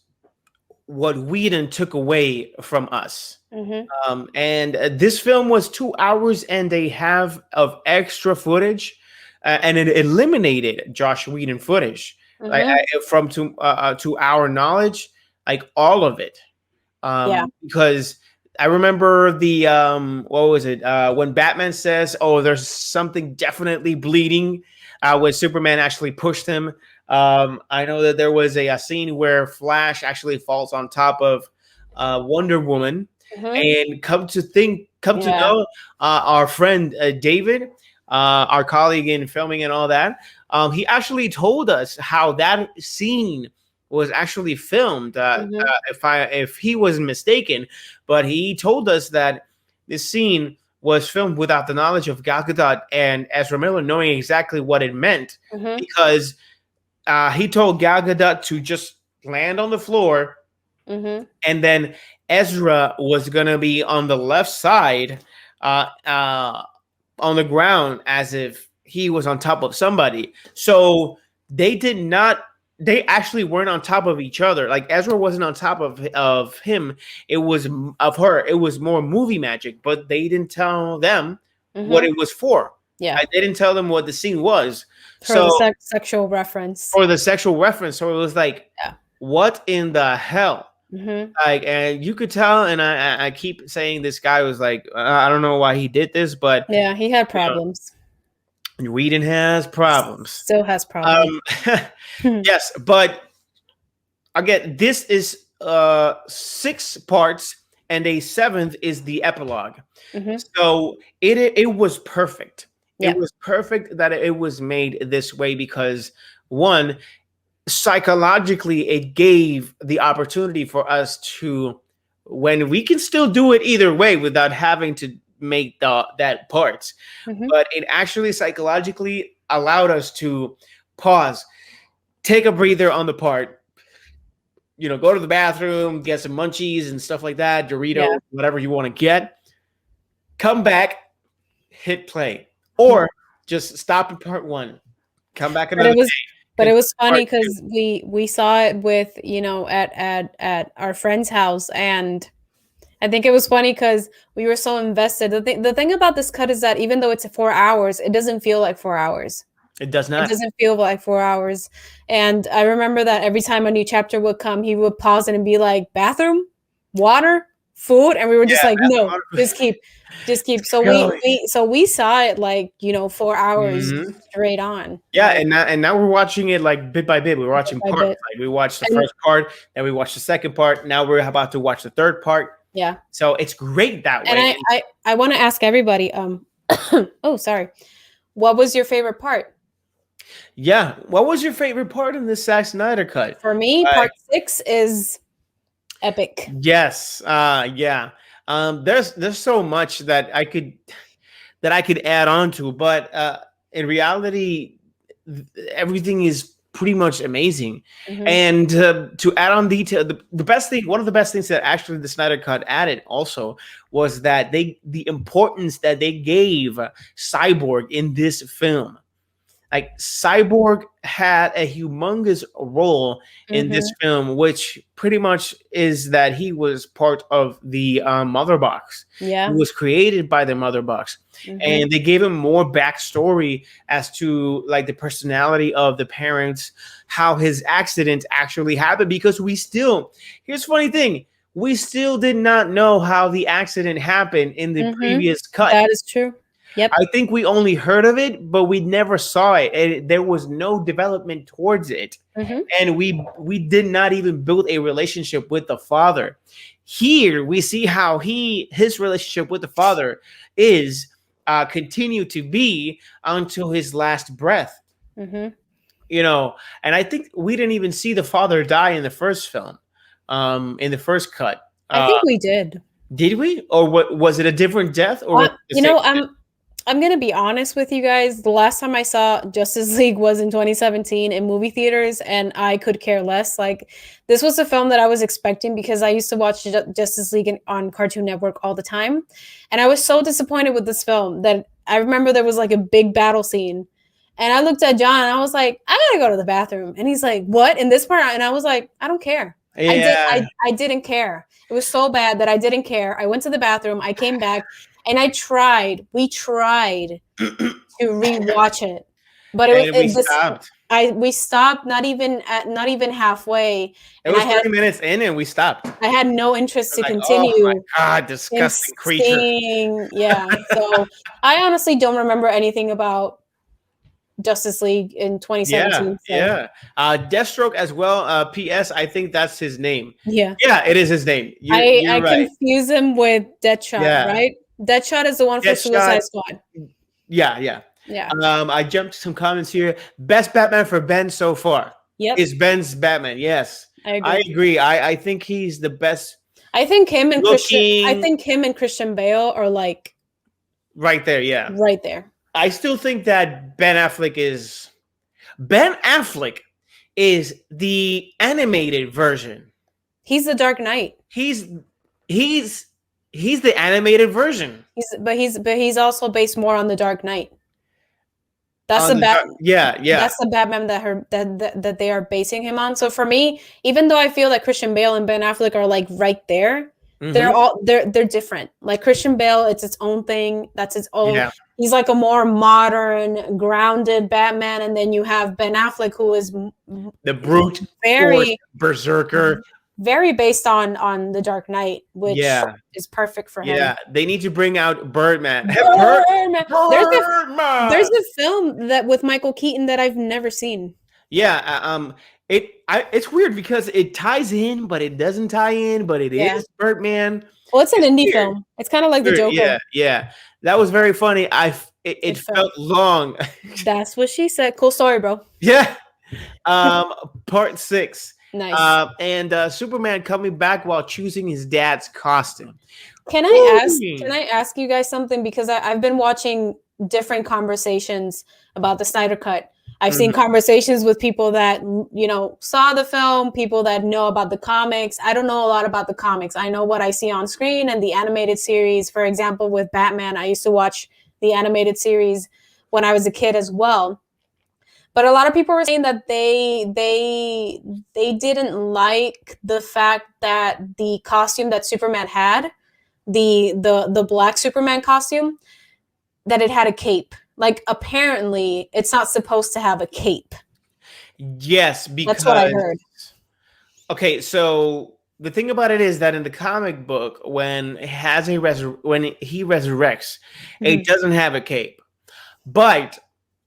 what Whedon took away from us. And this film was 2 hours and a half of extra footage, and it eliminated Josh Whedon footage from to our knowledge, like all of it. Because I remember the what was it when Batman says, "Oh, there's something definitely bleeding," when Superman actually pushed him. I know that there was a scene where Flash actually falls on top of Wonder Woman, and come to know, our friend David, our colleague in filming and all that, he actually told us how that scene was actually filmed. If he wasn't mistaken, but he told us that this scene was filmed without the knowledge of Gal Gadot and Ezra Miller knowing exactly what it meant, because he told Gal Gadot to just land on the floor, and then Ezra was gonna be on the left side, on the ground, as if he was on top of somebody. So they actually weren't on top of each other. Like Ezra wasn't on top of him. It was of her. It was more movie magic, but they didn't tell them what it was for. Yeah. They didn't tell them what the scene was. For the sexual reference. For the sexual reference. So it was like, what in the hell? Like, and you could tell, and I keep saying this guy was like, I don't know why he did this, but yeah, he had problems. Whedon has problems. Still has problems. Yes, but again, this is 6 parts, and a 7th is the epilogue. So it was perfect. It was perfect that it was made this way, because one, psychologically, it gave the opportunity for us to, when we can still do it either way without having to make that part, but it actually psychologically allowed us to pause, take a breather on the part, go to the bathroom, get some munchies and stuff like that, Doritos, whatever you want to get, come back, hit play, or just stop in part 1, come back another day. But it was funny because we saw it with, at our friend's house, and I think it was funny because we were so invested. The thing about this cut is that even though it's 4 hours, it doesn't feel like 4 hours. It does It not. doesn't feel like 4 hours. And I remember that every time a new chapter would come, he would pause it and be like, bathroom, water, food, and we were just Yeah, like, no, just keep. So really. we saw it like, 4 hours Mhm. straight on. Yeah, Like and now we're watching it like bit by bit. We're bit watching by parts. bit. Like we watched the And first part, then we watched the second part. Now we're about to watch the third part. yeah. So it's great that And way. I want to ask everybody, oh sorry. What was your favorite part? Yeah. What was your favorite part in the Zack Snyder cut? For me, part 6 is epic. Yes. Yeah. There's so much that I could add on to, but in reality, everything is pretty much amazing. Mhm. And to add on detail, the best thing, one of the best things that actually the Snyder Cut added also was that the importance that they gave Cyborg in this film. Like Cyborg had a humongous role in this film, which pretty much is that he was part of the Mother Box. Yeah. He was created by the Mother Box, and they gave him more backstory as to like the personality of the parents, how his accident actually happened. Because here's the funny thing, we still did not know how the accident happened in the previous cut. That is true. Yep. I think we only heard of it, but we never saw it, and there was no development towards it. And we did not even build a relationship with the father. Here we see how his relationship with the father is continue to be until his last breath. And I think we didn't even see the father die in the first film, in the first cut. I think we did. Did we, or what was it? A different death, or I'm going to be honest with you guys. The last time I saw Justice League was in 2017 in movie theaters, and I could care less. Like, this was a film that I was expecting because I used to watch Justice League on Cartoon Network all the time. And I was so disappointed with this film that I remember there was like a big battle scene. And I looked at John and I was like, I got to go to the bathroom. And he's like, what? In this part? And I was like, I don't care. Yeah. I didn't care. It was so bad that I didn't care. I went to the bathroom. I came back. And we tried to rewatch it, but we stopped not even halfway. It was 30 minutes in, and we stopped. I had no interest to continue. Oh my God, disgusting creature! Yeah, so I honestly don't remember anything about Justice League in 2017. Yeah. Deathstroke as well. P.S. I think that's his name. Yeah, it is his name. I right. confuse him with Deadshot, right? Deadshot is the one for Suicide Squad. Yeah. I jumped to some comments here. Best Batman for Ben so far. Yep. Is Ben's Batman. Yes. I agree. I think he's the best. I think him and Christian Bale are like right there, yeah. Right there. I still think that Ben Affleck is the animated version. He's the Dark Knight. He's the animated version. He's also based more on the Dark Knight. That's That's the Batman that they are basing him on. So for me, even though I feel that Christian Bale and Ben Affleck are like right there, they're different. Like Christian Bale, it's its own thing. That's its own. Yeah. He's like a more modern, grounded Batman, and then you have Ben Affleck, who is the brute, very berserker. Very based on the Dark Knight, which is perfect for him. Yeah, they need to bring out Birdman. Birdman. There's a film that with Michael Keaton that I've never seen. Yeah, it's weird because it ties in, but it doesn't tie in. But it is Birdman. Well, it's an indie film. It's kind of like the Joker. Yeah, that was very funny. It felt long. That's what she said. Cool story, bro. Yeah. Part 6. Nice. And Superman coming back while choosing his dad's costume. Can I ask you guys something? Because I've been watching different conversations about the Snyder Cut. I've seen conversations with people that, saw the film, people that know about the comics. I don't know a lot about the comics. I know what I see on screen and the animated series. For example, with Batman, I used to watch the animated series when I was a kid as well. But a lot of people were saying that they didn't like the fact that the costume that Superman had, the black Superman costume, that it had a cape. like apparently it's not supposed to have a cape. Yes, because that's what I heard. Okay, so the thing about it is that in the comic book, when he resurrects, it doesn't have a cape. But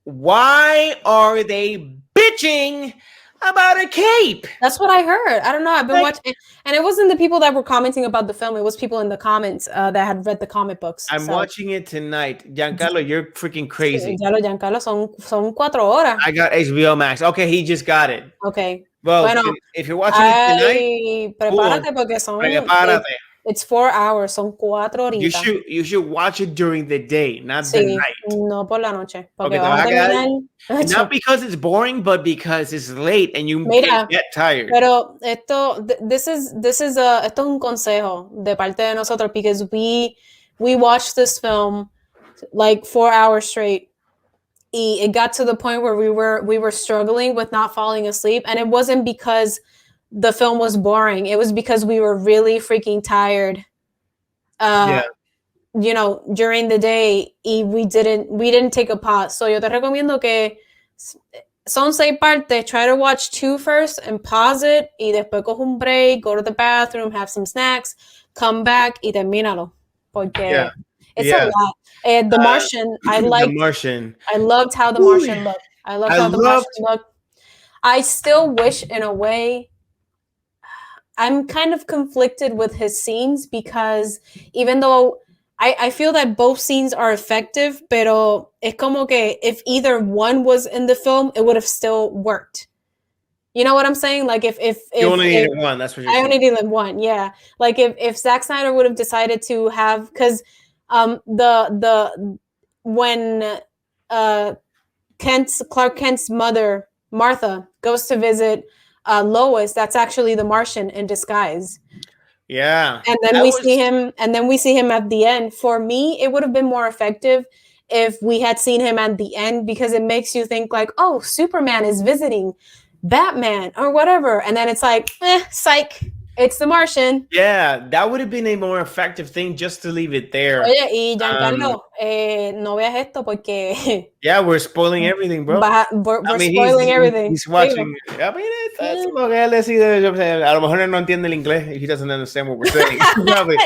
why are they bitching about a cape? That's what I heard. I don't know. I've been watching, and it wasn't the people that were commenting about the film. It was people in the comments that had read the comic books. I'm watching it tonight. Giancarlo, you're freaking crazy. Giancarlo, son 4 horas. I got HBO Max. Okay, he just got it. Okay. Well, if you're watching it tonight, prepárate porque it's 4 hours, son 4 horitas. You should watch it during the day, not the night. No por la noche. Okay, not because it's boring, but because it's late and you get tired. Pero this is esto es un consejo de parte de nosotros, because we watched this film like 4 hours straight. It got to the point where we were struggling with not falling asleep, and it wasn't because the film was boring. It was because we were really freaking tired. You know, during the day, we didn't take a pause. So yo te recomiendo que son 6 partes. Try to watch 2 first and pause it, y después coge un break, go to the bathroom, have some snacks, come back y termínalo. Porque it's a lot. The Martian, I liked. The Martian. I loved how the Martian looked. I loved how the Martian looked. I still wish, in a way, I'm kind of conflicted with his scenes, because even though I feel that both scenes are effective, pero es como que if either one was in the film, it would have still worked. You know what I'm saying? Like if you only needed one, that's what you're saying. I only needed one, yeah. Like if Zack Snyder would have decided to have, because when Clark Kent's mother Martha goes to visit Lois, that's actually the Martian in disguise. Yeah. And then we see him at the end. For me, it would have been more effective if we had seen him at the end, because it makes you think like, oh, Superman is visiting Batman or whatever, and then it's like, psych, it's the Martian. Yeah, that would have been a more effective thing, just to leave it there. Oye, y Giancarlo, no veas esto porque yeah, we're spoiling everything, bro. We're spoiling everything. He's watching. I mean, it's lo que él decide. A lo mejor no entiende el inglés. He doesn't understand what we're saying. Diablo,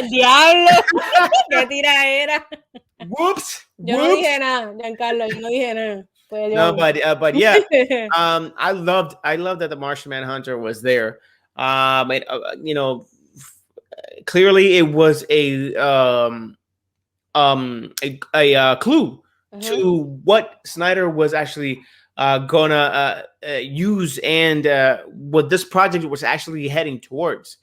qué tiraera. Whoops. Yo no dije nada, Giancarlo. Yo no dije nada. No, but yeah, I loved that the Martian Manhunter was there. You know, clearly it was a clue to what Snyder was actually gonna use, and what this project was actually heading towards.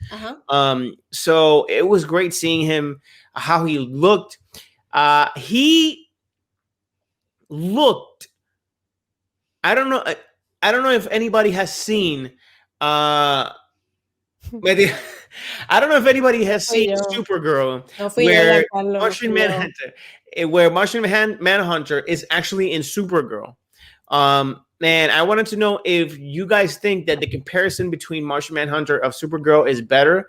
So it was great seeing him, how he looked. He looked. I don't know if anybody has seen. I don't know if anybody has seen Supergirl, where Martian Manhunter, Manhunter is actually in Supergirl. And I wanted to know if you guys think that the comparison between Martian Manhunter of Supergirl is better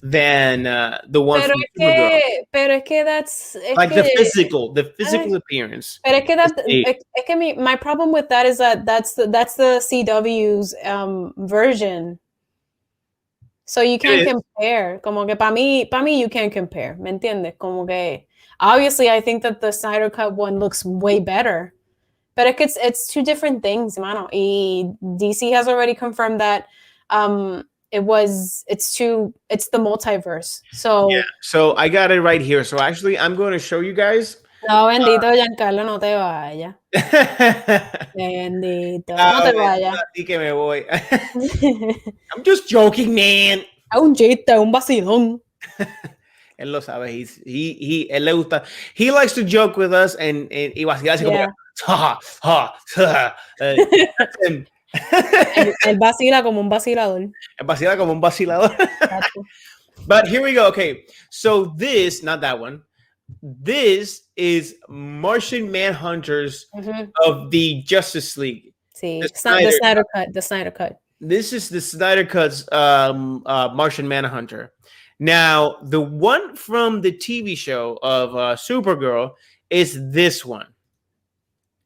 than the one from Supergirl. Pero es que that's like the physical appearance. Pero es que my problem with that is that that's the CW's version. So you can't compare. Como que para mí you can't compare. ¿Me entiendes? Como que obviously I think that the Snyder Cut one looks way better. But it's two different things, mano. Y DC has already confirmed that it's the multiverse. So yeah. So I got it right here. So actually I'm going to show you guys. No, bendito Giancarlo, no te vayas. Bendito, no te vayas. Así que me voy. I'm just joking, man. Es un chiste, un vacilón. Él lo sabe. Él le gusta. He likes to joke with us and vacilar así como Él vacila como un vacilador. Él vacila como un vacilador. But here we go. Okay, so this, not that one. This is Martian Manhunters of the Justice League. Sí, the Snyder Cut. This is the Snyder Cut's Martian Manhunter. Now, the one from the TV show of Supergirl is this one.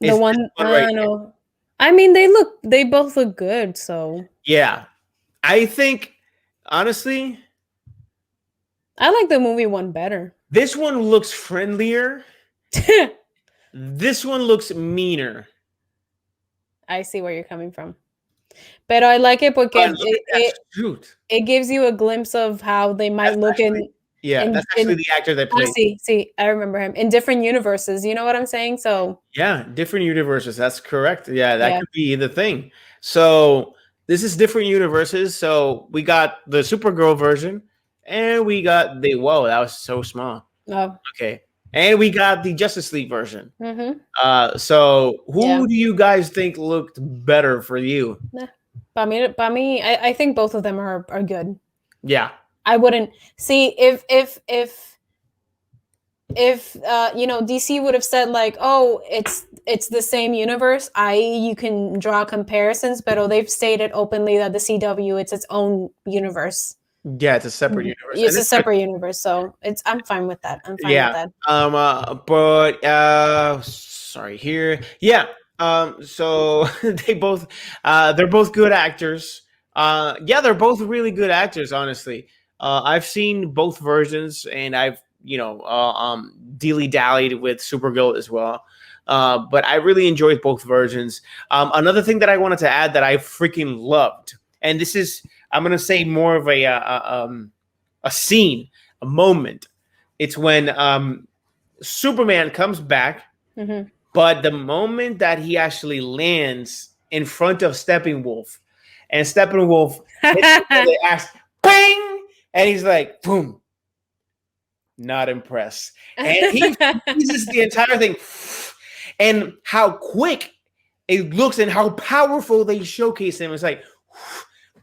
The It's one, this one right here. no. I mean, they both look good. So Yeah, I think honestly, I like the movie one better. this one looks friendlier. This one looks meaner. I see where you're coming from. But I like it But because look at that suit. it gives you a glimpse of how they might That's look actually, yeah, that's actually in the actor that I played. see, I remember him in different universes. You know what I'm saying? So Yeah, different universes. That's correct. Yeah, that yeah. could be the thing. So this is different universes. So we got the Supergirl version, and we got the whoa, that was so small. Oh. Okay, and we got the Justice League version. Mm-hmm. So Yeah. who do you guys think looked better for you? By me, I think both of them are good. Yeah, I wouldn't see if you know, DC would have said like, oh, it's the same universe, you can draw comparisons, but oh, they've stated openly that the CW, it's its own universe. yeah, it's a separate universe. It's And a separate universe, so I'm fine with that. I'm fine with yeah. that. But sorry here. Yeah. So they're both good actors. Yeah, they're both really good actors, honestly. I've seen both versions, and I've dilly dallied with Supergirl as well. But I really enjoyed both versions. Another thing that I wanted to add that I freaking loved, and this is, I'm gonna say, more of a scene, a moment. It's when Superman comes back, Mm-hmm. but the moment that he actually lands in front of Steppenwolf, and Steppenwolf hits him in the ass, bang, and he's like, boom, not impressed. And he freezes the entire thing. And how quick it looks and how powerful they showcase him. It's like,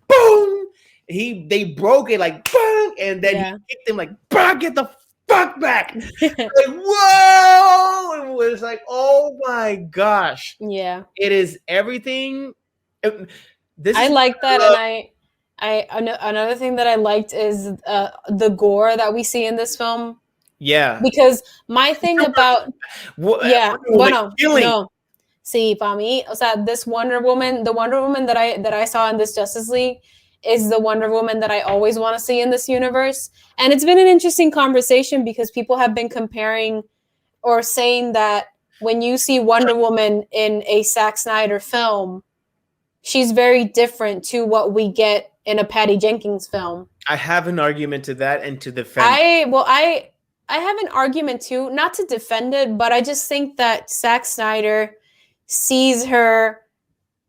boom. They broke it like, boom, and then he kicked him like, bah, get the fuck back. Like, whoa. It was like, oh my gosh. Yeah. It is everything. I like that, and another thing that I liked is the gore that we see in this film. Yeah. Because my thing about no. See, para mí, o sea, this Wonder Woman, the Wonder Woman that I saw in this Justice League is the Wonder Woman that I always want to see in this universe. And it's been an interesting conversation because people have been comparing or saying that when you see Wonder Woman in a Zack Snyder film, she's very different to what we get in a Patty Jenkins film. I have an argument to that and to defend. I have an argument too, not to defend it, but I just think that Zack Snyder sees her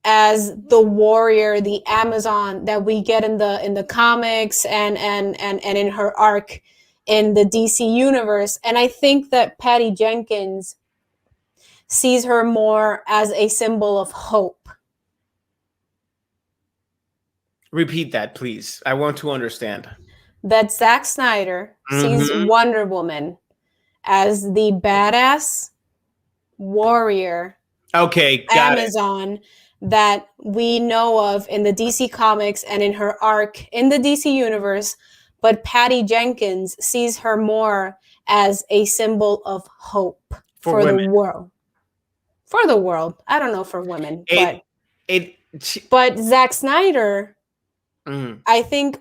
as the warrior, the Amazon that we get in the comics and in her arc in the DC universe. And I think that Patty Jenkins sees her more as a symbol of hope. Repeat that, please. I want to understand. That Zack Snyder sees Wonder Woman as the badass warrior, Amazon that we know of in the DC comics and in her arc in the DC universe, but Patty Jenkins sees her more as a symbol of hope for the world. For the world. I don't know for women, but Zack Snyder, I think,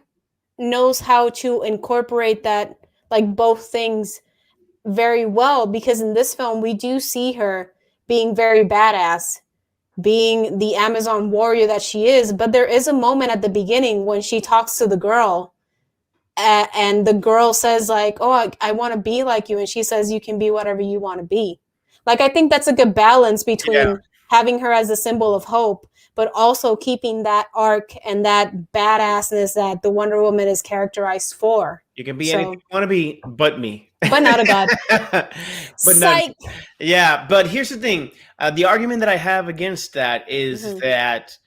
knows how to incorporate that, like, both things very well, because in this film we do see her being very badass, being the Amazon warrior that she is, but there is a moment at the beginning when she talks to the girl and the girl says like, oh, I want to be like you, and she says you can be whatever you want to be. Like, I think that's a good balance between having her as a symbol of hope, but also keeping that arc and that badassness that the Wonder Woman is characterized for. You can be anything you want to be, but me. But not a god. But yeah, but here's the thing. The argument that I have against that is that,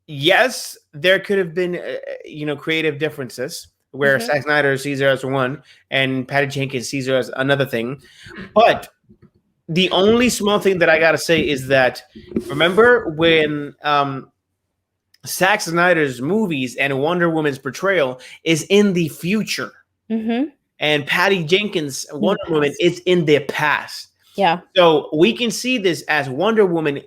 yes, there could have been, creative differences where Zack Snyder sees her as one and Patty Jenkins sees her as another thing. But the only small thing that I got to say is that, remember when Zack Snyder's movies and Wonder Woman's portrayal is in the future, and Patty Jenkins' Wonder Woman is in the past. Yeah. So we can see this as Wonder Woman.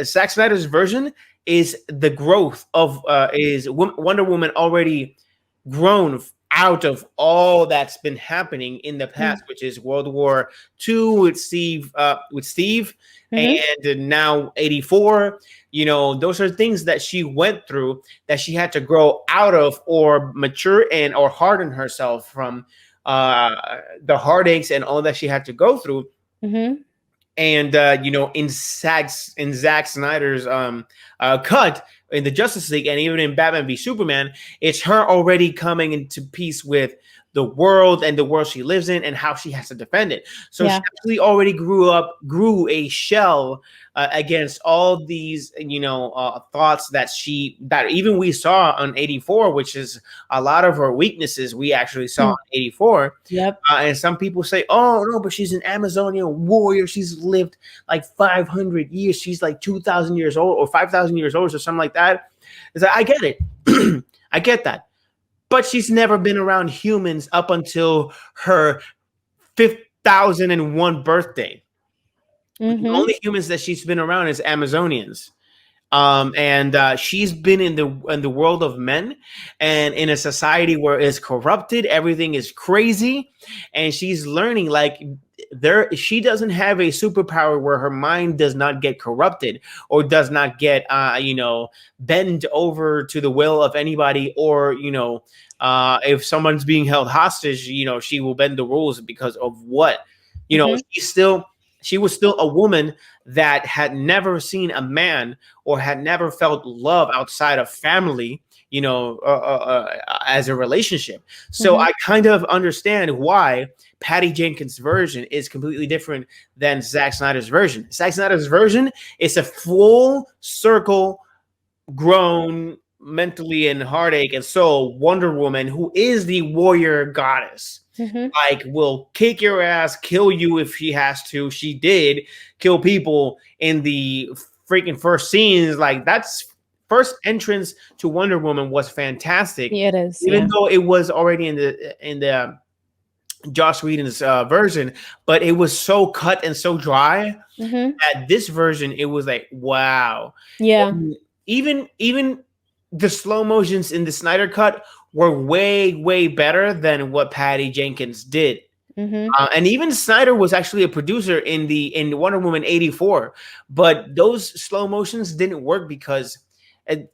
Zack Snyder's version is the growth of Wonder Woman already grown out of all that's been happening in the past, which is World War II with Steve, and now 84. You know, those are things that she went through that she had to grow out of or mature and or harden herself from the heartaches and all that she had to go through. And you know, in Zack Snyder's cut in the Justice League and even in Batman v Superman, it's her already coming into peace with the world and the world she lives in and how she has to defend it. So she actually already grew a shell against all these, you know, thoughts that even we saw on 84, which is a lot of her weaknesses we actually saw on 84. Yep. And some people say, oh no, but she's an Amazonian warrior. She's lived like 500 years. She's like 2,000 years old or 5,000 years old or something like that. It's like, I get it. I get that. But she's never been around humans up until her 5,001 birthday. The only humans that she's been around is Amazonians. And she's been in the world of men and in a society where it's corrupted, everything is crazy, and she's learning like she doesn't have a superpower where her mind does not get corrupted or does not get you know, bend over to the will of anybody, or you know, if someone's being held hostage, you know, she will bend the rules because of what, you know, she was still a woman that had never seen a man or had never felt love outside of family, you know, as a relationship. So I kind of understand why Patty Jenkins' version is completely different than Zack Snyder's version. Zack Snyder's version is a full circle grown mentally and heartache and soul Wonder Woman, who is the warrior goddess. Like, will kick your ass, kill you if she has to. She did kill people in the freaking first scenes. Like, that's first entrance to Wonder Woman was fantastic. It is, even though it was already in the Joss Whedon's version, but it was so cut and so dry. At this version, it was like, wow. Yeah. And even the slow motions in the Snyder Cut were way better than what Patty Jenkins did. And even Snyder was actually a producer in Wonder Woman 84, but those slow motions didn't work because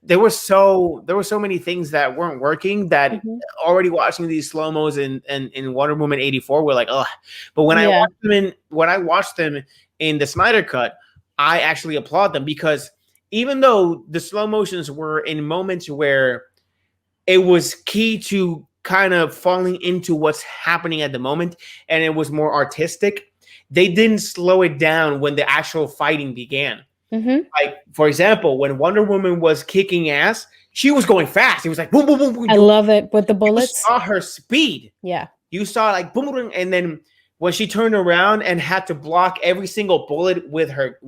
there were so many things that weren't working that already watching these slow mos in Wonder Woman 84 were like, ugh. But when I watched them in the Snyder Cut, I actually applaud them, because even though the slow motions were in moments where it was key to kind of falling into what's happening at the moment, and it was more artistic, they didn't slow it down when the actual fighting began. Like, for example, when Wonder Woman was kicking ass, she was going fast. It was like boom, boom, boom, boom. I love it with the bullets. You saw her speed. Yeah. You saw like boom, boom, and then when she turned around and had to block every single bullet with her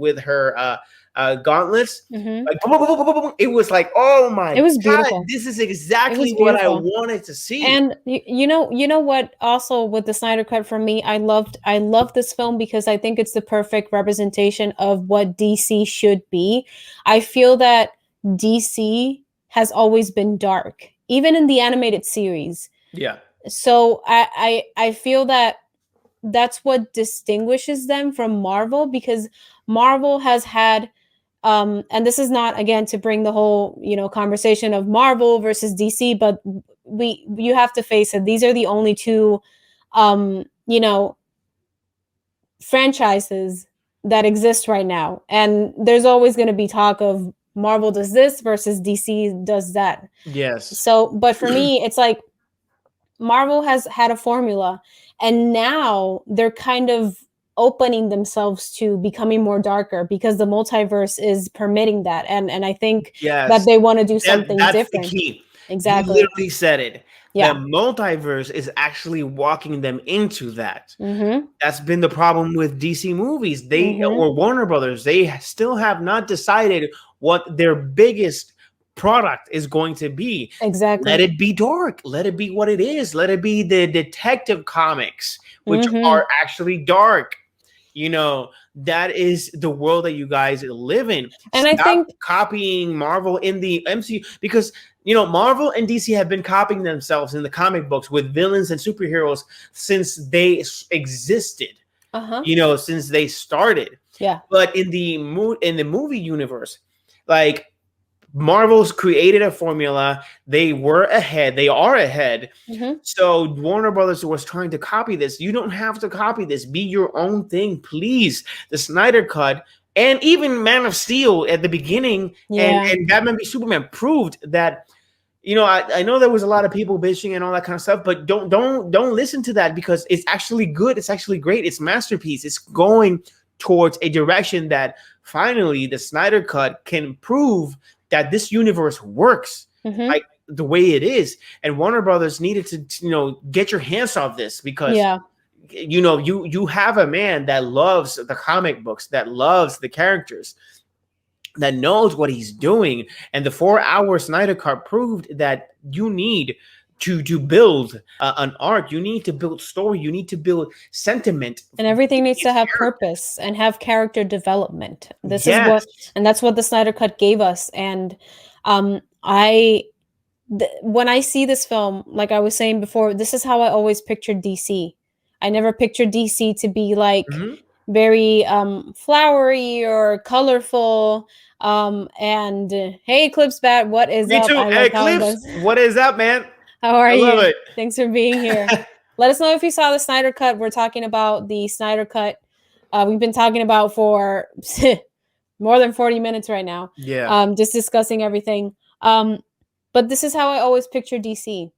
gauntlets, like boom, boom, boom, boom, boom, it was like, oh my god, it was beautiful. This is exactly what I wanted to see. And you know what, also with the Snyder Cut, for me, I loved this film because I think it's the perfect representation of what DC should be. I feel that DC has always been dark, even in the animated series. Yeah. So I feel that that's what distinguishes them from Marvel, because Marvel has had and this is not, again, to bring the whole, you know, conversation of Marvel versus DC, but you have to face it. These are the only two, you know, franchises that exist right now. And there's always going to be talk of Marvel does this versus DC does that. Yes. So, but for me, it's like Marvel has had a formula, and now they're kind of opening themselves to becoming more darker because the multiverse is permitting that, and I think that they want to do something different. That's the key. Exactly. You literally said it. Yeah. The multiverse is actually walking them into that. That's been the problem with DC movies. They or Warner Brothers, they still have not decided what their biggest product is going to be. Exactly. Let it be dark. Let it be what it is. Let it be the detective comics, which are actually dark. that is the world that you guys live in. And I Stop think copying Marvel in the MCU, because Marvel and DC have been copying themselves in the comic books with villains and superheroes since they existed. Since they started. Yeah. But in the movie universe, like, Marvel's created a formula. They were ahead. They are ahead. So Warner Brothers was trying to copy this. You don't have to copy this. Be your own thing, please. The Snyder Cut and even Man of Steel at the beginning and Batman v Superman proved that. I know there was a lot of people bitching and all that kind of stuff, but don't listen to that, because it's actually good. It's actually great. It's masterpiece. It's going towards a direction that finally the Snyder Cut can prove that this universe works like the way it is. And Warner Brothers needed to, get your hands off this, because you have a man that loves the comic books, that loves the characters, that knows what he's doing. And the 4-hour Snyder Cut proved that you need to build an arc. You need to build story. You need to build sentiment. And everything needs to have purpose and have character development. This is that's what the Snyder Cut gave us. And when I see this film, like I was saying before, this is how I always pictured DC. I never pictured DC to be like very flowery or colorful. And hey, Eclipse Bat, what is up? Me too. Hey, Eclipse, what is up, man? How are you? Love it. Thanks for being here. Let us know if you saw the Snyder Cut. We're talking about the Snyder Cut. We've been talking about for more than 40 minutes right now. Yeah. Just discussing everything. But this is how I always picture DC.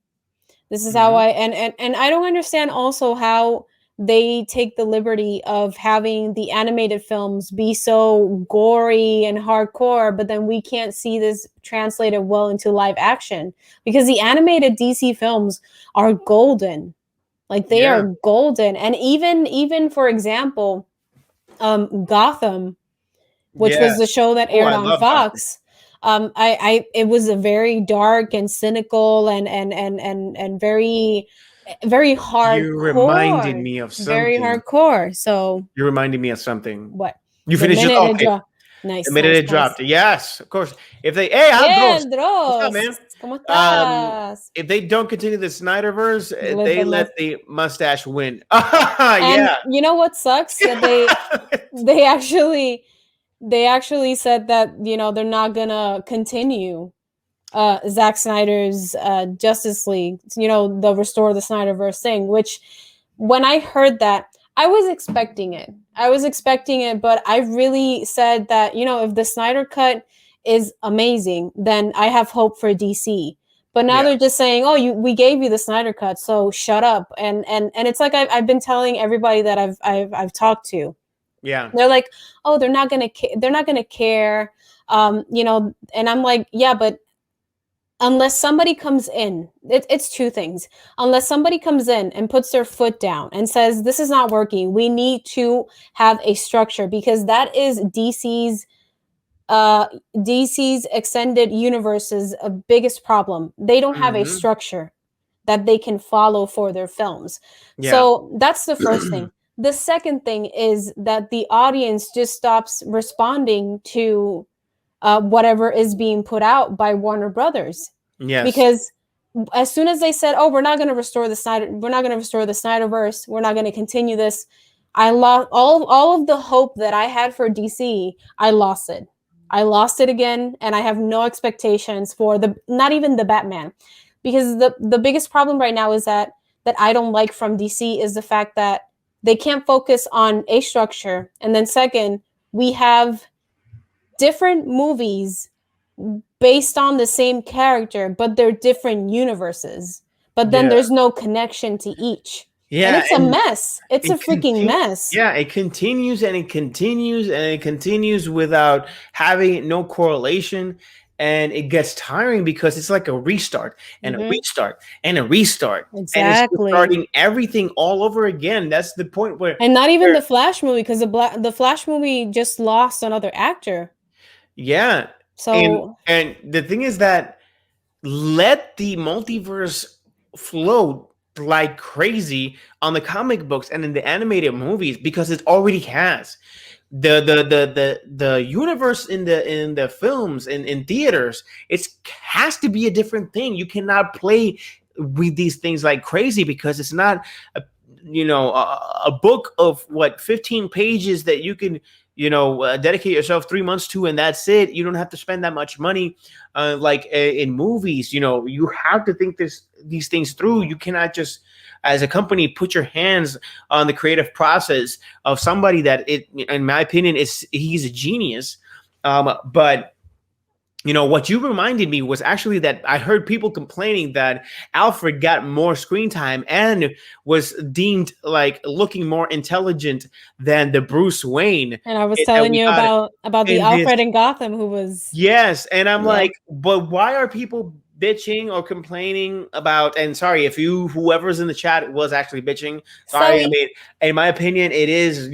This is how and I don't understand also how they take the liberty of having the animated films be so gory and hardcore, but then we can't see this translated well into live action, because the animated DC films are golden. Like, they are golden. And even for example, Gotham, which was the show that aired on Fox. It was a very dark and cynical and very hardcore. You reminded me of something. Very hardcore. So you reminded me of something. What? You finished it? Okay. Nice. The minute it dropped. Yes, of course. If they Andros. What's up, man? ¿Cómo estás? If they don't continue the Snyderverse, they let the mustache win. And you know what sucks? That they actually said that, they're not gonna continue Zack Snyder's Justice League, the restore the Snyderverse thing, which when I heard that, I was expecting it, but I really said that, if the Snyder Cut is amazing, then I have hope for DC. But now they're just saying, oh, we gave you the Snyder Cut, so shut up. And it's like I've been telling everybody that I've talked to. Yeah. They're like, oh, they're not gonna care. And I'm like, yeah, but unless somebody comes in, it's two things. Unless somebody comes in and puts their foot down and says, this is not working, we need to have a structure, because that is DC's extended universe's biggest problem. They don't have a structure that they can follow for their films. So that's the first thing. The second thing is that the audience just stops responding to whatever is being put out by Warner Brothers. Yes. Because as soon as they said, "Oh, we're not going to restore the Snyderverse, we're not going to continue this," I lost all of the hope that I had for DC. I lost it. Again, and I have no expectations for not even the Batman, because the biggest problem right now is that I don't like from DC is the fact that they can't focus on a structure, and then second, we have different movies based on the same character, but they're different universes. But then there's no connection to each. Yeah, and it's a mess. It's a freaking mess. Yeah, it continues and it continues and it continues without having no correlation. And it gets tiring because it's like a restart and a restart and a restart. Exactly. And it's starting everything all over again. That's the point where... And not even the Flash movie, because the Flash movie just lost another actor. Yeah. So... And the thing is that let the multiverse flow like crazy on the comic books and in the animated movies because it already has the universe in the films in theaters. It has to be a different thing. You cannot play with these things like crazy because it's not a, a book of what 15 pages that you can dedicate yourself 3 months to, and that's it. You don't have to spend that much money like in movies. You have to think these things through. You cannot just, as a company, put your hands on the creative process of somebody that, in my opinion, he's a genius. But what you reminded me was actually that I heard people complaining that Alfred got more screen time and was deemed like looking more intelligent than the Bruce Wayne. And I was telling you about the Alfred in Gotham who was. Yes. And I'm like, but why are people bitching or complaining about, and sorry if whoever's in the chat was actually bitching. Sorry. I mean, in my opinion, it is,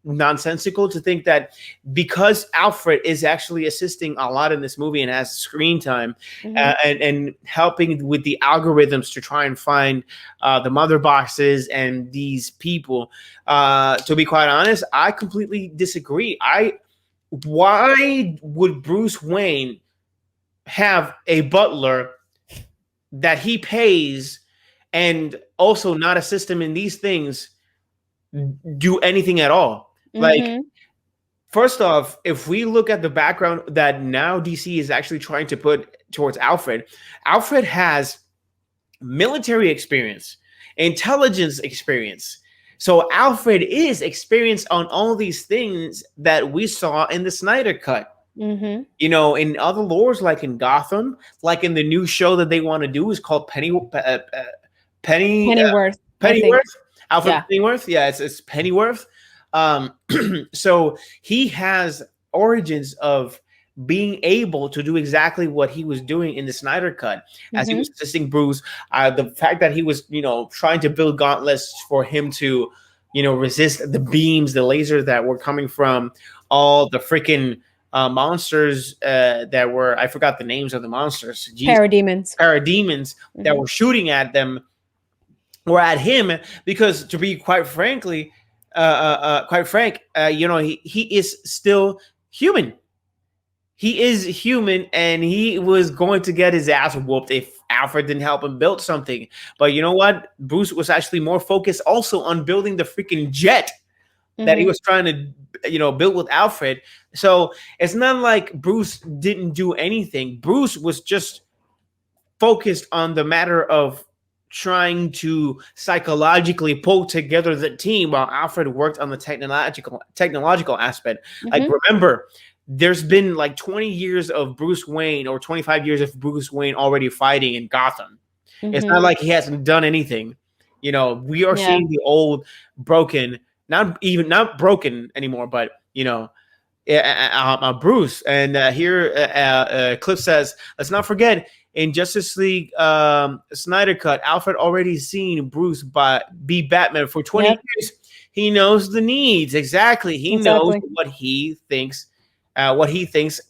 nonsensical to think that because Alfred is actually assisting a lot in this movie and has screen time and helping with the algorithms to try and find the mother boxes and these people. To be quite honest, I completely disagree. Why would Bruce Wayne have a butler that he pays and also not assist him in these things do anything at all? Like, first off, if we look at the background that now DC is actually trying to put towards Alfred has military experience, intelligence experience. So Alfred is experienced on all these things that we saw in the Snyder Cut. In other lores, like in Gotham, like in the new show that they want to do is called Pennyworth. Alfred Pennyworth. Yeah, it's Pennyworth. So he has origins of being able to do exactly what he was doing in the Snyder Cut as he was assisting Bruce. The fact that he was, trying to build gauntlets for him to, resist the beams, the lasers that were coming from all the freaking monsters that were, I forgot the names of the monsters. Parademons that were shooting at them or at him, because to be quite frank, he is still human. He is human, and he was going to get his ass whooped if Alfred didn't help him build something. But you know what? Bruce was actually more focused also on building the freaking jet that he was trying to, build with Alfred. So it's not like Bruce didn't do anything. Bruce was just focused on the matter of trying to psychologically pull together the team while Alfred worked on the technological aspect. Like, remember, there's been like 20 years of Bruce Wayne or 25 years of Bruce Wayne already fighting in Gotham. It's not like he hasn't done anything. We are seeing the old broken, not broken anymore, but Bruce. And here Cliff says, let's not forget, in Justice League Snyder Cut, Alfred already seen Bruce be Batman for 20 years. He knows the needs. Exactly. He knows what he thinks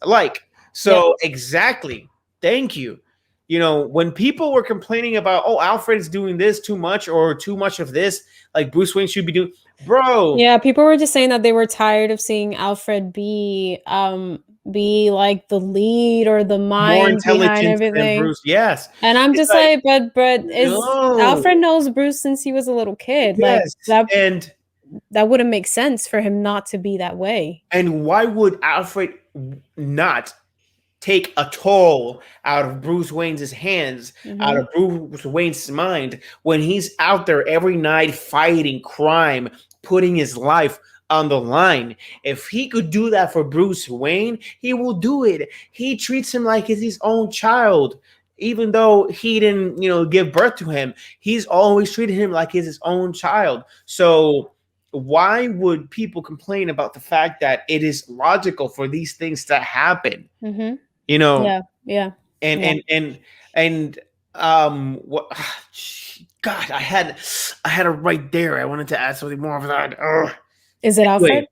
like. So exactly. Thank you. When people were complaining about, Alfred is doing this too much or too much of this, like Bruce Wayne should be doing, bro. Yeah, people were just saying that they were tired of seeing Alfred be like the lead or the mind behind everything. Bruce, yes. And I'm just like, but Alfred knows Bruce since he was a little kid. Yes. Like that wouldn't make sense for him not to be that way. And why would Alfred not take a toll out of Bruce Wayne's hands, out of Bruce Wayne's mind, when he's out there every night fighting crime, putting his life on the line? If he could do that for Bruce Wayne, he will do it. He treats him like it's his own child. Even though he didn't, give birth to him, he's always treated him like he's his own child. So why would people complain about the fact that it is logical for these things to happen? What? God, I had it right there. I wanted to add something more of that. Is it Alfred?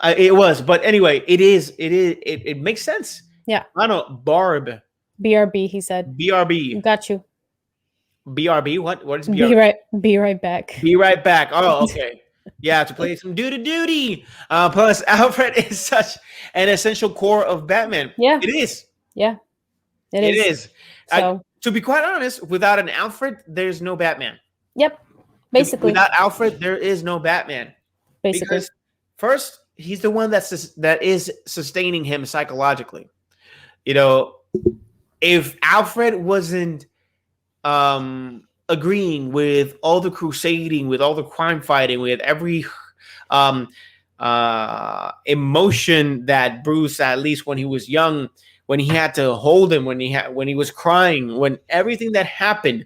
It was, but anyway, it makes sense. Yeah. I don't know. BRB, he said. BRB. Got you. BRB. What is Be BRB? right back. Be right back. Oh, okay. Yeah, to play some duty. Plus, Alfred is such an essential core of Batman. Yeah. It is. Yeah. It It is. is. So To be quite honest, without an Alfred, there's no Batman. yep. Basically. Without Alfred, there is no Batman. Basically. Because first, he's the one that is sustaining him psychologically. You know, if Alfred wasn't agreeing with all the crusading, with all the crime fighting, with every emotion that Bruce, at least when he was young, when he had to hold him, when he was crying, when everything that happened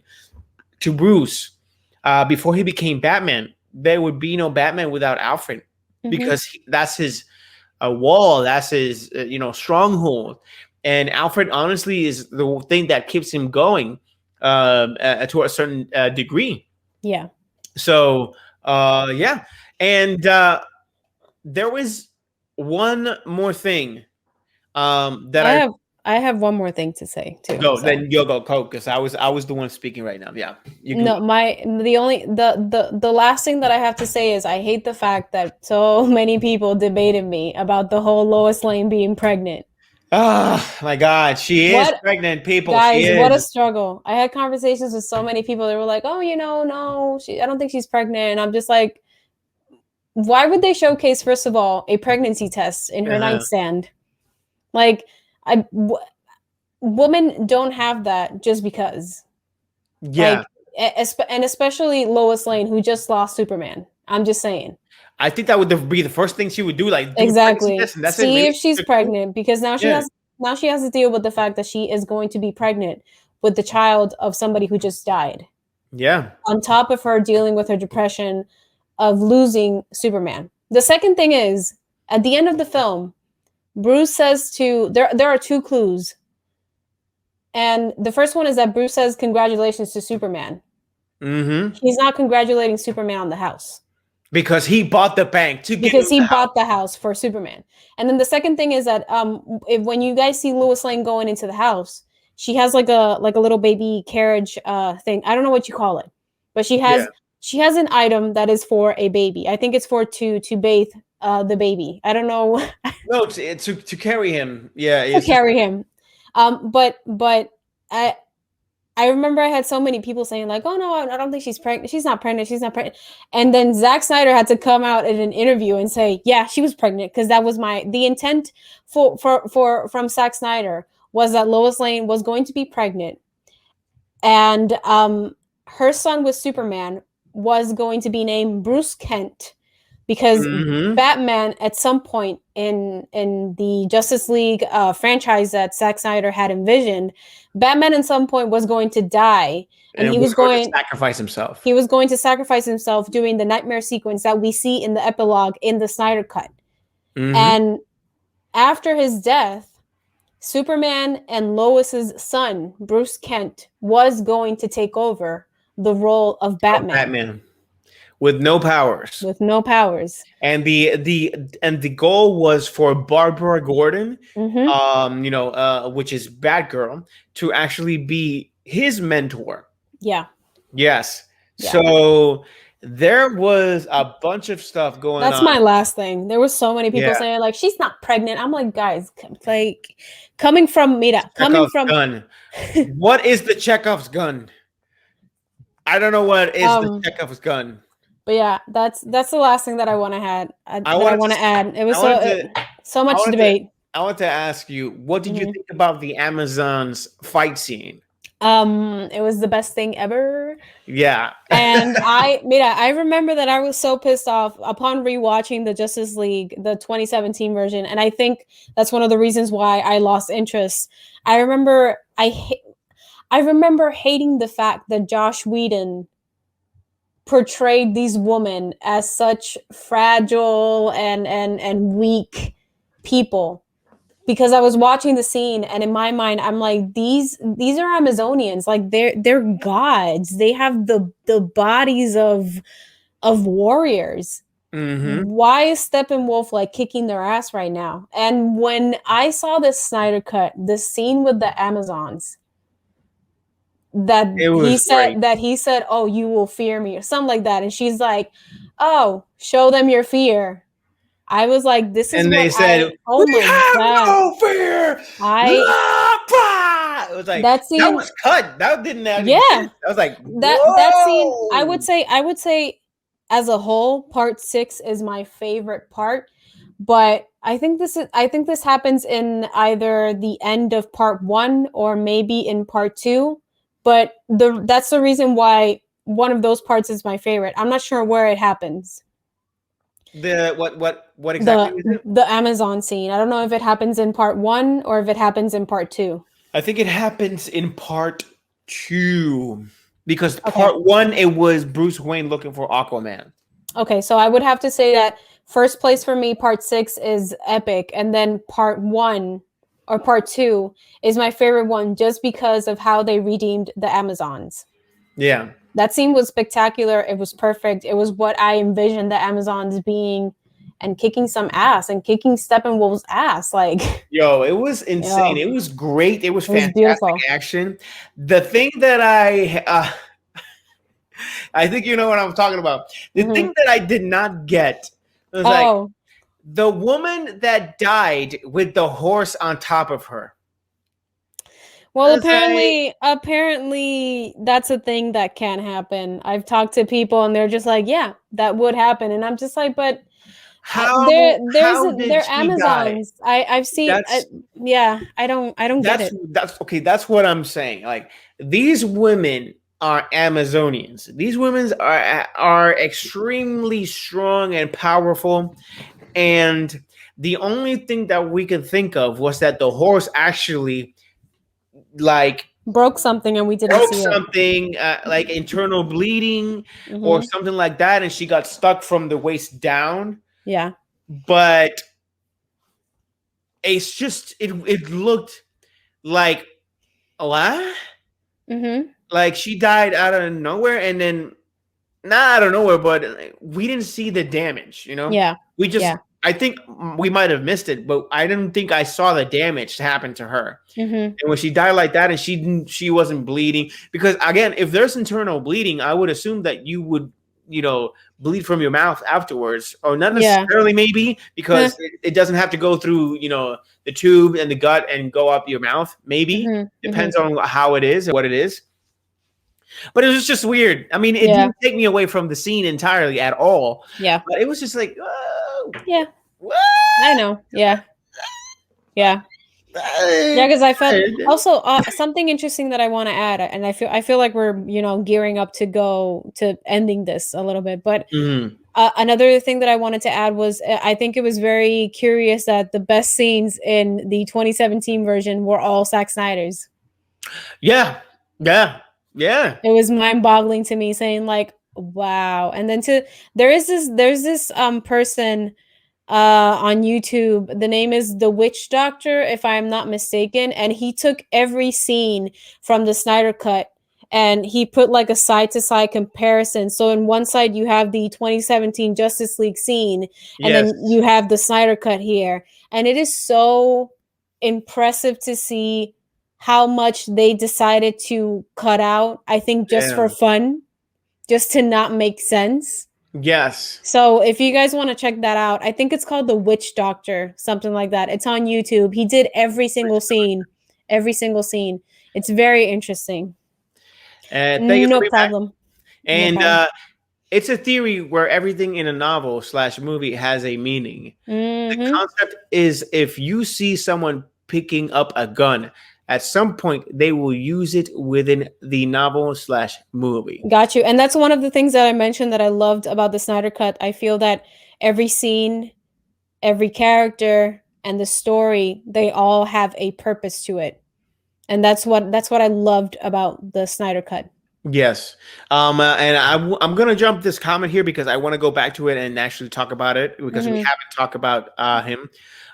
to Bruce before he became Batman, there would be no Batman without Alfred, because that's his wall, that's his stronghold, and Alfred honestly is the thing that keeps him going to a certain degree. Yeah. So yeah, and there was one more thing that I have one more thing to say too. Go, so. Then you'll go, Coke, because I was the one speaking right now. Yeah. The last thing that I have to say is I hate the fact that so many people debated me about the whole Lois Lane being pregnant. Oh my God, she is pregnant, people. Guys, what a struggle. I had conversations with so many people that were like, oh, no, I don't think she's pregnant. And I'm just like, why would they showcase, first of all, a pregnancy test in her nightstand? Like, women don't have that just because. Yeah. And especially Lois Lane, who just lost Superman. I'm just saying. I think that would be the first thing she would do, like exactly. See if she's pregnant, because now she has to deal with the fact that she is going to be pregnant with the child of somebody who just died. Yeah. On top of her dealing with her depression of losing Superman. The second thing is, at the end of the film, Bruce says there are two clues. And the first one is that Bruce says congratulations to Superman. He's not congratulating Superman on the house. Because he bought the bank bought the house for Superman. And then the second thing is that when you guys see Lois Lane going into the house, she has like a little baby carriage thing. I don't know what you call it, but she has an item that is for a baby. I think it's for to bathe the baby. I don't know. No, to carry him. Yeah, to carry him. But I remember I had so many people saying like, oh no, I don't think she's pregnant. She's not pregnant. She's not pregnant. And then Zack Snyder had to come out in an interview and say, yeah, she was pregnant. Cause that was the intent from Zack Snyder was that Lois Lane was going to be pregnant. And her son with Superman was going to be named Bruce Kent, because Batman at some point in the Justice League franchise that Zack Snyder had envisioned, Batman at some point was going to die, and he was going to sacrifice himself. He was going to sacrifice himself during the nightmare sequence that we see in the epilogue in the Snyder Cut. And after his death, Superman and Lois's son, Bruce Kent, was going to take over the role of Batman. With no powers. And the goal was for Barbara Gordon, which is Batgirl, to actually be his mentor. Yeah. Yes. Yeah. So there was a bunch of stuff going on. That's my last thing. There were so many people saying like, she's not pregnant. I'm like, guys, like coming from gun. What is the Chekhov's gun? I don't know what is the Chekhov's gun. But yeah, that's the last thing that I want to add. I want to add. It was so much debate. I want to ask you, what did you think about the Amazons fight scene? It was the best thing ever. Yeah. And I remember that I was so pissed off upon rewatching the Justice League, the 2017 version, and I think that's one of the reasons why I lost interest. I remember hating the fact that Joss Whedon portrayed these women as such fragile and weak people, because I was watching the scene and in my mind I'm like, these are Amazonians, like they're gods, they have the bodies of warriors. Why is Steppenwolf like kicking their ass right now? And when I saw this Snyder Cut, this scene with the Amazons, that It was great. he said, "Oh, you will fear me," or something like that, and she's like, "Oh, show them your fear." I was like, "This is And what they said, oh "We my have god!" no fear." I It was like that that scene, was cut. That didn't actually yeah, exist. I was like, that scene. I whoa. would say, as a whole, part 6 is my favorite part. But I think this happens in either the end of part 1 or maybe in part 2. But that's the reason why one of those parts is my favorite. I'm not sure where it happens. The what exactly is it? The Amazon scene. I don't know if it happens in part 1 or if it happens in part 2. I think it happens in part 2 because Okay. part 1 it was Bruce Wayne looking for Aquaman. Okay, so I would have to say that first place for me, part 6 is epic, and then part 1 or part 2 is my favorite one just because of how they redeemed the Amazons. Yeah. That scene was spectacular. It was perfect. It was what I envisioned the Amazons being, and kicking some ass and kicking Steppenwolf's ass. Like, Yo, it was insane. yo, It was great. It was it was fantastic beautiful. action. The thing that I think you know what I'm talking about. The Mhm. thing that I did not get was like Oh, the woman that died with the horse on top of her. well, It's like, apparently that's a thing that can happen. I've talked to people and they're just like, yeah, that would happen. And I'm just like, but how did they're she die? Amazons. I've seen, That's yeah, I don't get it. that's okay. That's what I'm saying. Like these women are Amazonians. These women are extremely strong and powerful, and the only thing that we could think of was that the horse actually like Broke something and we didn't broke see it. something, like internal bleeding or Mhm. something like that, and she got stuck from the waist down. Yeah. But it's just it looked like what? Mhm. Like she died out of nowhere, and then not out of nowhere, but we didn't see the damage. You know, Yeah. we just. Yeah. I think we might have missed it, but I didn't think I saw the damage happen to her. Mhm. And when she died like that, and she wasn't bleeding, because again, if there's internal bleeding, I would assume that you would, bleed from your mouth afterwards, or not Yeah. necessarily, maybe because it doesn't have to go through, the tube and the gut and go up your mouth. Maybe Mhm. depends on how it is and what it is. But it was just weird. I mean, it Yeah. didn't take me away from the scene entirely at all. Yeah. But it was just like, oh, Yeah. what? I know. Yeah. Yeah. Yeah, because I felt also something interesting that I want to add, and I feel like we're gearing up to go to ending this a little bit, but Mhm. another thing that I wanted to add was I think it was very curious that the best scenes in the 2017 version were all Zack Snyder's. Yeah, yeah, yeah. It was mind-boggling to me, saying like, "Wow!" And then there's this person on YouTube. The name is The Witch Doctor, if I'm not mistaken, and he took every scene from the Snyder Cut and he put like a side-to-side comparison. So in one side you have the 2017 Justice League scene, and Yes. then you have the Snyder Cut here, and it is so impressive to see how much they decided to cut out. I think just for Yeah. fun, just to not make sense. Yes. So if you guys want to check that out, I think it's called The Witch Doctor, something like that. It's on YouTube. He did every single scene. It's very interesting. Thank you for No being back. problem. No And problem. it's a theory where everything in a novel / movie has a meaning. The Mhm. concept is if you see someone picking up a gun, at some point they will use it within the novel / movie. Got you. And that's one of the things that I mentioned that I loved about the Snyder Cut. I feel that every scene, every character, and the story, they all have a purpose to it. And that's what I loved about the Snyder Cut. Yes. And I'm going to jump this comment here because I want to go back to it and actually talk about it because we Mhm. haven't talked about him.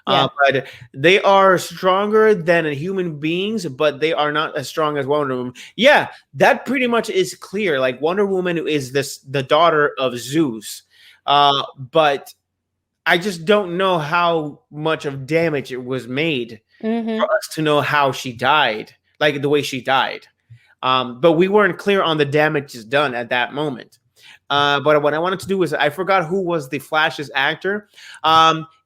Yeah. But they are stronger than human beings, but they are not as strong as Wonder Woman. Yeah, that pretty much is clear. Like Wonder Woman is the daughter of Zeus. But I just don't know how much of damage it was made Mhm. for us to know how she died, like the way she died. but we weren't clear on the damages done at that moment. But what I wanted to do is I forgot who was the Flash's actor.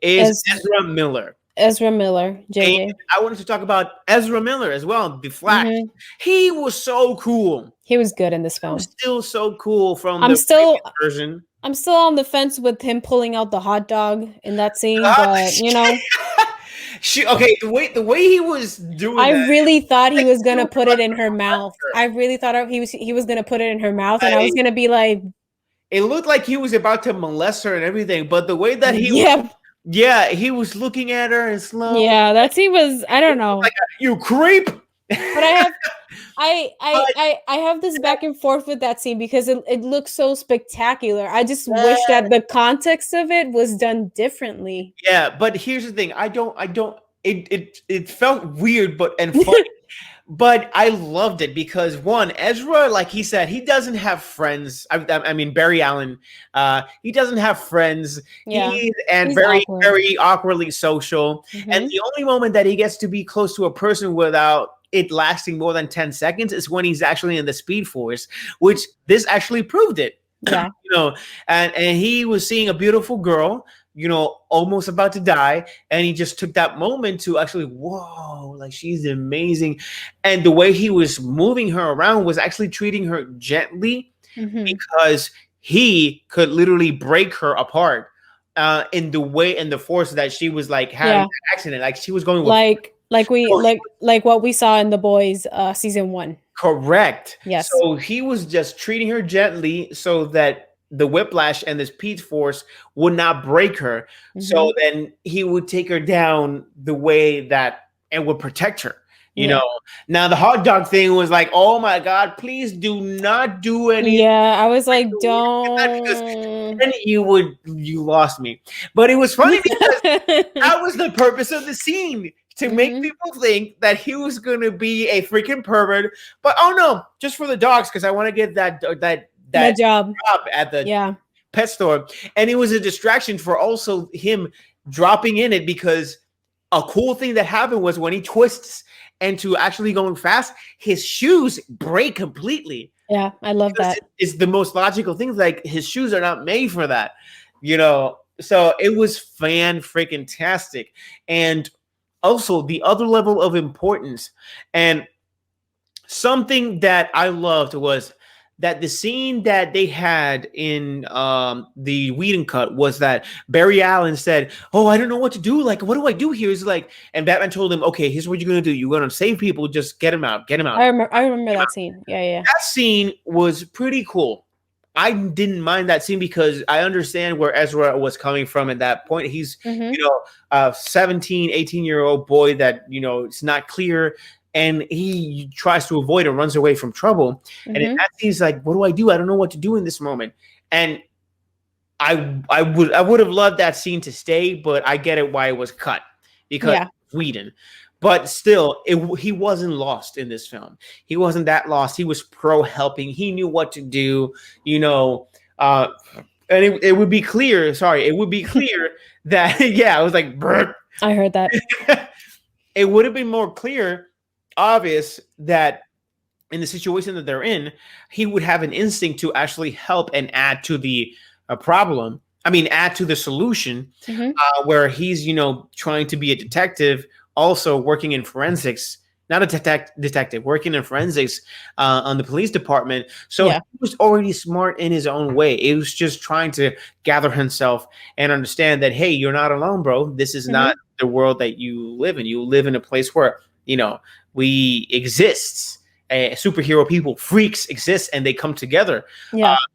Is Ezra Miller. Ezra Miller, JJ. And I wanted to talk about Ezra Miller as well, the Flash. He was so cool. He was good in this film. He was still so cool from I'm the still version. I'm still on the fence with him pulling out the hot dog in that scene, but you know. The way he was doing I that, really thought he was gonna put it in her mouth. I really thought he was gonna put it in her mouth, and I was gonna be like, it looked like he was about to molest her and everything, but the way that he he was looking at her and slow. Yeah, that scene was, I don't know. Like, you creep. But I have this back and forth with that scene because it looks so spectacular. I just wish that the context of it was done differently. Yeah, but here's the thing. It felt weird and funny. But I loved it because one, Ezra, like he said, he doesn't have friends. I mean, Barry Allen, he doesn't have friends. Yeah. He's very, awkward. Very awkwardly social. And the only moment that he gets to be close to a person without it lasting more than 10 seconds is when he's actually in the Speed Force, which this actually proved it. Yeah. And he was seeing a beautiful girl, almost about to die. And he just took that moment to actually, whoa, like she's amazing. And the way he was moving her around was actually treating her gently because he could literally break her apart in the force that she was like having an accident. Like she was going with like what we saw in The Boys season 1. Correct. Yes. So he was just treating her gently so that the whiplash and the Speed Force would not break her. So then he would take her down the way that it would protect her. You know, now the hot dog thing was like, oh my God, please do not do anything. Yeah, I was like, don't. Then you lost me. But it was funny because that was the purpose of the scene. To make people think that he was going to be a freaking pervert. But oh no, just for the dogs, because I want to get that job at the pet store. And it was a distraction for also him dropping in it, because a cool thing that happened was when he twists into actually going fast, his shoes break completely. Yeah, I love that. It's the most logical thing. Like his shoes are not made for that, So it was fan-freaking-tastic. And also the other level of importance, and something that I loved was that the scene that they had in the Whedon cut was that Barry Allen said, oh, I don't know what to do. Like, what do I do here? He's like, and Batman told him, okay, here's what you're going to do. You're going to save people. Just get him out. Get him out. I remember that scene. Yeah. That scene was pretty cool. I didn't mind that scene because I understand where Ezra was coming from at that point. He's, a 17, 18-year-old boy that, it's not clear. And he tries to avoid and runs away from trouble. And in that scene, he's like, what do I do? I don't know what to do in this moment. And I would have loved that scene to stay, but I get it why it was cut because Whedon. But still, he wasn't lost in this film. He wasn't that lost. He was pro-helping. He knew what to do, and it would be clear. Sorry, it would be clear that, I was like, Brr. I heard that. It would have been more obvious that in the situation that they're in, he would have an instinct to actually help and add to the problem. I mean, add to the solution, where he's, trying to be a detective, also working in forensics, not a detective, working in forensics on the police department. So he was already smart in his own way. It was just trying to gather himself and understand that, hey, you're not alone, bro. This is not the world that you live in. You live in a place where, we exist. Superhero people, freaks exist, and they come together.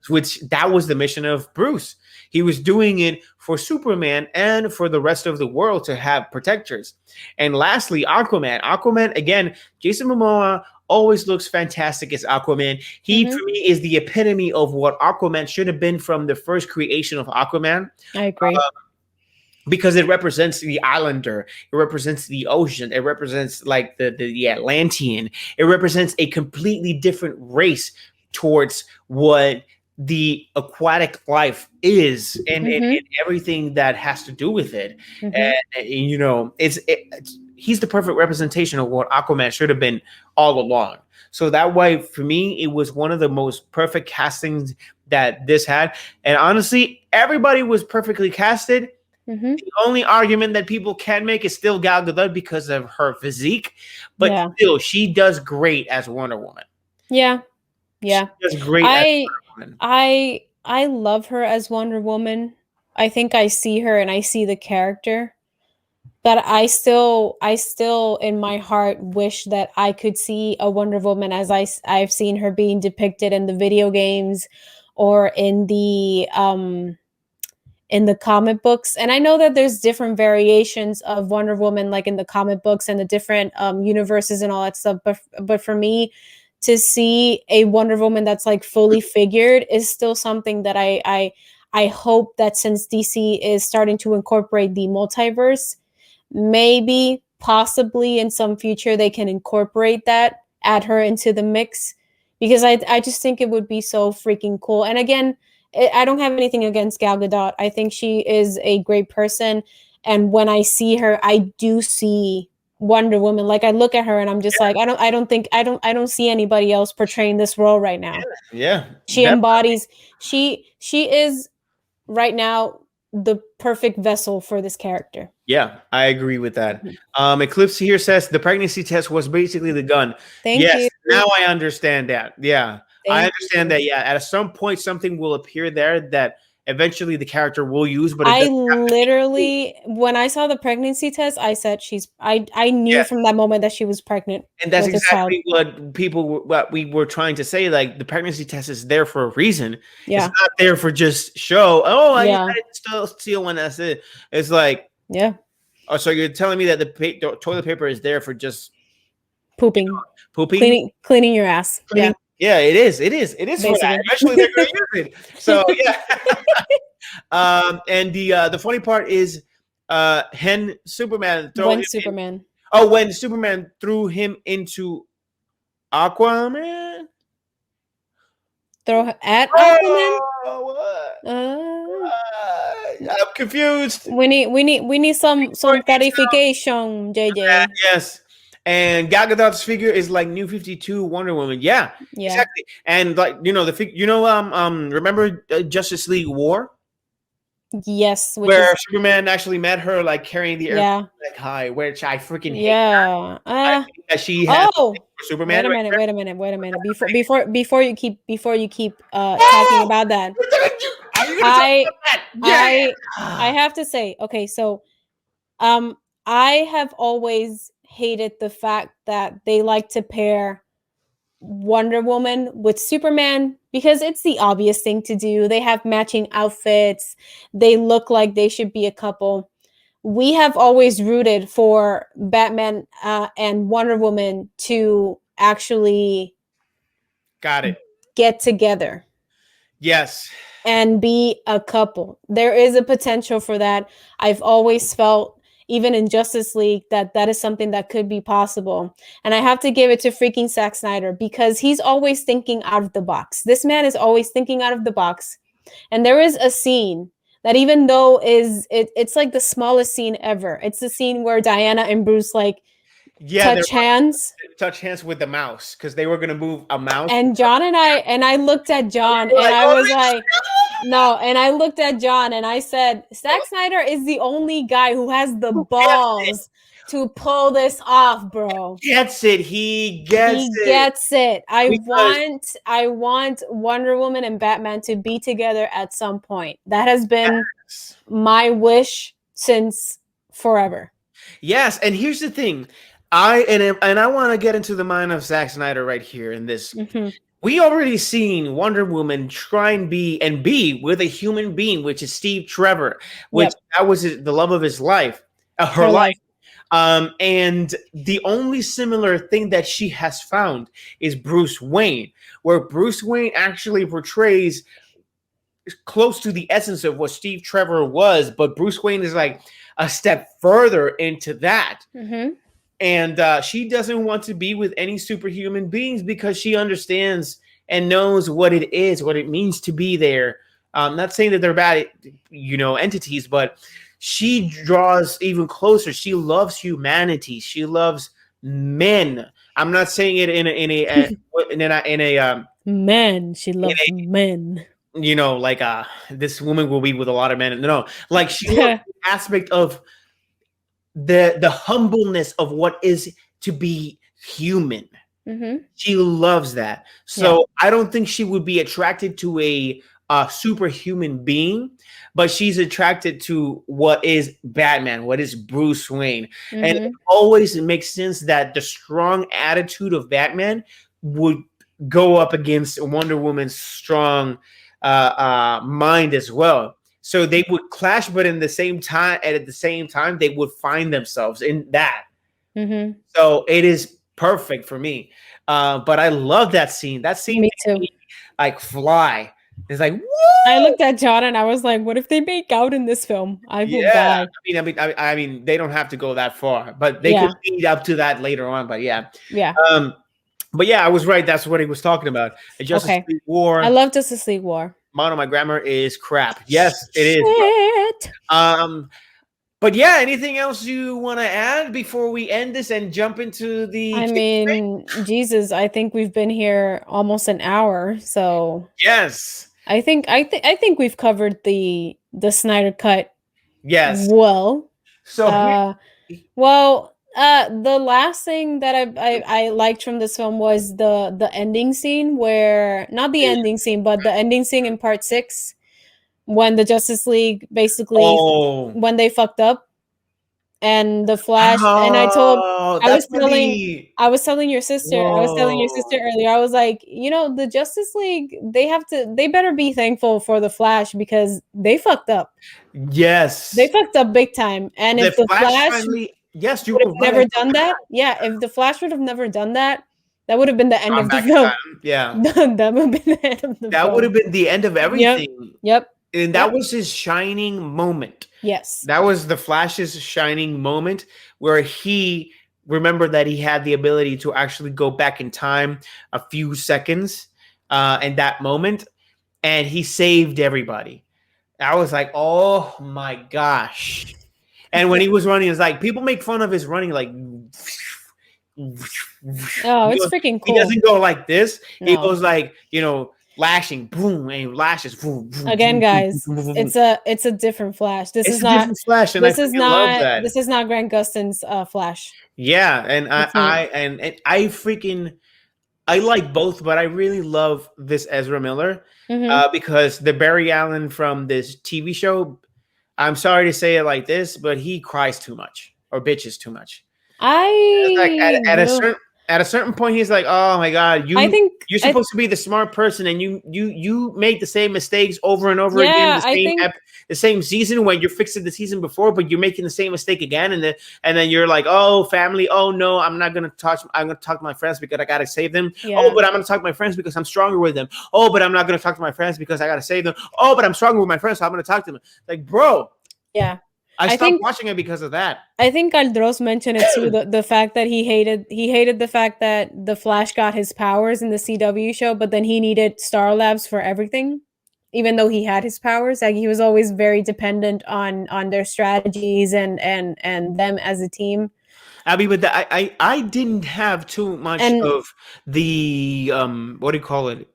Which that was the mission of Bruce. He was doing it for Superman and for the rest of the world to have protectors. And lastly, Aquaman. Aquaman, again, Jason Momoa always looks fantastic as Aquaman. He, for me, is the epitome of what Aquaman should have been from the first creation of Aquaman. I agree. Because it represents the islander, it represents the ocean, it represents like the Atlantean, it represents a completely different race towards what the aquatic life is, and everything that has to do with it. And he's the perfect representation of what Aquaman should have been all along. So that way, for me, it was one of the most perfect castings that this had. And honestly, everybody was perfectly casted. Mm-hmm. The only argument that people can make is still Gal Gadot because of her physique, but still, she does great as Wonder Woman. Yeah, yeah, she does great. As Wonder Woman. I love her as Wonder Woman. I think I see her and I see the character, but I still in my heart wish that I could see a Wonder Woman as I've seen her being depicted in the video games or in the comic books. And I know that there's different variations of Wonder Woman, like in the comic books and the different universes and all that stuff. But for me, to see a Wonder Woman that's like fully figured is still something that I hope that since DC is starting to incorporate the multiverse, maybe possibly in some future they can incorporate that, add her into the mix, because I just think it would be so freaking cool. And again, I don't have anything against Gal Gadot. I think she is a great person, and when I see her, I do see Wonder Woman. Like I look at her and I'm just like, I don't see anybody else portraying this role right now. Yeah. She embodies, she is right now the perfect vessel for this character. Yeah, I agree with that. Eclipse here says the pregnancy test was basically the gun. Thank you. Now I understand that. Yeah. I understand that. Yeah, at some point something will appear there that eventually the character will use. But I literally, when I saw the pregnancy test, I said I knew from that moment that she was pregnant. And that's exactly what we were trying to say. Like the pregnancy test is there for a reason. Yeah, it's not there for just show. Oh, I still steal one. That's it. It's like Oh, so you're telling me that the toilet paper is there for just pooping, cleaning your ass. Cleaning, yeah, it is. It is for that. Eventually, they're going to use it. So yeah. And the funny part is, when Superman threw him into Aquaman. Throw at Aquaman. I'm confused. We need some clarification, JJ. Yes. And Gal Gadot's figure is like New 52 Wonder Woman. Yeah, exactly. And like remember Justice League War? Yes, where Superman actually met her like carrying the air like high, which I freaking hate. I think that she has Superman. Wait a minute. Before you keep talking about that, I have to say, okay, so I have always hated the fact that they like to pair Wonder Woman with Superman because it's the obvious thing to do. They have matching outfits. They look like they should be a couple. We have always rooted for Batman and Wonder Woman to actually get together. Yes. And be a couple. There is a potential for that. I've always felt, even in Justice League, that is something that could be possible. And I have to give it to freaking Zack Snyder because he's always thinking out of the box. This man is always thinking out of the box. And there is a scene that, even though it's like the smallest scene ever. It's the scene where Diana and Bruce touch hands with the mouse because they were going to move a mouse. And John and I looked at John and I was like, no. And I looked at John and I said, Zack Snyder is the only guy who has the balls to pull this off, bro. He gets it. I want Wonder Woman and Batman to be together at some point. That has been my wish since forever. Yes, and here's the thing. I want to get into the mind of Zack Snyder right here in this. Mm-hmm. We already seen Wonder Woman try and be with a human being, which is Steve Trevor, which that was the love of his life, her life. And the only similar thing that she has found is Bruce Wayne, where Bruce Wayne actually portrays close to the essence of what Steve Trevor was, but Bruce Wayne is like a step further into that. Mm-hmm. And she doesn't want to be with any superhuman beings because she understands and knows what it is, what it means to be there. Not saying that they're bad, entities, but she draws even closer. She loves humanity. She loves men. I'm not saying it in a Men, she loves men. you know, like this woman will be with a lot of men. No, like she loves the aspect of the humbleness of what is to be human. She loves that. So I don't think she would be attracted to a superhuman being, but she's attracted to what is Batman, what is Bruce Wayne. And it always makes sense that the strong attitude of Batman would go up against Wonder Woman's strong mind as well. So they would clash, but at the same time, they would find themselves in that. So it is perfect for me. But I love that scene. That scene Me too. like fly. It's like, woo! I looked at John and I was like, "What if they make out in this film? I will die." I mean, they don't have to go that far, but they could lead up to that later on. But yeah. But yeah, I was right. That's what he was talking about. Justice League War. I love Justice League War. Mono, my grammar is crap. Yes, it is. But yeah, anything else you want to add before we end this and jump into the? I mean, Jesus, I think we've been here almost an hour, so yes, I think we've covered the Snyder Cut. Yes. Well, so the last thing that I liked from this film was the ending scene, where not the ending scene, but the ending scene in part 6. When the Justice League basically when they fucked up and the Flash and I was telling your sister earlier, I was like, you know, the Justice League, they better be thankful for the Flash because they fucked up. Yes. They fucked up big time. And if the Flash finally, yes, you would have never done that. Yeah, if the Flash would have never done that, that would have been the end of the film. Yeah. That would have been the end of the film. That would have been the end of everything. Yep. And that was his shining moment. Yes. That was the Flash's shining moment where he remembered that he had the ability to actually go back in time a few seconds in that moment. And he saved everybody. I was like, oh my gosh. And when he was running, it's like people make fun of his running like it's freaking cool. He doesn't go like this. No. He goes like, you know, lashing, boom, and he lashes, boom, boom. Again, guys, it's a different Flash. This is not Flash, and this is not Grant Gustin's Flash. Yeah, and I like both, but I really love this Ezra Miller because the Barry Allen from this TV show. I'm sorry to say it like this, but he cries too much or bitches too much. At a certain point, he's like, "Oh my God, you're supposed to be the smart person, and you make the same mistakes over and over again. The same season when you're fixing the season before, but you're making the same mistake again, and then you're like, oh, family, oh no, I'm gonna talk to my friends because I gotta save them. Yeah. Oh, but I'm gonna talk to my friends because I'm stronger with them. Oh, but I'm not gonna talk to my friends because I gotta save them. Oh, but I'm stronger with my friends, so I'm gonna talk to them. Like, bro, yeah." I stopped watching it because of that. I think Aldros mentioned it too, the fact that he hated the fact that the Flash got his powers in the CW show, but then he needed Star Labs for everything, even though he had his powers. Like, he was always very dependent on their strategies and them as a team. I mean, but I didn't have too much of the what do you call it?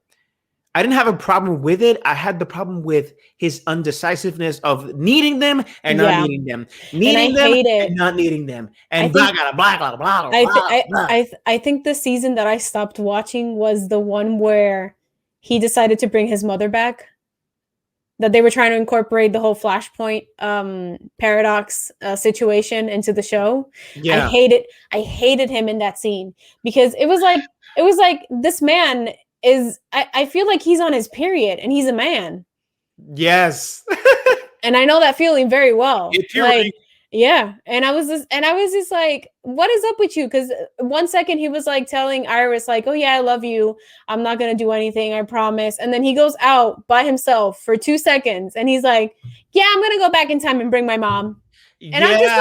I didn't have a problem with it. I had the problem with his undecisiveness of needing them and not needing them, needing them and not needing them, and blah blah blah blah blah. I think the season that I stopped watching was the one where he decided to bring his mother back. That they were trying to incorporate the whole Flashpoint paradox situation into the show. Yeah. I hated him in that scene because it was like this man is I feel like he's on his period and he's a man. Yes. And I know that feeling very well. Like, yeah. And I was just like, what is up with you? Because 1 second he was like telling Iris, like, oh yeah, I love you. I'm not gonna do anything, I promise. And then he goes out by himself for 2 seconds and he's like, yeah, I'm gonna go back in time and bring my mom. And I'm just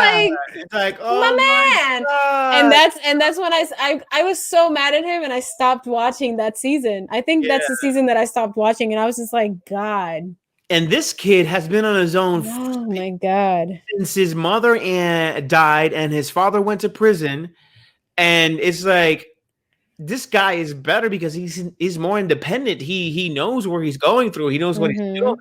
like, oh my man. And that's when I was so mad at him and I stopped watching that season. I think that's the season that I stopped watching and I was just like, God. And this kid has been on his own Oh my god. since his mother died and his father went to prison. And it's like, this guy is better because he's more independent. He knows where he's going through. He knows what he's doing.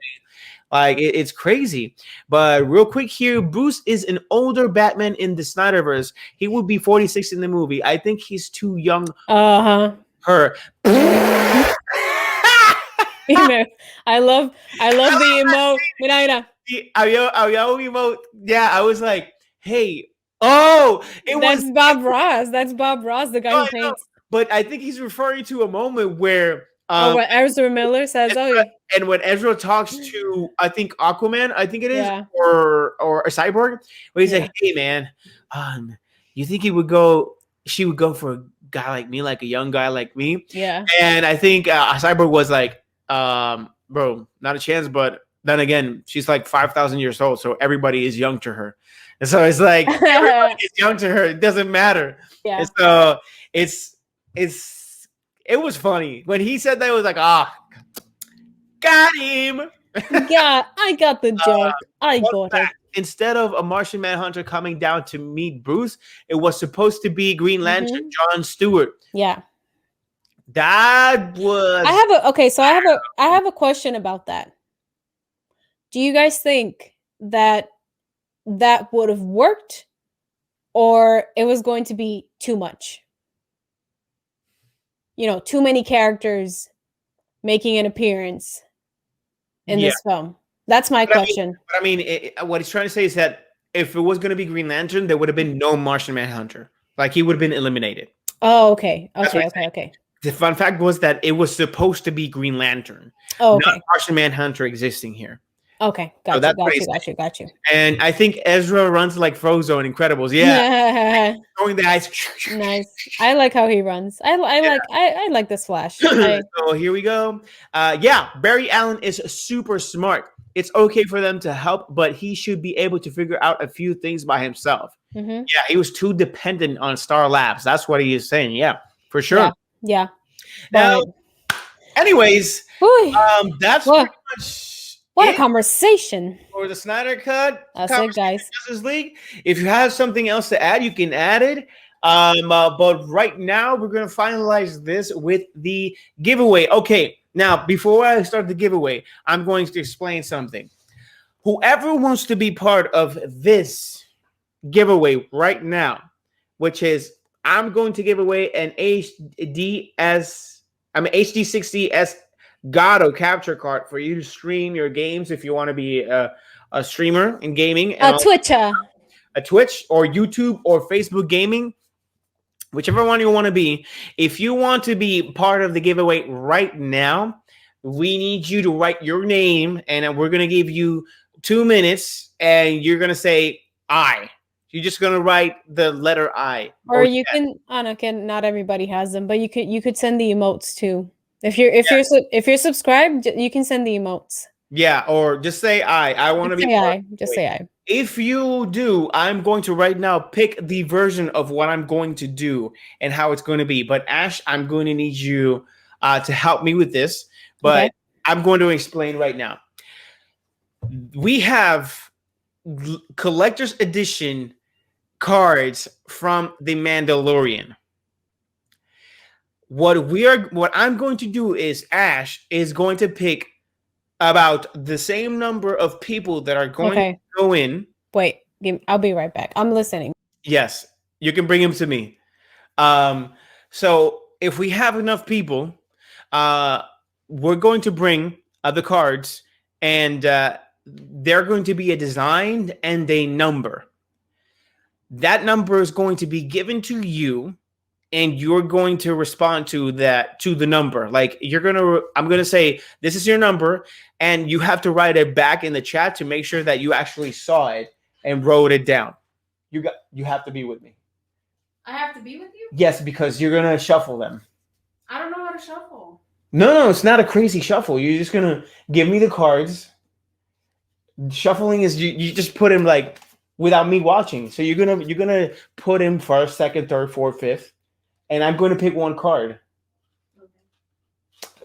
Like, it's crazy. But real quick here, Bruce is an older Batman in the Snyderverse. He would be 46 in the movie. I think he's too young. Her. I love the emote. Mira. Emote. Yeah, I was like, hey, that's Bob Ross. That's Bob Ross, the guy who paints. But I think he's referring to a moment where what Ezra Miller says, and when Ezra talks to, I think Aquaman, I think it is, or a Cyborg, where he's like, hey man, you think she would go for a guy like me, like a young guy like me? Yeah. And I think Cyborg was like, bro, not a chance. But then again, she's like 5,000 years old, so everybody is young to her. And so it's like, everybody is young to her. It doesn't matter. Yeah. And so it was funny when he said that. It was like, got him. Yeah, I got the joke. I got it. Instead of a Martian Manhunter coming down to meet Bruce, it was supposed to be Green Lantern John Stewart. Yeah. That was. I have a question about that. Do you guys think that would have worked, or it was going to be too much? Too many characters making an appearance in this film. That's my question. What he's trying to say is that if it was going to be Green Lantern, there would have been no Martian Manhunter. Like, he would have been eliminated. Oh, okay. Okay. The fun fact was that it was supposed to be Green Lantern. Oh, okay. Not Martian Manhunter existing here. Okay, got you. And I think Ezra runs like Frozo in Incredibles. Yeah. Throwing the ice. Nice. I like how he runs. I like this Flash. So here we go. Barry Allen is super smart. It's okay for them to help, but he should be able to figure out a few things by himself. Yeah, he was too dependent on Star Labs. That's what he is saying. Yeah, for sure. Yeah. Now, anyways, that's pretty much. What a conversation. For the Snyder Cut. That's it, guys. Justice League. If you have something else to add, you can add it. But right now, we're going to finalize this with the giveaway. Okay, now, before I start the giveaway, I'm going to explain something. Whoever wants to be part of this giveaway right now, which is I'm going to give away an HD60S God or capture card for you to stream your games if you want to be a streamer in gaming. A Twitcher. A Twitch or YouTube or Facebook gaming, whichever one you want to be. If you want to be part of the giveaway right now, we need you to write your name, and we're going to give you 2 minutes, and you're going to say I. You're just going to write the letter I. Or you can, not everybody has them, but you could send the emotes too. If you're subscribed, you can send the emotes. Yeah, or just say I want to be. Just say I. If you do, I'm going to right now pick the version of what I'm going to do and how it's going to be. But Ash, I'm going to need you to help me with this. But I'm going to explain right now. We have collector's edition cards from The Mandalorian. What I'm going to do is Ash is going to pick about the same number of people that are going to go in. Wait, I'll be right back. I'm listening. Yes, you can bring him to me. So if we have enough people, we're going to bring the cards, and they're going to be a design and a number. That number is going to be given to you, and you're going to respond to the number. Like I'm going to say, this is your number, and you have to write it back in the chat to make sure that you actually saw it and wrote it down. You have to be with me. I have to be with you? Yes, because you're going to shuffle them. I don't know how to shuffle. No, it's not a crazy shuffle. You're just going to give me the cards. Shuffling is you just put them like without me watching. So you're going to put him first, second, third, fourth, fifth. And I'm going to pick one card.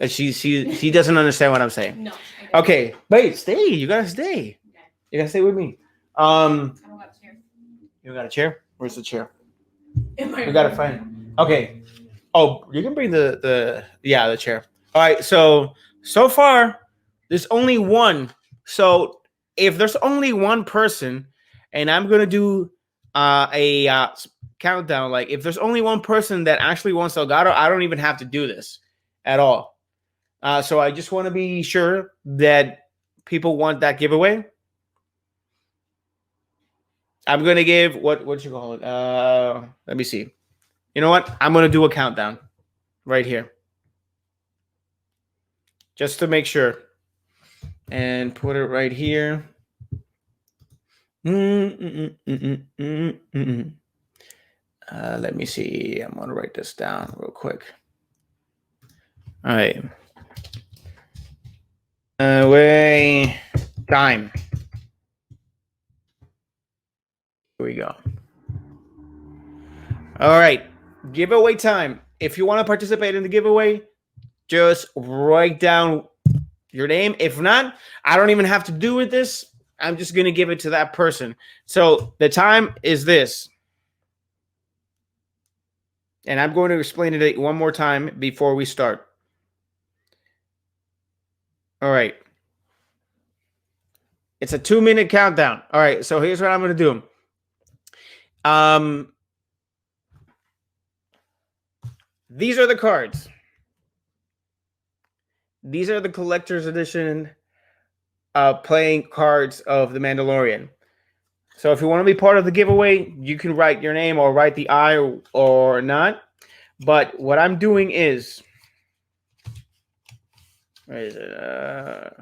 Okay. She doesn't understand what I'm saying. No, I Okay, wait, stay. You gotta stay. You gotta stay with me. I don't got a chair. You got a chair? Where's the chair? In my We gotta room. find. Okay. Oh, you can bring the chair. All right. So far, there's only one. So if there's only one person, and I'm gonna do a countdown. Like if there's only one person that actually wants Elgato, I don't even have to do this at all. So I just want to be sure that people want that giveaway. I'm gonna give what you call it? Let me see. You know what? I'm gonna do a countdown right here, just to make sure, and put it right here. Let me see. I'm gonna write this down real quick. All right. Way time. Here we go. All right. Giveaway time. If you want to participate in the giveaway, just write down your name. If not, I don't even have to do with this. I'm just going to give it to that person. So the time is this. And I'm going to explain it one more time before we start. All right. It's a 2-minute countdown. All right. So here's what I'm going to do. These are the cards. These are the collector's edition playing cards of The Mandalorian. So if you want to be part of the giveaway, you can write your name or write the I or not. But what I'm doing is, where is it?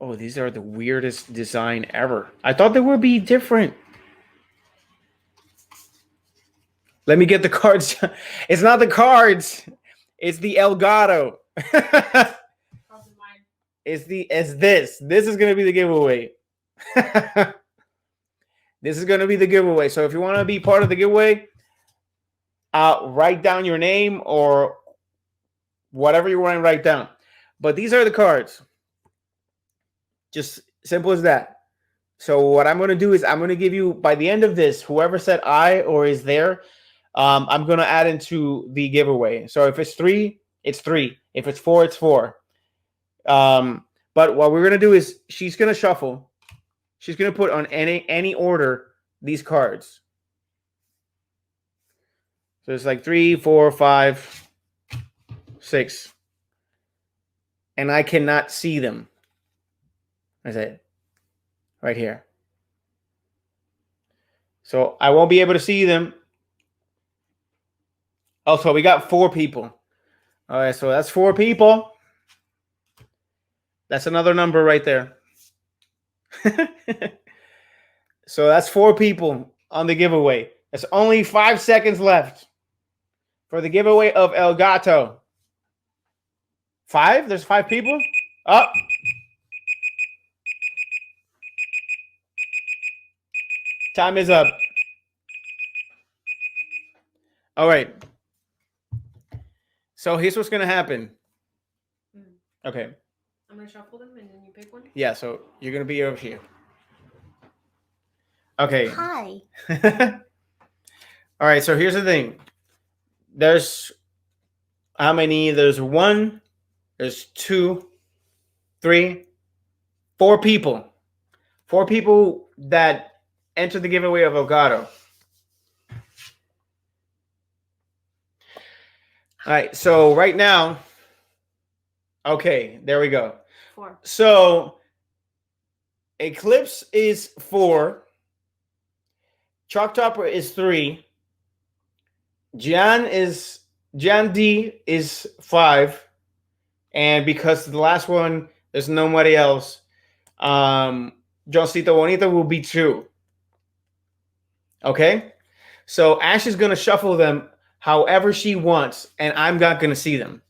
Oh, these are the weirdest design ever. I thought they would be different. Let me get the cards. It's not the cards. It's the Elgato. It's this. This is gonna be the giveaway. This is gonna be the giveaway. So if you want to be part of the giveaway, write down your name or whatever you want to write down. But these are the cards. Just simple as that. So what I'm going to do is I'm going to give you, by the end of this, whoever said I or is there, I'm going to add into the giveaway. So if it's 3, it's 3. If it's 4, it's 4. But what we're going to do is she's going to shuffle. She's going to put on any order these cards. So it's like 3, 4, 5, 6. And I cannot see them. That's it. Right here. So I won't be able to see them. Also, we got 4 people. All right, so that's 4 people. That's another number right there. So that's 4 people on the giveaway. There's only 5 seconds left for the giveaway of Elgato. 5? There's 5 people? Oh. Time is up. All right. So here's what's going to happen. Okay. I'm going to shuffle them and then you pick one? Yeah, so you're going to be over here. Okay. Hi. All right, so here's the thing. There's how many? There's 1, there's 2, 3, 4 people. 4 people that enter the giveaway of Elgato. All right, so right now, okay, there we go. 4. So Eclipse is 4. Chalk Topper is 3. Jan D is 5. And because the last one, there's nobody else. Johncito Bonita will be 2. Okay? So Ash is going to shuffle them however she wants, and I'm not going to see them.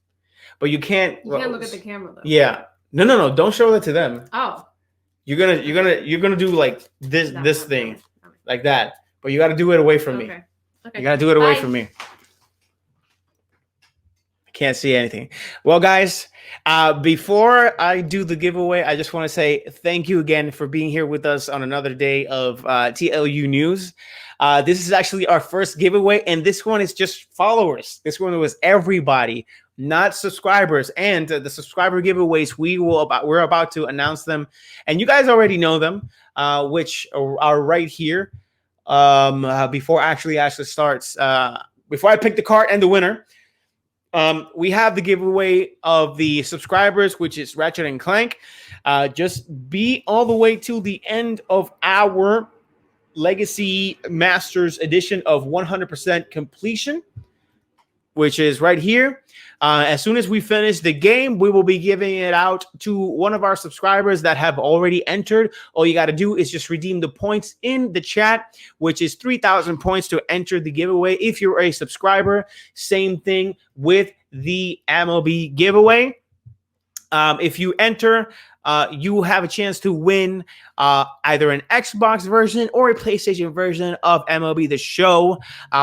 But you can't look at the camera though. Yeah. No. Don't show that to them. Oh. You're gonna do like this thing. Like that. But you got to do it away from me. Okay. You got to do it away from me. I Can't see anything. Well, guys, before I do the giveaway, I just want to say thank you again for being here with us on another day of TLU News. This is actually our first giveaway, and this one is just followers. This one was everybody, not subscribers. And the subscriber giveaways, we're about to announce them, and you guys already know them, which are right here. Before Ashley starts, before I pick the card and the winner, we have the giveaway of the subscribers, which is Ratchet and Clank. Just be all the way till the end of our Legacy Masters edition of 100% completion, which is right here. As soon as we finish the game, we will be giving it out to one of our subscribers that have already entered. All you got to do is just redeem the points in the chat, which is 3,000 points to enter the giveaway. If you're a subscriber, same thing with the MLB giveaway. If you enter, you have a chance to win either an Xbox version or a PlayStation version of MLB The Show,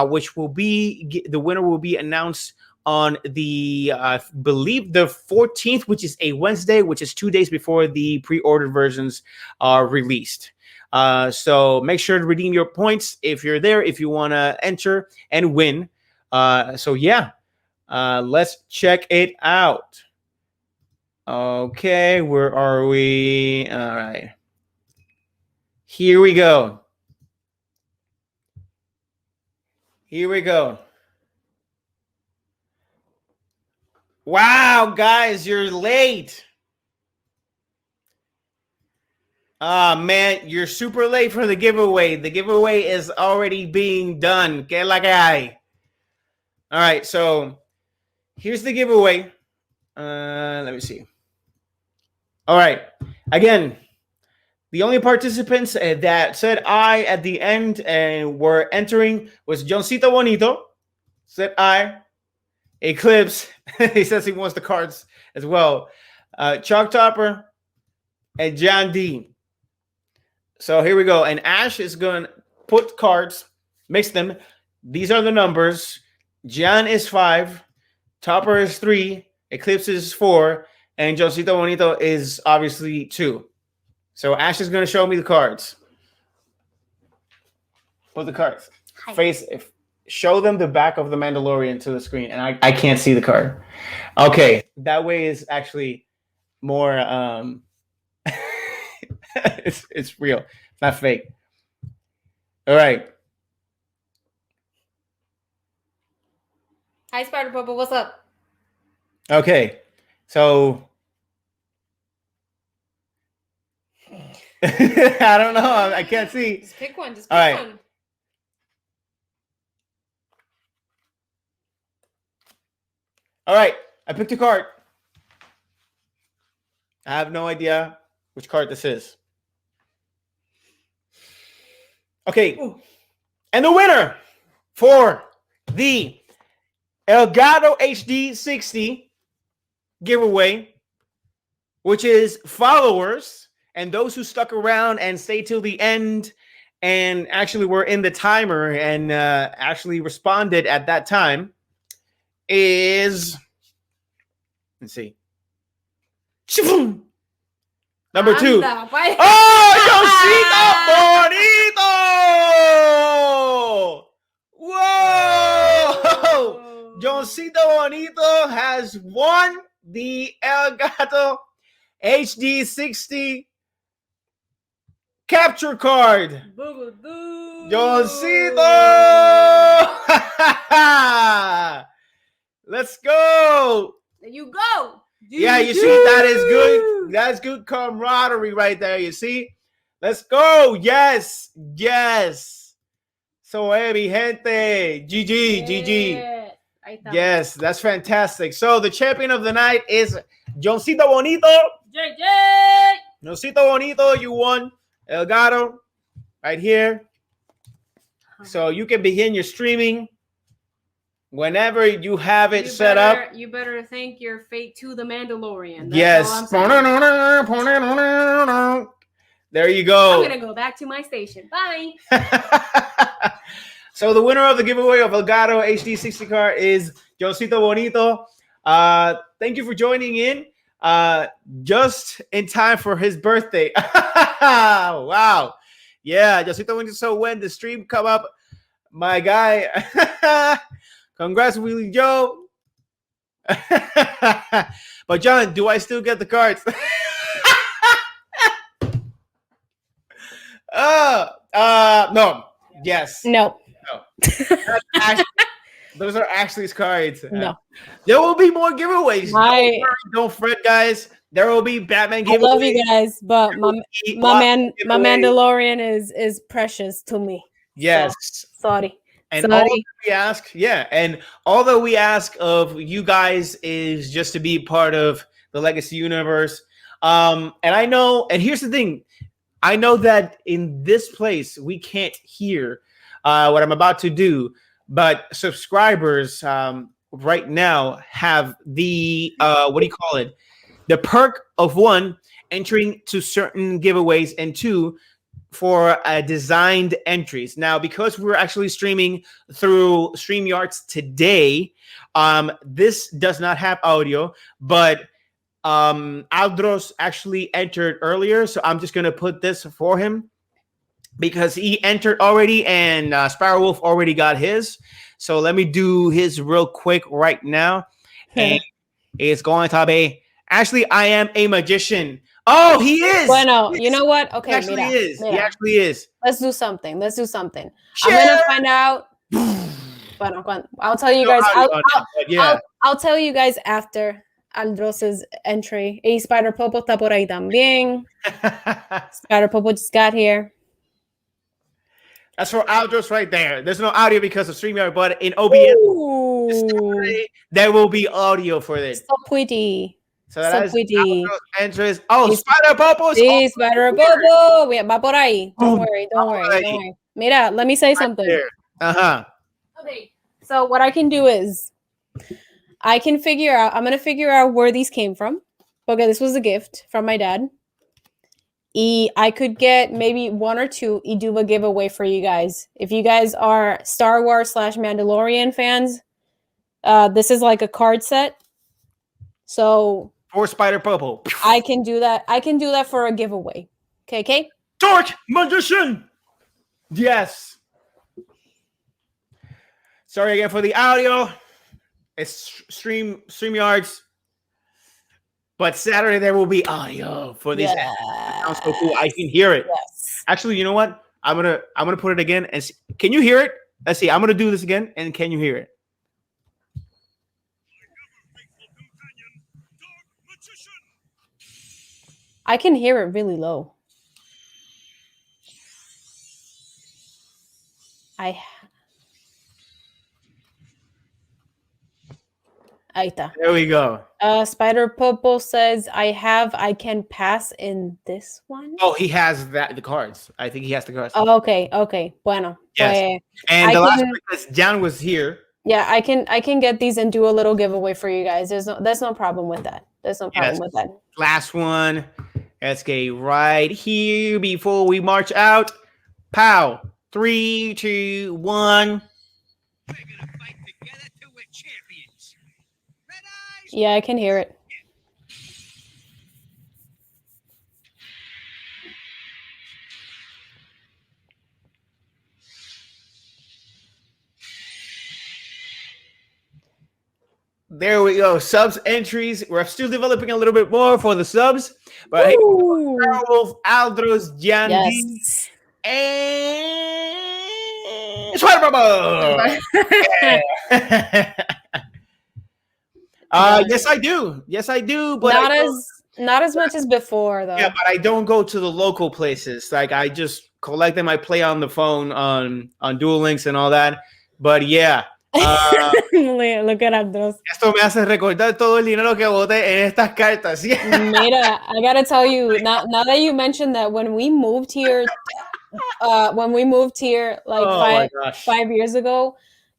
which will be, the winner will be announced on the, believe the 14th, which is a Wednesday, which is 2 days before the pre-ordered versions are released. So make sure to redeem your points if you're there, if you want to enter and win. So yeah, let's check it out. Okay, where are we? All right. Here we go. Here we go. Wow, guys, you're late. Man, you're super late for the giveaway. The giveaway is already being done. Que la que hay. All right, so here's the giveaway. Let me see. All right. Again, the only participants that said I at the end and were entering was Johncito Bonito, said I. Eclipse, he says he wants the cards as well. Chalk Topper and John D. So here we go. And Ash is going to put cards, mix them. These are the numbers. John is 5. Topper is 3. Eclipse is 4. And Johncito Bonito is obviously 2. So Ash is going to show me the cards. Put the cards. Hi. Show them the back of the Mandalorian to the screen, and I can't see the card. Okay, that way is actually more it's real. It's not fake. All right. Hi, Spider Papa. What's up? Okay. So I don't know. I can't see. Just pick one. Just pick one. All right, I picked a card. I have no idea which card this is. Okay, and the winner for the Elgato HD 60 giveaway, which is followers and those who stuck around and stayed till the end and actually were in the timer and actually responded at that time, is, let's see, number 2. Oh, Johncito Bonito! Whoa! Johncito Bonito has won the Elgato HD 60 capture card. Johncito! Let's go. There you go. Yeah, you see, that is good. That's good camaraderie right there. You see? Let's go. Yes. Yes. So heavy, gente. GG. GG. Yes, that's fantastic. So the champion of the night is Johncito Bonito. JJ. Johncito Bonito, you won Elgato right here. So you can begin your streaming whenever you have it set up. You better thank your fate to the Mandalorian. Yes. There you go. I'm going to go back to my station. Bye. So the winner of the giveaway of Elgato HD 60 card is Johncito Bonito. Thank you for joining in. Just in time for his birthday. Wow. Yeah, Josito went so when the stream come up, my guy. Congrats, Willie Joe. But John, do I still get the cards? No. Yes. No. Those are Ashley's cards. No. There will be more giveaways. Don't fret, guys. There will be Batman giveaways. I love you guys, but my Mandalorian is precious to me. Yes. So, sorry. And all that we ask, and all that we ask of you guys is just to be part of the Legacy universe. And I know, and here's the thing. I know that in this place we can't hear what I'm about to do, but subscribers right now have the what do you call it? The perk of 1, entering to certain giveaways, and 2, for designed entries. Now, because we're actually streaming through StreamYards today, this does not have audio, but Aldros actually entered earlier, so I'm just gonna put this for him because he entered already, and Sparrow Wolf already got his. So let me do his real quick right now. And it's going to be Ashley, I am a magician. Oh, he is. Bueno, you know what? Okay, he actually is. He actually is. Let's do something. I'm gonna find out. Bueno, I'll tell you guys. I'll tell you guys after Aldros's entry. Y Spider Popo está por ahí también. Spider Popo just got here. That's for Aldros right there. There's no audio because of StreamYard, but in OBS, there will be audio for this. So pretty. So that is entries. Oh, Spider Popo. Sí, Spider Popo. Va por ahí. Don't worry. Mira, let me say something. Okay. So what I can do is I'm going to figure out where these came from. Okay, this was a gift from my dad. I could get maybe 1 or 2 y do a giveaway for you guys. If you guys are Star Wars / Mandalorian fans, this is like a card set. So for Spider Popo, I can do that. I can do that for a giveaway. Okay. Dark Magician. Yes. Sorry again for the audio. It's StreamYards. But Saturday there will be audio for this. It sounds so cool. I can hear it. Yes. Actually, you know what? I'm gonna put it again and see. Can you hear it? Let's see. I'm gonna do this again, and can you hear it? I can hear it really low. Ahí está. There we go. Spider Popo says, I can pass in this one. Oh, he has the cards. I think he has the cards. Oh, okay. Bueno. Yes. And the last one, because John was here. Yeah, I can get these and do a little giveaway for you guys. There's no problem with that. Last one. Let's get right here before we march out. Pow. 3, 2, 1. We're gonna fight together till we're champions. Red eyes. Yeah, I can hear it. There we go. Subs entries. We're still developing a little bit more for the subs. But hey, Wolf, Aldros, Jan, yes. And Spider-Bubba. Yes, I do. But not as much as before, though. Yeah, but I don't go to the local places. Like I just collect them. I play on the phone on Duel Links and all that. But yeah. Look at Andros. Esto me hace recordar todo el dinero que boté en estas cartas. Mira, I gotta tell you, now that you mentioned that, when we moved here like 5 years ago,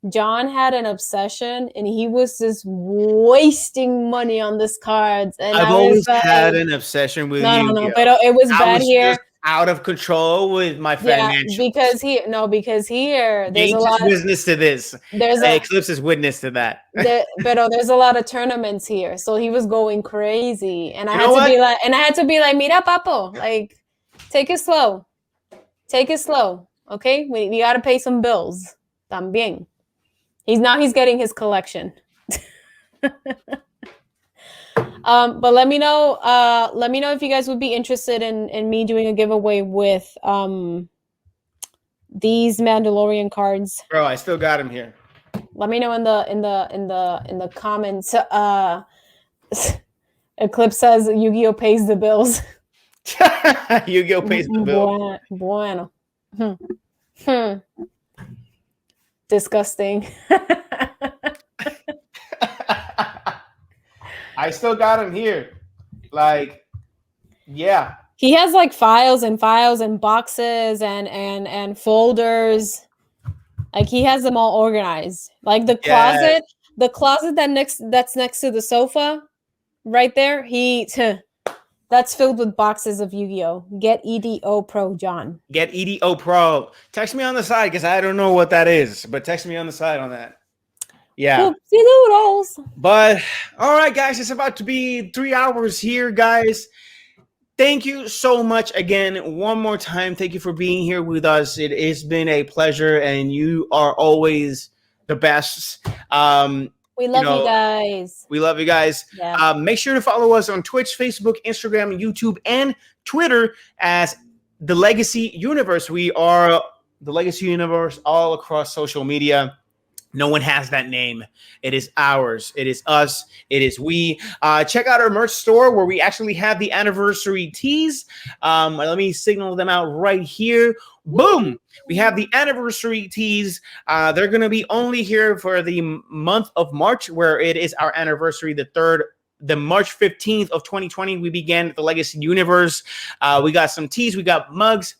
John had an obsession and he was just wasting money on these cards. And I've always had an obsession with No, but it was bad here. out of control with my Yeah, financial. because here there's a James lot. is witness to this. There's a Eclipse is witness to that. but there's a lot of tournaments here, so he was going crazy, and I You had know to what? be like, mira, papo, like, take it slow, okay? We got to pay some bills, también. He's getting his collection. But let me know if you guys would be interested in me doing a giveaway with these Mandalorian cards. Bro, I still got him here. Let me know in the comments. Eclipse says Yu-Gi-Oh pays the bills. Yu-Gi-Oh pays the bill. Bueno. Disgusting. I still got him here. Like, yeah. He has like files and boxes and folders. Like he has them all organized. Like the closet, that's next to the sofa, right there. That's filled with boxes of Yu-Gi-Oh. Get EDO Pro, John. Get EDO Pro. Text me on the side because I don't know what that is, but text me on the side on that. Yeah. Oopsie noodles. But all right, guys, it's about to be 3 hours here, guys. Thank you so much again. One more time, thank you for being here with us. It has been a pleasure, and you are always the best. We love you guys. We love you guys. Yeah. Make sure to follow us on Twitch, Facebook, Instagram, YouTube, and Twitter as The Legacy Universe. We are The Legacy Universe all across social media. No one has that name. It is ours. It is us. It is we. Check out our merch store where we actually have the anniversary tees. Let me signal them out right here. Boom. We have the anniversary tees. They're going to be only here for the month of March, where it is our anniversary, the March 15th of 2020. We began the Legacy Universe. We got some tees. We got mugs.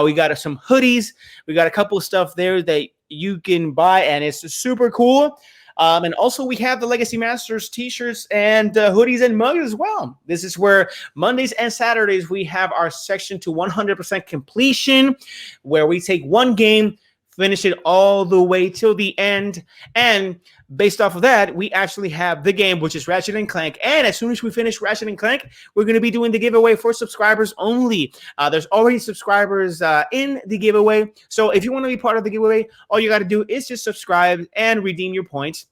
We got some hoodies. We got a couple of stuff there that you can buy, and it's super cool. And also we have the Legacy Masters t-shirts and hoodies and mugs as well. This is where Mondays and Saturdays we have our section to 100% completion, where we take one game, finish it all the way till the end, and based off of that, we actually have the game, which is Ratchet and Clank. And as soon as we finish Ratchet and Clank, we're going to be doing the giveaway for subscribers only. There's already subscribers in the giveaway. So if you want to be part of the giveaway, all you got to do is just subscribe and redeem your points.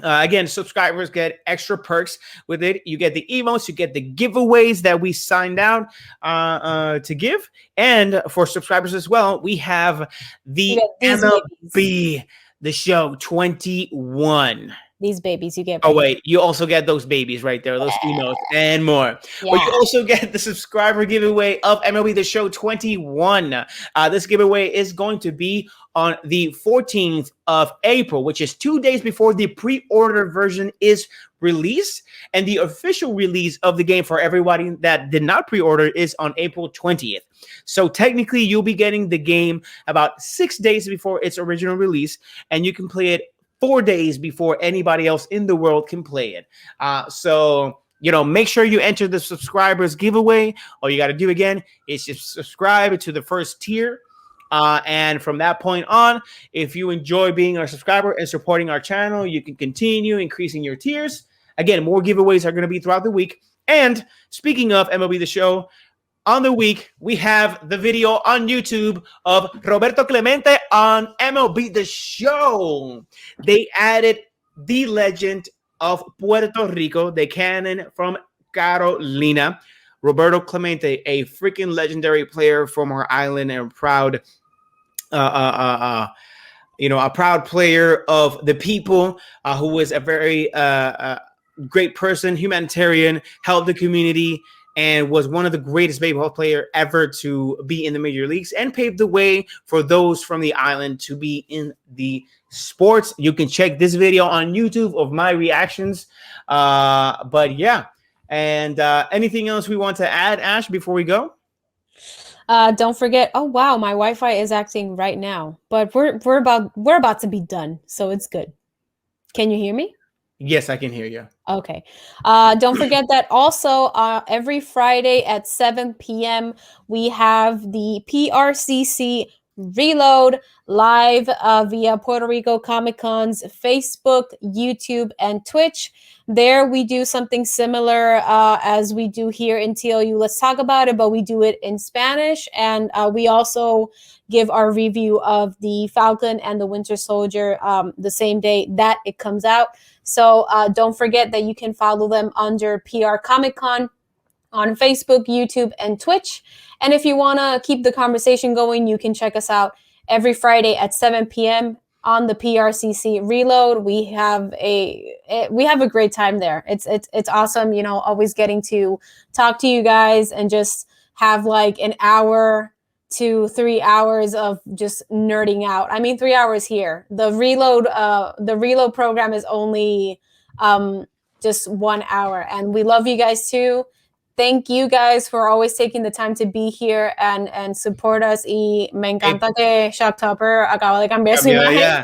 Again, subscribers get extra perks with it. You get the emotes, you get the giveaways that we signed out to give. And for subscribers as well, we have the MLB The Show 21. These babies you get. Oh, wait. You also get those babies right there, those emotes and more. Yeah. But you also get the subscriber giveaway of MLB The Show 21. This giveaway is going to be on the 14th of April, which is 2 days before the pre-order version is released. And the official release of the game for everybody that did not pre-order is on April 20th. So technically, you'll be getting the game about 6 days before its original release, and you can play it 4 days before anybody else in the world can play it. So, make sure you enter the subscribers giveaway. All you got to do again is just subscribe to the first tier. And from that point on, if you enjoy being our subscriber and supporting our channel, you can continue increasing your tiers. Again, more giveaways are going to be throughout the week. And speaking of MLB The Show, on the week, we have the video on YouTube of Roberto Clemente on MLB The Show. They added the legend of Puerto Rico, the cannon from Carolina, Roberto Clemente, a freaking legendary player from our island and proud, a proud player of the people, who was a very great person, humanitarian, helped the community, and was one of the greatest baseball player ever to be in the major leagues and paved the way for those from the island to be in the sports. You can check this video on YouTube of my reactions. But yeah. And anything else we want to add, Ash, before we go? Don't forget. Oh wow, my Wi-Fi is acting right now, but we're about to be done, so it's good. Can you hear me? Yes, I can hear you. Okay. Don't forget that also every Friday at 7 p.m. we have the PRCC Reload live via Puerto Rico Comic Con's Facebook, YouTube, and Twitch. There we do something similar as we do here in TLU. Let's talk about it, but we do it in Spanish. And we also give our review of the Falcon and the Winter Soldier the same day that it comes out. So don't forget that you can follow them under PR Comic Con on Facebook, YouTube, and Twitch. And if you want to keep the conversation going, you can check us out every Friday at 7 p.m. on the PRCC Reload. We have a great time there. It's awesome, you know, always getting to talk to you guys and just have like an hour to 3 hours of just nerding out. I mean, 3 hours here. The reload program is only just 1 hour, and we love you guys too. Thank you guys for always taking the time to be here and support us. Y me encanta que Shock Topper acaba de cambiar su imagen.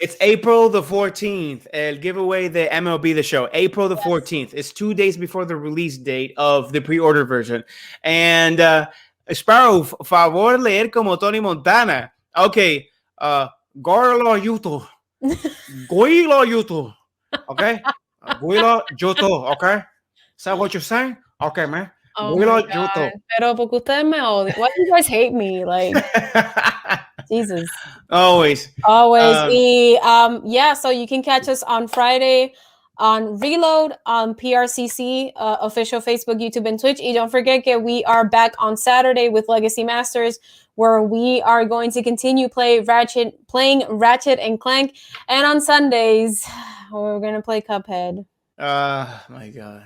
It's April the 14th. El giveaway, the MLB The Show. April the 14th. It's 2 days before the release date of the pre-order version. And Sparrow, favor leer como Tony Montana. Okay. Gorlo Yuto. Guilo Yuto. Okay? Guilo Yuto. Okay? Is that what you're saying? Okay, man. Oh my God. Pero porque ustedes me odian. Why do you guys hate me? Like, Jesus. Always. Yeah, so you can catch us on Friday on Reload on PRCC official Facebook, YouTube, and Twitch. And don't forget that we are back on Saturday with Legacy Masters, where we are going to continue playing Ratchet and Clank. And on Sundays, we're going to play Cuphead. My God.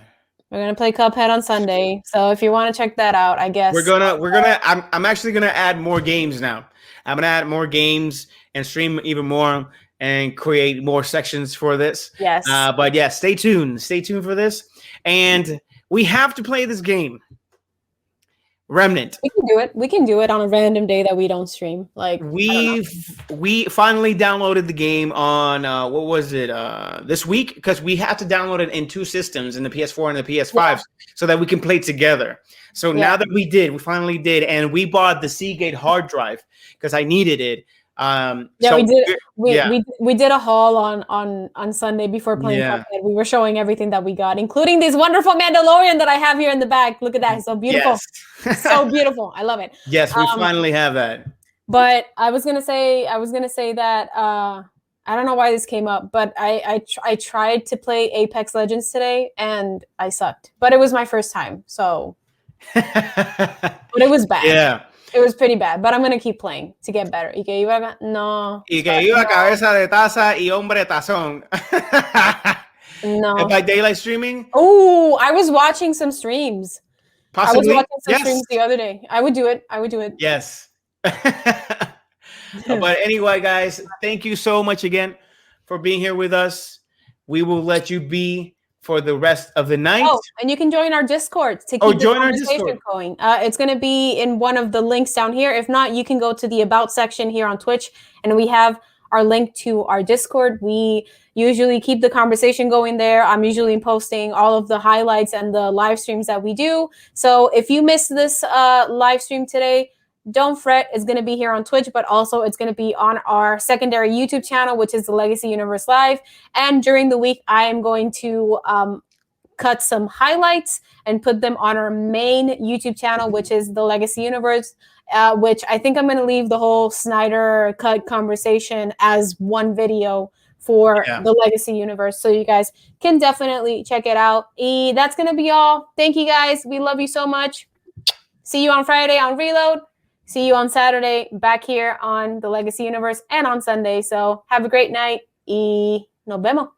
We're gonna play Cuphead on Sunday, so if you want to check that out, I guess I'm actually gonna add more games now. I'm gonna add more games and stream even more and create more sections for this. Yes. But yeah, stay tuned for this, and we have to play this game, Remnant. We can do it on a random day that we don't stream. Like we finally downloaded the game on what was it this week, because we have to download it in two systems, in the PS4 and the PS5, so that we can play together. So now that we finally did, and we bought the Seagate hard drive because I needed it. We did. We did a haul on Sunday before playing Cuphead. We were showing everything that we got, including this wonderful Mandalorian that I have here in the back. Look at that, it's so beautiful. Yes. So beautiful. I love it. Yes, we finally have that. But I was gonna say that I don't know why this came up, but I tried to play Apex Legends today and I sucked. But it was my first time, so but it was bad. Yeah. It was pretty bad, but I'm going to keep playing to get better. Y que iba no. Y que iba cabeza de taza y hombre tazón. No. By daylight streaming? Oh, I was watching some streams. Possibly. I was watching some streams the other day. I would do it. Yes. But anyway, guys, thank you so much again for being here with us. We will let you be for the rest of the night. Oh, and you can join our Discord to keep the conversation going. It's going to be in one of the links down here. If not, you can go to the About section here on Twitch, and we have our link to our Discord. We usually keep the conversation going there. I'm usually posting all of the highlights and the live streams that we do. So if you missed this live stream today, don't fret. It's going to be here on Twitch, but also it's going to be on our secondary YouTube channel, which is the Legacy Universe Live. And during the week, I am going to cut some highlights and put them on our main YouTube channel, which is the Legacy Universe, which I think I'm going to leave the whole Snyder Cut conversation as one video for the Legacy Universe. So you guys can definitely check it out. That's going to be all. Thank you, guys. We love you so much. See you on Friday on Reload. See you on Saturday back here on the Legacy Universe and on Sunday. So have a great night y nos vemos.